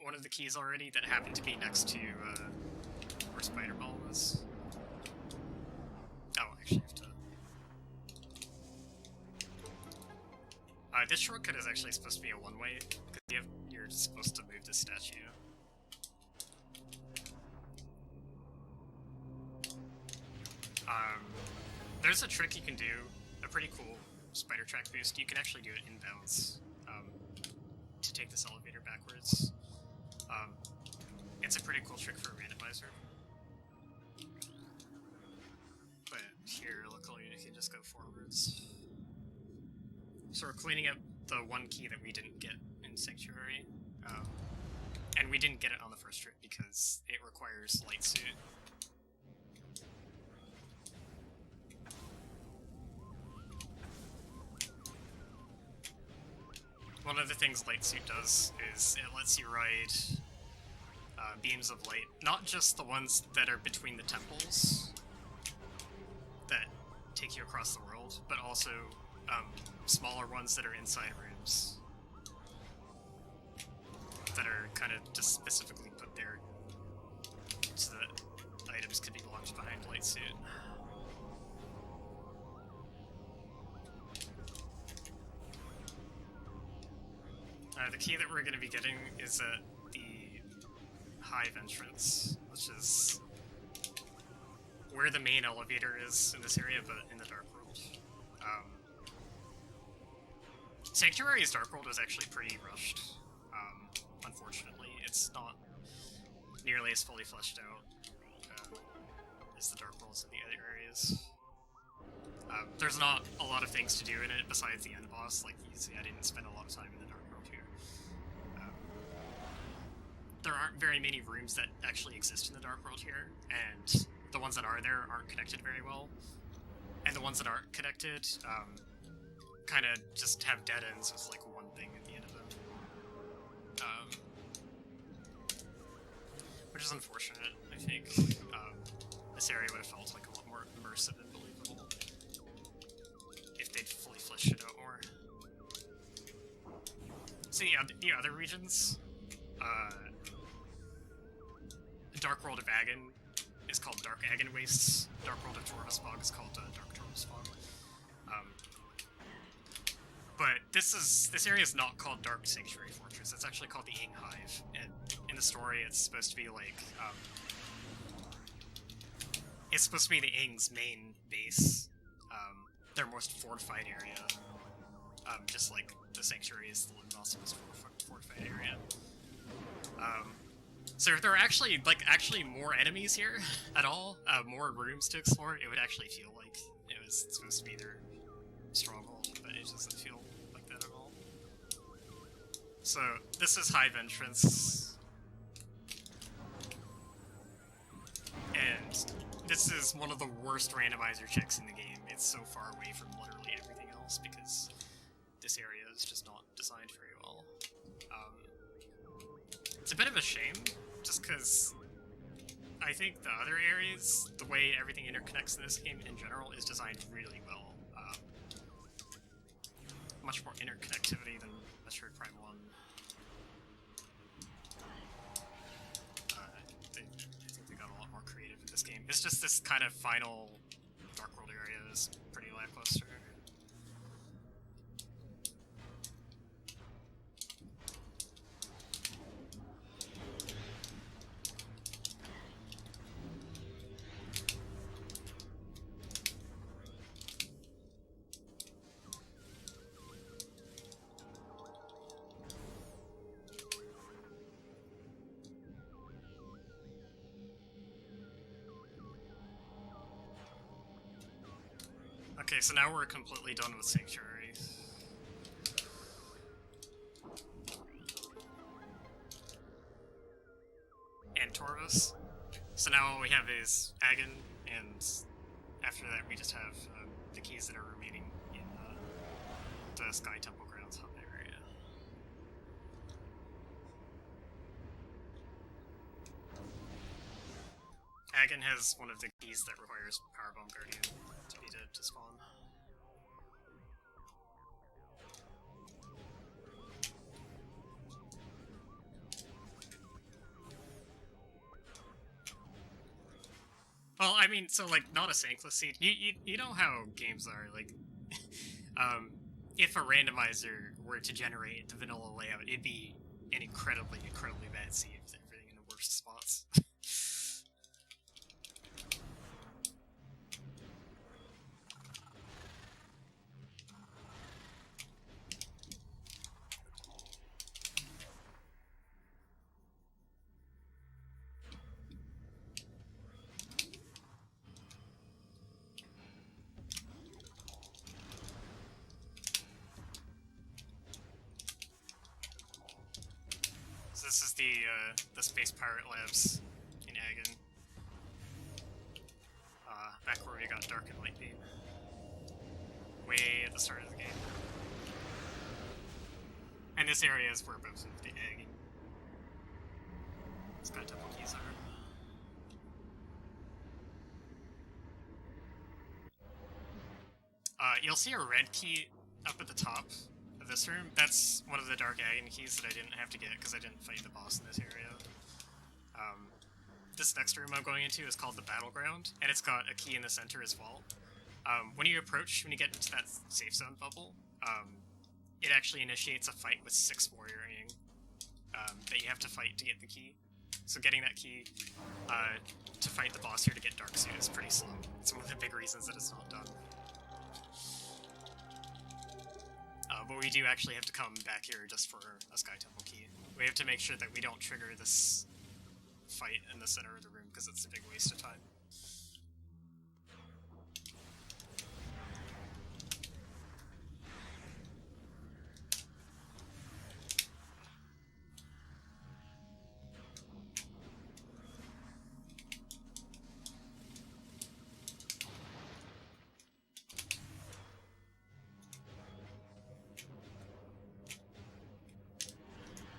one of the keys already that happened to be next to where Spider Ball was. Oh, actually, I have to. This shortcut is actually supposed to be a one-way, because you're supposed to move the statue. There's a trick you can do, a pretty cool spider track boost. You can actually do it inbounds to take this elevator backwards. It's a pretty cool trick for a randomizer. But here, luckily, you can just go forwards. So we're cleaning up the one key that we didn't get in Sanctuary. And we didn't get it on the first trip because it requires light suit. One of the things light suit does is it lets you ride beams of light, not just the ones that are between the temples that take you across the world, but also smaller ones that are inside rooms that are kind of just specifically put there so that items could be launched behind light suit. The key that we're going to be getting is at the hive entrance, which is where the main elevator is in this area, but in the Dark World. Sanctuary's Dark World was actually pretty rushed. Unfortunately, it's not nearly as fully fleshed out as the Dark Worlds in the other areas. There's not a lot of things to do in it besides the end boss. Like you see, I didn't spend a lot of time in the Dark World here. There aren't very many rooms that actually exist in the Dark World here, and the ones that are there aren't connected very well. And the ones that aren't connected, kind of just have dead ends with like one thing at the end of them. Which is unfortunate, I think. This area would have felt like a lot more immersive and believable if they'd fully fleshed it out more. So yeah, the other regions, Dark World of Agon is called Dark Agon Wastes. Dark World of Torvus Bog is called Dark Torvus Bog. But this area is not called Dark Sanctuary Fortress. It's actually called the Ing Hive. And in the story, it's supposed to be like it's supposed to be the Ing's main base, their most fortified area. Just like the Sanctuary is the most fortified area. So if there are actually more enemies here at all, more rooms to explore, it would actually feel like it was supposed to be their stronghold, but it doesn't feel like that at all. So this is Hive Entrance, and this is one of the worst randomizer checks in the game. It's so far away from literally everything else because this area is just not designed very well. It's a bit of a shame, just because I think the other areas, the way everything interconnects in this game in general, is designed really well. Much more interconnectivity than Metroid Prime 1. I think they got a lot more creative in this game. It's just this kind of final Dark World area is pretty lackluster. Okay, so now we're completely done with Sanctuary. And Torvus. So now all we have is Agon, and after that we just have the keys that are remaining in the Sky Temple Grounds hub area. Agon has one of the keys that requires Powerbomb Guardian to be dead to spawn. Well, I mean, so, like, not a Sankless Seed. You know how games are, like, if a randomizer were to generate the vanilla layout, it'd be an incredibly, incredibly bad seed with everything in the worst spots. So this is the Space Pirate Labs in Agon. Back where we got Dark and Light Beam. Way at the start of the game. And this area is where most of the Agon Sky Temple keys are. You'll see a red key up at the top of this room. That's one of the Dark Agon keys that I didn't have to get because I didn't fight the boss in this area. This next room I'm going into is called the Battleground, and it's got a key in the center as well. When you get into that safe zone bubble, it actually initiates a fight with 6 Warrior Yang that you have to fight to get the key. So getting that key to fight the boss here to get Dark Suit is pretty slow. It's one of the big reasons that it's not done. But we do actually have to come back here just for a Sky Temple key. We have to make sure that we don't trigger this fight in the center of the room, because it's a big waste of time.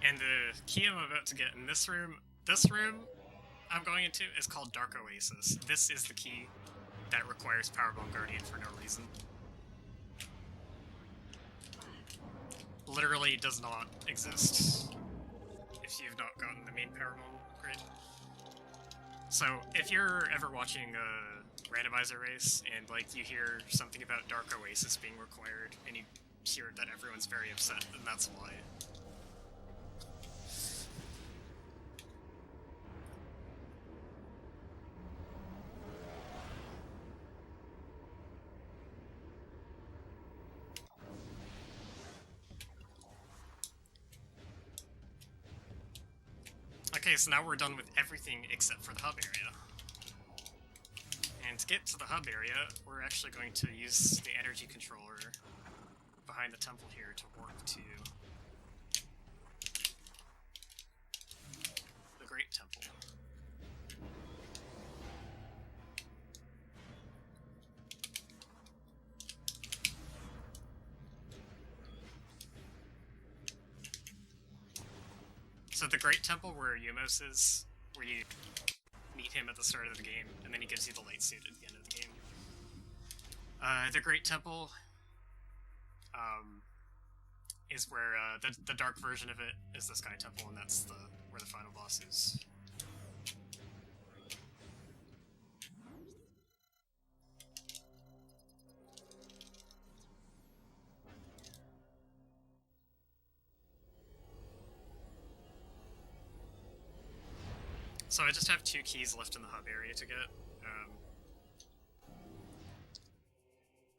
And the key I'm about to get in this room I'm going into is called Dark Oasis. This is the key that requires Powerbomb Guardian for no reason. Literally does not exist if you've not gotten the main Powerbomb upgrade. So if you're ever watching a randomizer race and like you hear something about Dark Oasis being required and you hear that everyone's very upset, then that's why. Okay, so now we're done with everything except for the hub area. And to get to the hub area, we're actually going to use the energy controller behind the temple here to warp to the Great Temple. So the Great Temple where Yumos is, where you meet him at the start of the game, and then he gives you the light suit at the end of the game. The Great Temple is where the dark version of it is the Sky Temple, and that's where the final boss is. So I just have 2 keys left in the hub area to get.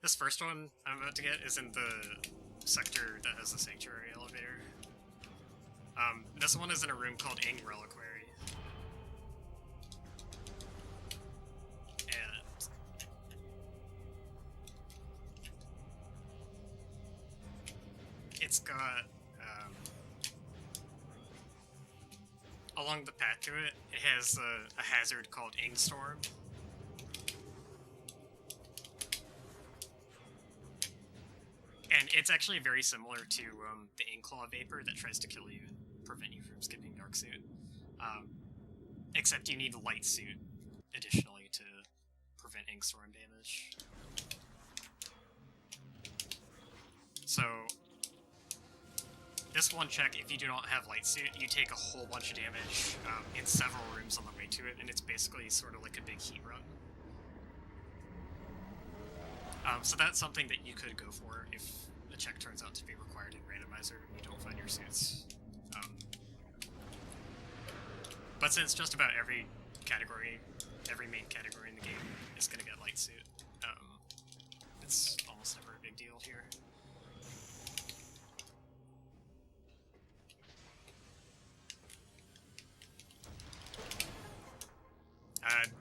This first one I'm about to get is in the sector that has the Sanctuary elevator. This one is in a room called Ing Reliquary. And it's got along the path to it, it has a hazard called Ingstorm. And it's actually very similar to the Inkclaw Vapor that tries to kill you and prevent you from skipping Dark Suit. Except you need Light Suit additionally to prevent Inkstorm damage. So, this one check, if you do not have Light Suit, you take a whole bunch of damage in several rooms on the way to it, and it's basically sort of like a big heat run. So that's something that you could go for if a check turns out to be required in Randomizer and you don't find your suits. But since just about every category, every main category in the game is going to get Light Suit, it's almost never a big deal here.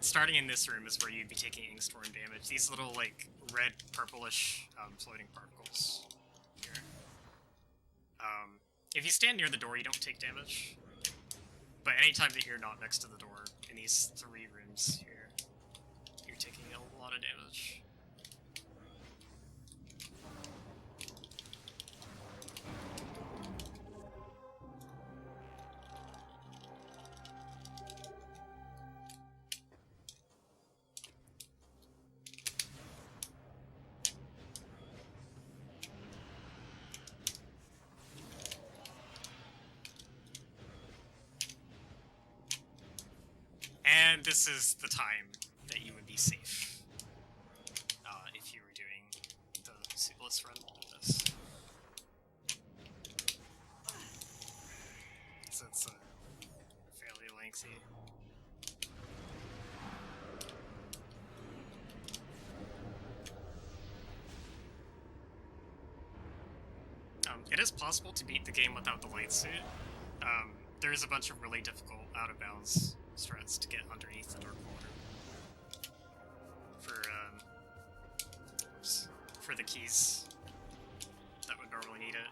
Starting in this room is where you'd be taking Ingstorm damage. These little, like, red, purplish floating particles here. If you stand near the door, you don't take damage. But anytime that you're not next to the door, in these 3 rooms here, you're taking a lot of damage. And this is the time that you would be safe if you were doing the suitless run with this. So it's fairly lengthy. It is possible to beat the game without the Light Suit. There's a bunch of really difficult out-of-bounds strats to get underneath the Dark Water for the keys that would normally need it.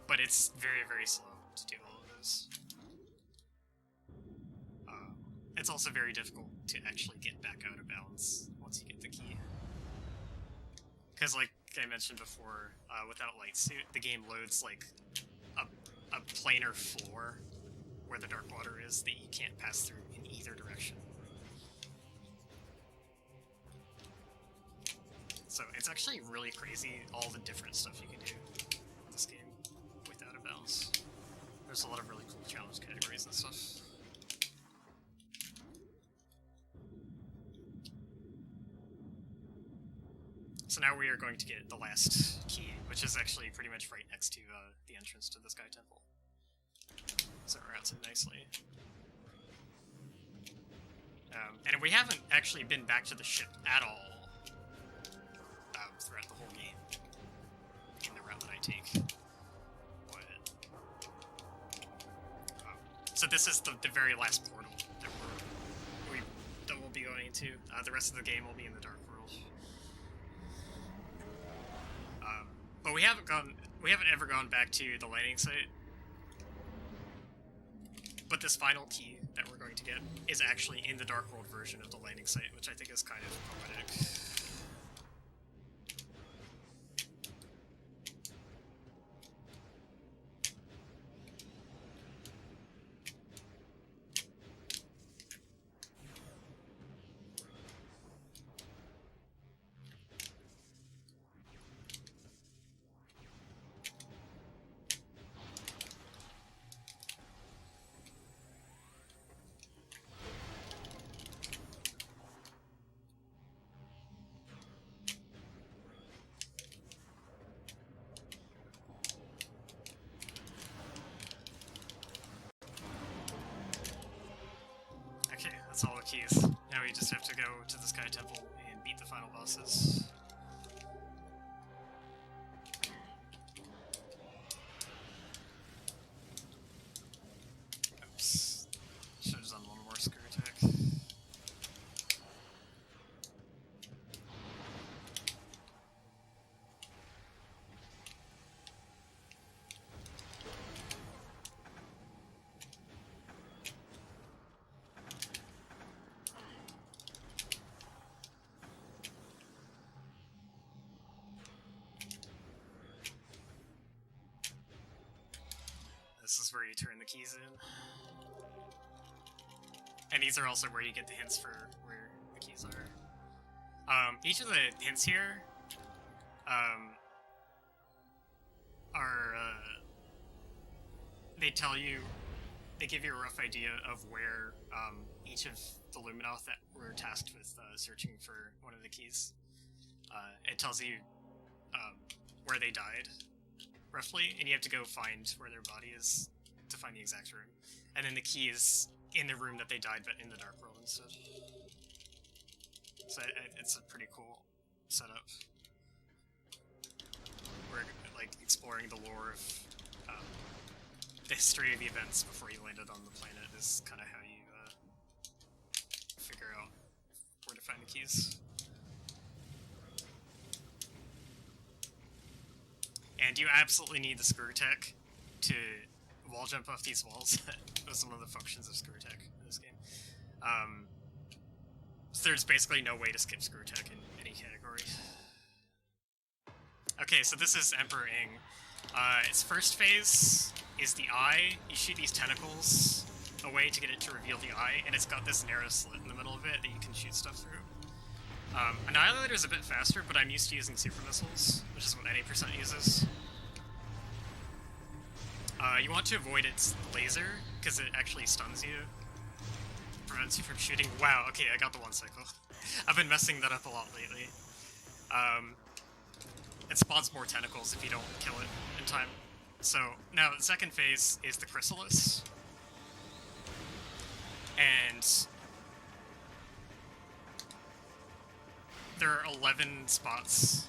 But it's very, very slow to do all of those. It's also very difficult to actually get back out of bounds once you get the key. Because, like I mentioned before, without Light Suit, the game loads like a planar floor where the Dark Water is that you can't pass through in either direction. So it's actually really crazy all the different stuff you can do in this game without a bounce. There's a lot of really cool challenge categories and stuff. So now we are going to get the last key, which is actually pretty much right next to the entrance to the Sky Temple. So it routes in nicely. And we haven't actually been back to the ship at all throughout the whole game in the route that I take. So this is the very last portal that we'll be going into. The rest of the game will be in the Dark World. But we haven't ever gone back to the landing site. But this final key that we're going to get is actually in the Dark World version of the landing site, which I think is kind of poetic. That's all the keys. Now we just have to go to the Sky Temple and beat the final bosses. Oops. Should have done one more screw attack. where you turn the keys in. And these are also where you get the hints for where the keys are. Each of the hints here they tell you, they give you a rough idea of where each of the Luminoth that were tasked with searching for one of the keys. It tells you where they died, roughly, and you have to go find where their body is to find the exact room. And then the key is in the room that they died, but in the Dark World instead. So it's a pretty cool setup. We're like exploring the lore of the history of the events before you landed on the planet is kind of how you figure out where to find the keys. And you absolutely need the screw attack to wall jump off these walls. That was one of the functions of screw attack in this game. So there's basically no way to skip screw attack in any category. Okay, so this is Emperor Ing. Its first phase is the eye. You shoot these tentacles away to get it to reveal the eye, and it's got this narrow slit in the middle of it that you can shoot stuff through. Annihilator is a bit faster, but I'm used to using super missiles, which is what any percent uses. You want to avoid its laser, because it actually stuns you. Prevents you from shooting. Wow, okay, I got the one cycle. I've been messing that up a lot lately. It spawns more tentacles if you don't kill it in time. So, now the second phase is the Chrysalis. And there are 11 spots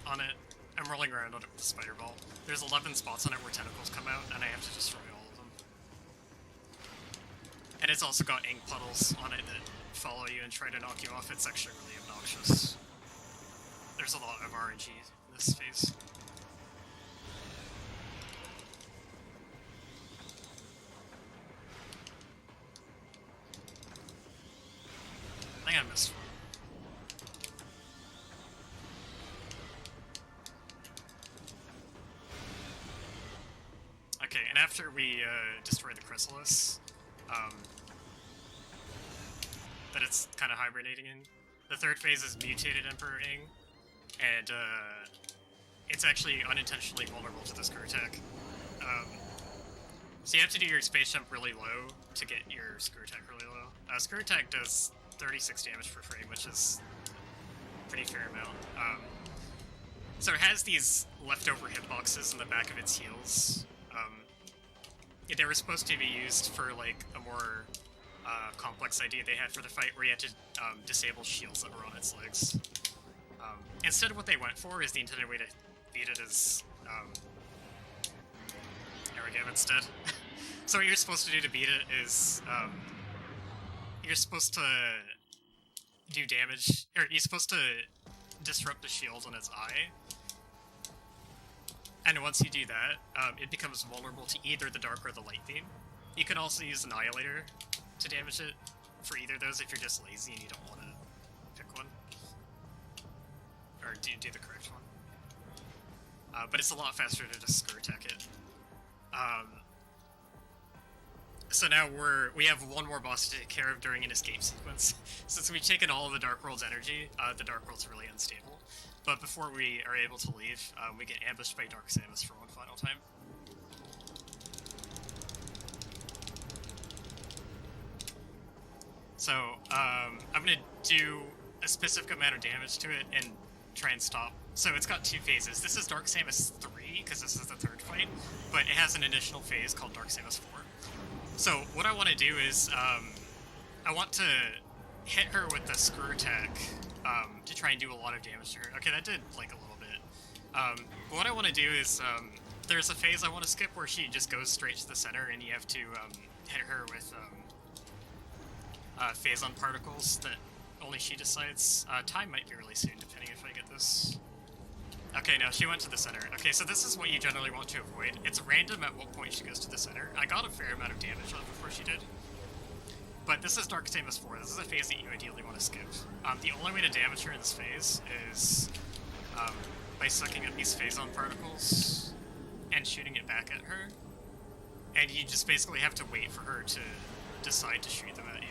on it. I'm rolling around on it with a spider ball. There's 11 spots on it where tentacles come out, and I have to destroy all of them. And it's also got ink puddles on it that follow you and try to knock you off. It's actually really obnoxious. There's a lot of RNG in this phase. I think I missed one. Okay, and after we destroy the Chrysalis, that it's kind of hibernating in, the third phase is Mutated Emperor Ing, and it's actually unintentionally vulnerable to the screw attack. So you have to do your space jump really low to get your screw attack really low. Screw attack does 36 damage per frame, which is a pretty fair amount. So it has these leftover hitboxes in the back of its heels. Yeah, they were supposed to be used for like a more complex idea they had for the fight, where you had to disable shields that were on its legs. Instead, what they went for is the intended way to beat it is there we go. Instead, so what you're supposed to do to beat it is you're supposed to do damage, or you're supposed to disrupt the shield on its eye. And once you do that, it becomes vulnerable to either the dark or the light beam. You can also use Annihilator to damage it for either of those if you're just lazy and you don't want to pick one. Or do the correct one. But it's a lot faster to just screw attack it. So now we have one more boss to take care of during an escape sequence. Since we've taken all of the Dark World's energy, the Dark World's really unstable. But before we are able to leave, we get ambushed by Dark Samus for one final time. So, I'm gonna do a specific amount of damage to it and try and stop. So it's got two phases. This is Dark Samus 3, because this is the third fight, but it has an additional phase called Dark Samus 4. So what I want to do is, I want to hit her with the screw attack, to try and do a lot of damage to her. Okay, that did, like, a little bit. But what I want to do is, there's a phase I want to skip where she just goes straight to the center, and you have to, hit her with, phase-on particles that only she decides. Time might be really soon, depending if I get this. Okay, no, she went to the center. Okay, so this is what you generally want to avoid. It's random at what point she goes to the center. I got a fair amount of damage on it before she did. But this is Dark Samus 4. This is a phase that you ideally want to skip. The only way to damage her in this phase is by sucking up these phase-on particles and shooting it back at her. And you just basically have to wait for her to decide to shoot them at you.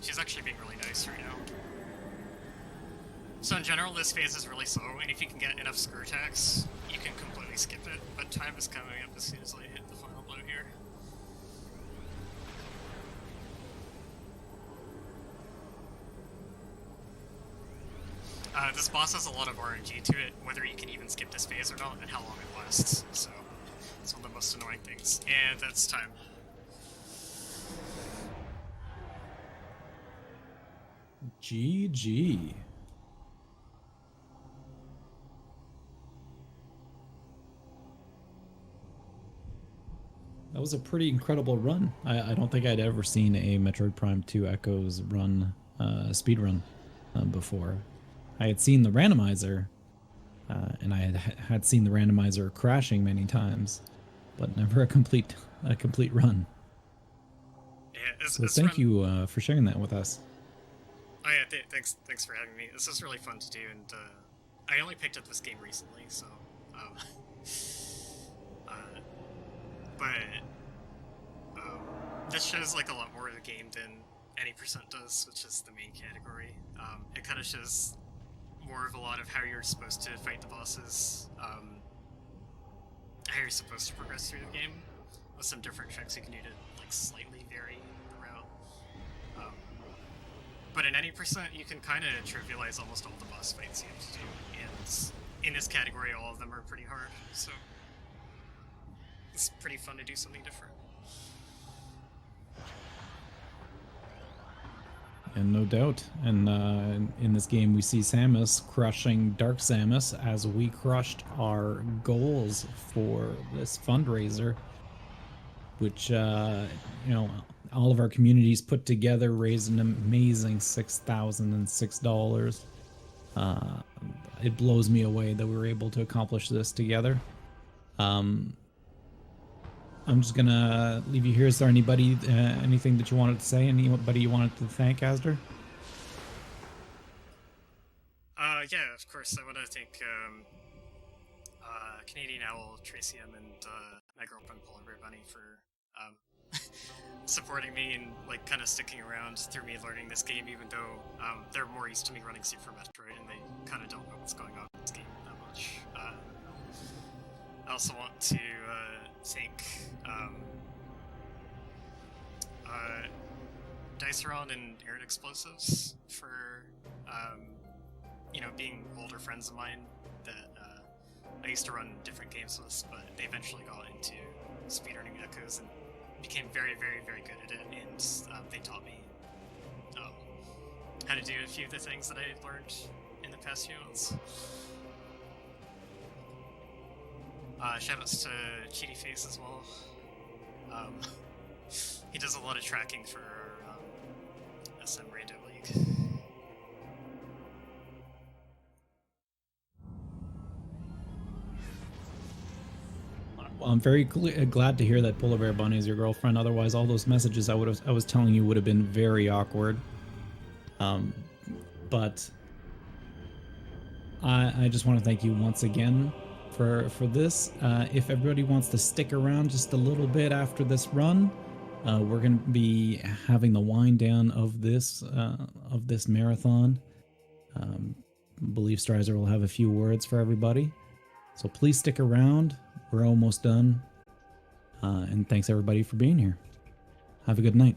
She's actually being really nice right now. So in general, this phase is really slow, and if you can get enough screw attacks, you can completely skip it, but time is coming up as soon as I hit the final blow here. This boss has a lot of RNG to it, whether you can even skip this phase or not, and how long it lasts, so it's one of the most annoying things. And that's time. GG. That was a pretty incredible run. I don't think I'd ever seen a Metroid Prime 2 Echoes run, speed run before. I had seen the randomizer, and I had seen the randomizer crashing many times, but never a complete run. Yeah, so thank you for sharing that with us. Oh yeah, thanks for having me. This was really fun to do, and I only picked up this game recently, so this shows like a lot more of the game than any percent does, which is the main category. It kind of shows more of a lot of how you're supposed to fight the bosses, how you're supposed to progress through the game, with some different tricks you can do to like slightly vary the route. But in any percent, you can kind of trivialize almost all the boss fights you have to do, and in this category, all of them are pretty hard, so it's pretty fun to do something different. And no doubt. And in this game, we see Samus crushing Dark Samus as we crushed our goals for this fundraiser, which, you know, all of our communities put together raised an amazing $6,006. It blows me away that we were able to accomplish this together. I'm just gonna leave you here. Is there anybody, anything that you wanted to say? Anybody you wanted to thank, Azder? Yeah, of course. I want to thank Canadian Owl, Tracy M, and my girlfriend Polar Bear Bunny for supporting me and like kind of sticking around through me learning this game, even though they're more used to me running Super Metroid and they kind of don't know what's going on in this game that much. I also want to thank Diceron and Air Explosives for you know, being older friends of mine that I used to run different games with, but they eventually got into speedrunning Echoes and became very, very, very good at it, and they taught me how to do a few of the things that I learned in the past few months. Shoutouts to Cheaty Face as well. He does a lot of tracking for SM Rando League. Well, I'm very glad to hear that Polar Bear Bunny is your girlfriend. Otherwise, all those messages I was telling you would have been very awkward. But I just want to thank you once again for this. If everybody wants to stick around just a little bit after this run, we're going to be having the wind down of this marathon. I believe Strizer will have a few words for everybody, so please stick around. We're almost done, and thanks everybody for being here. Have a good night.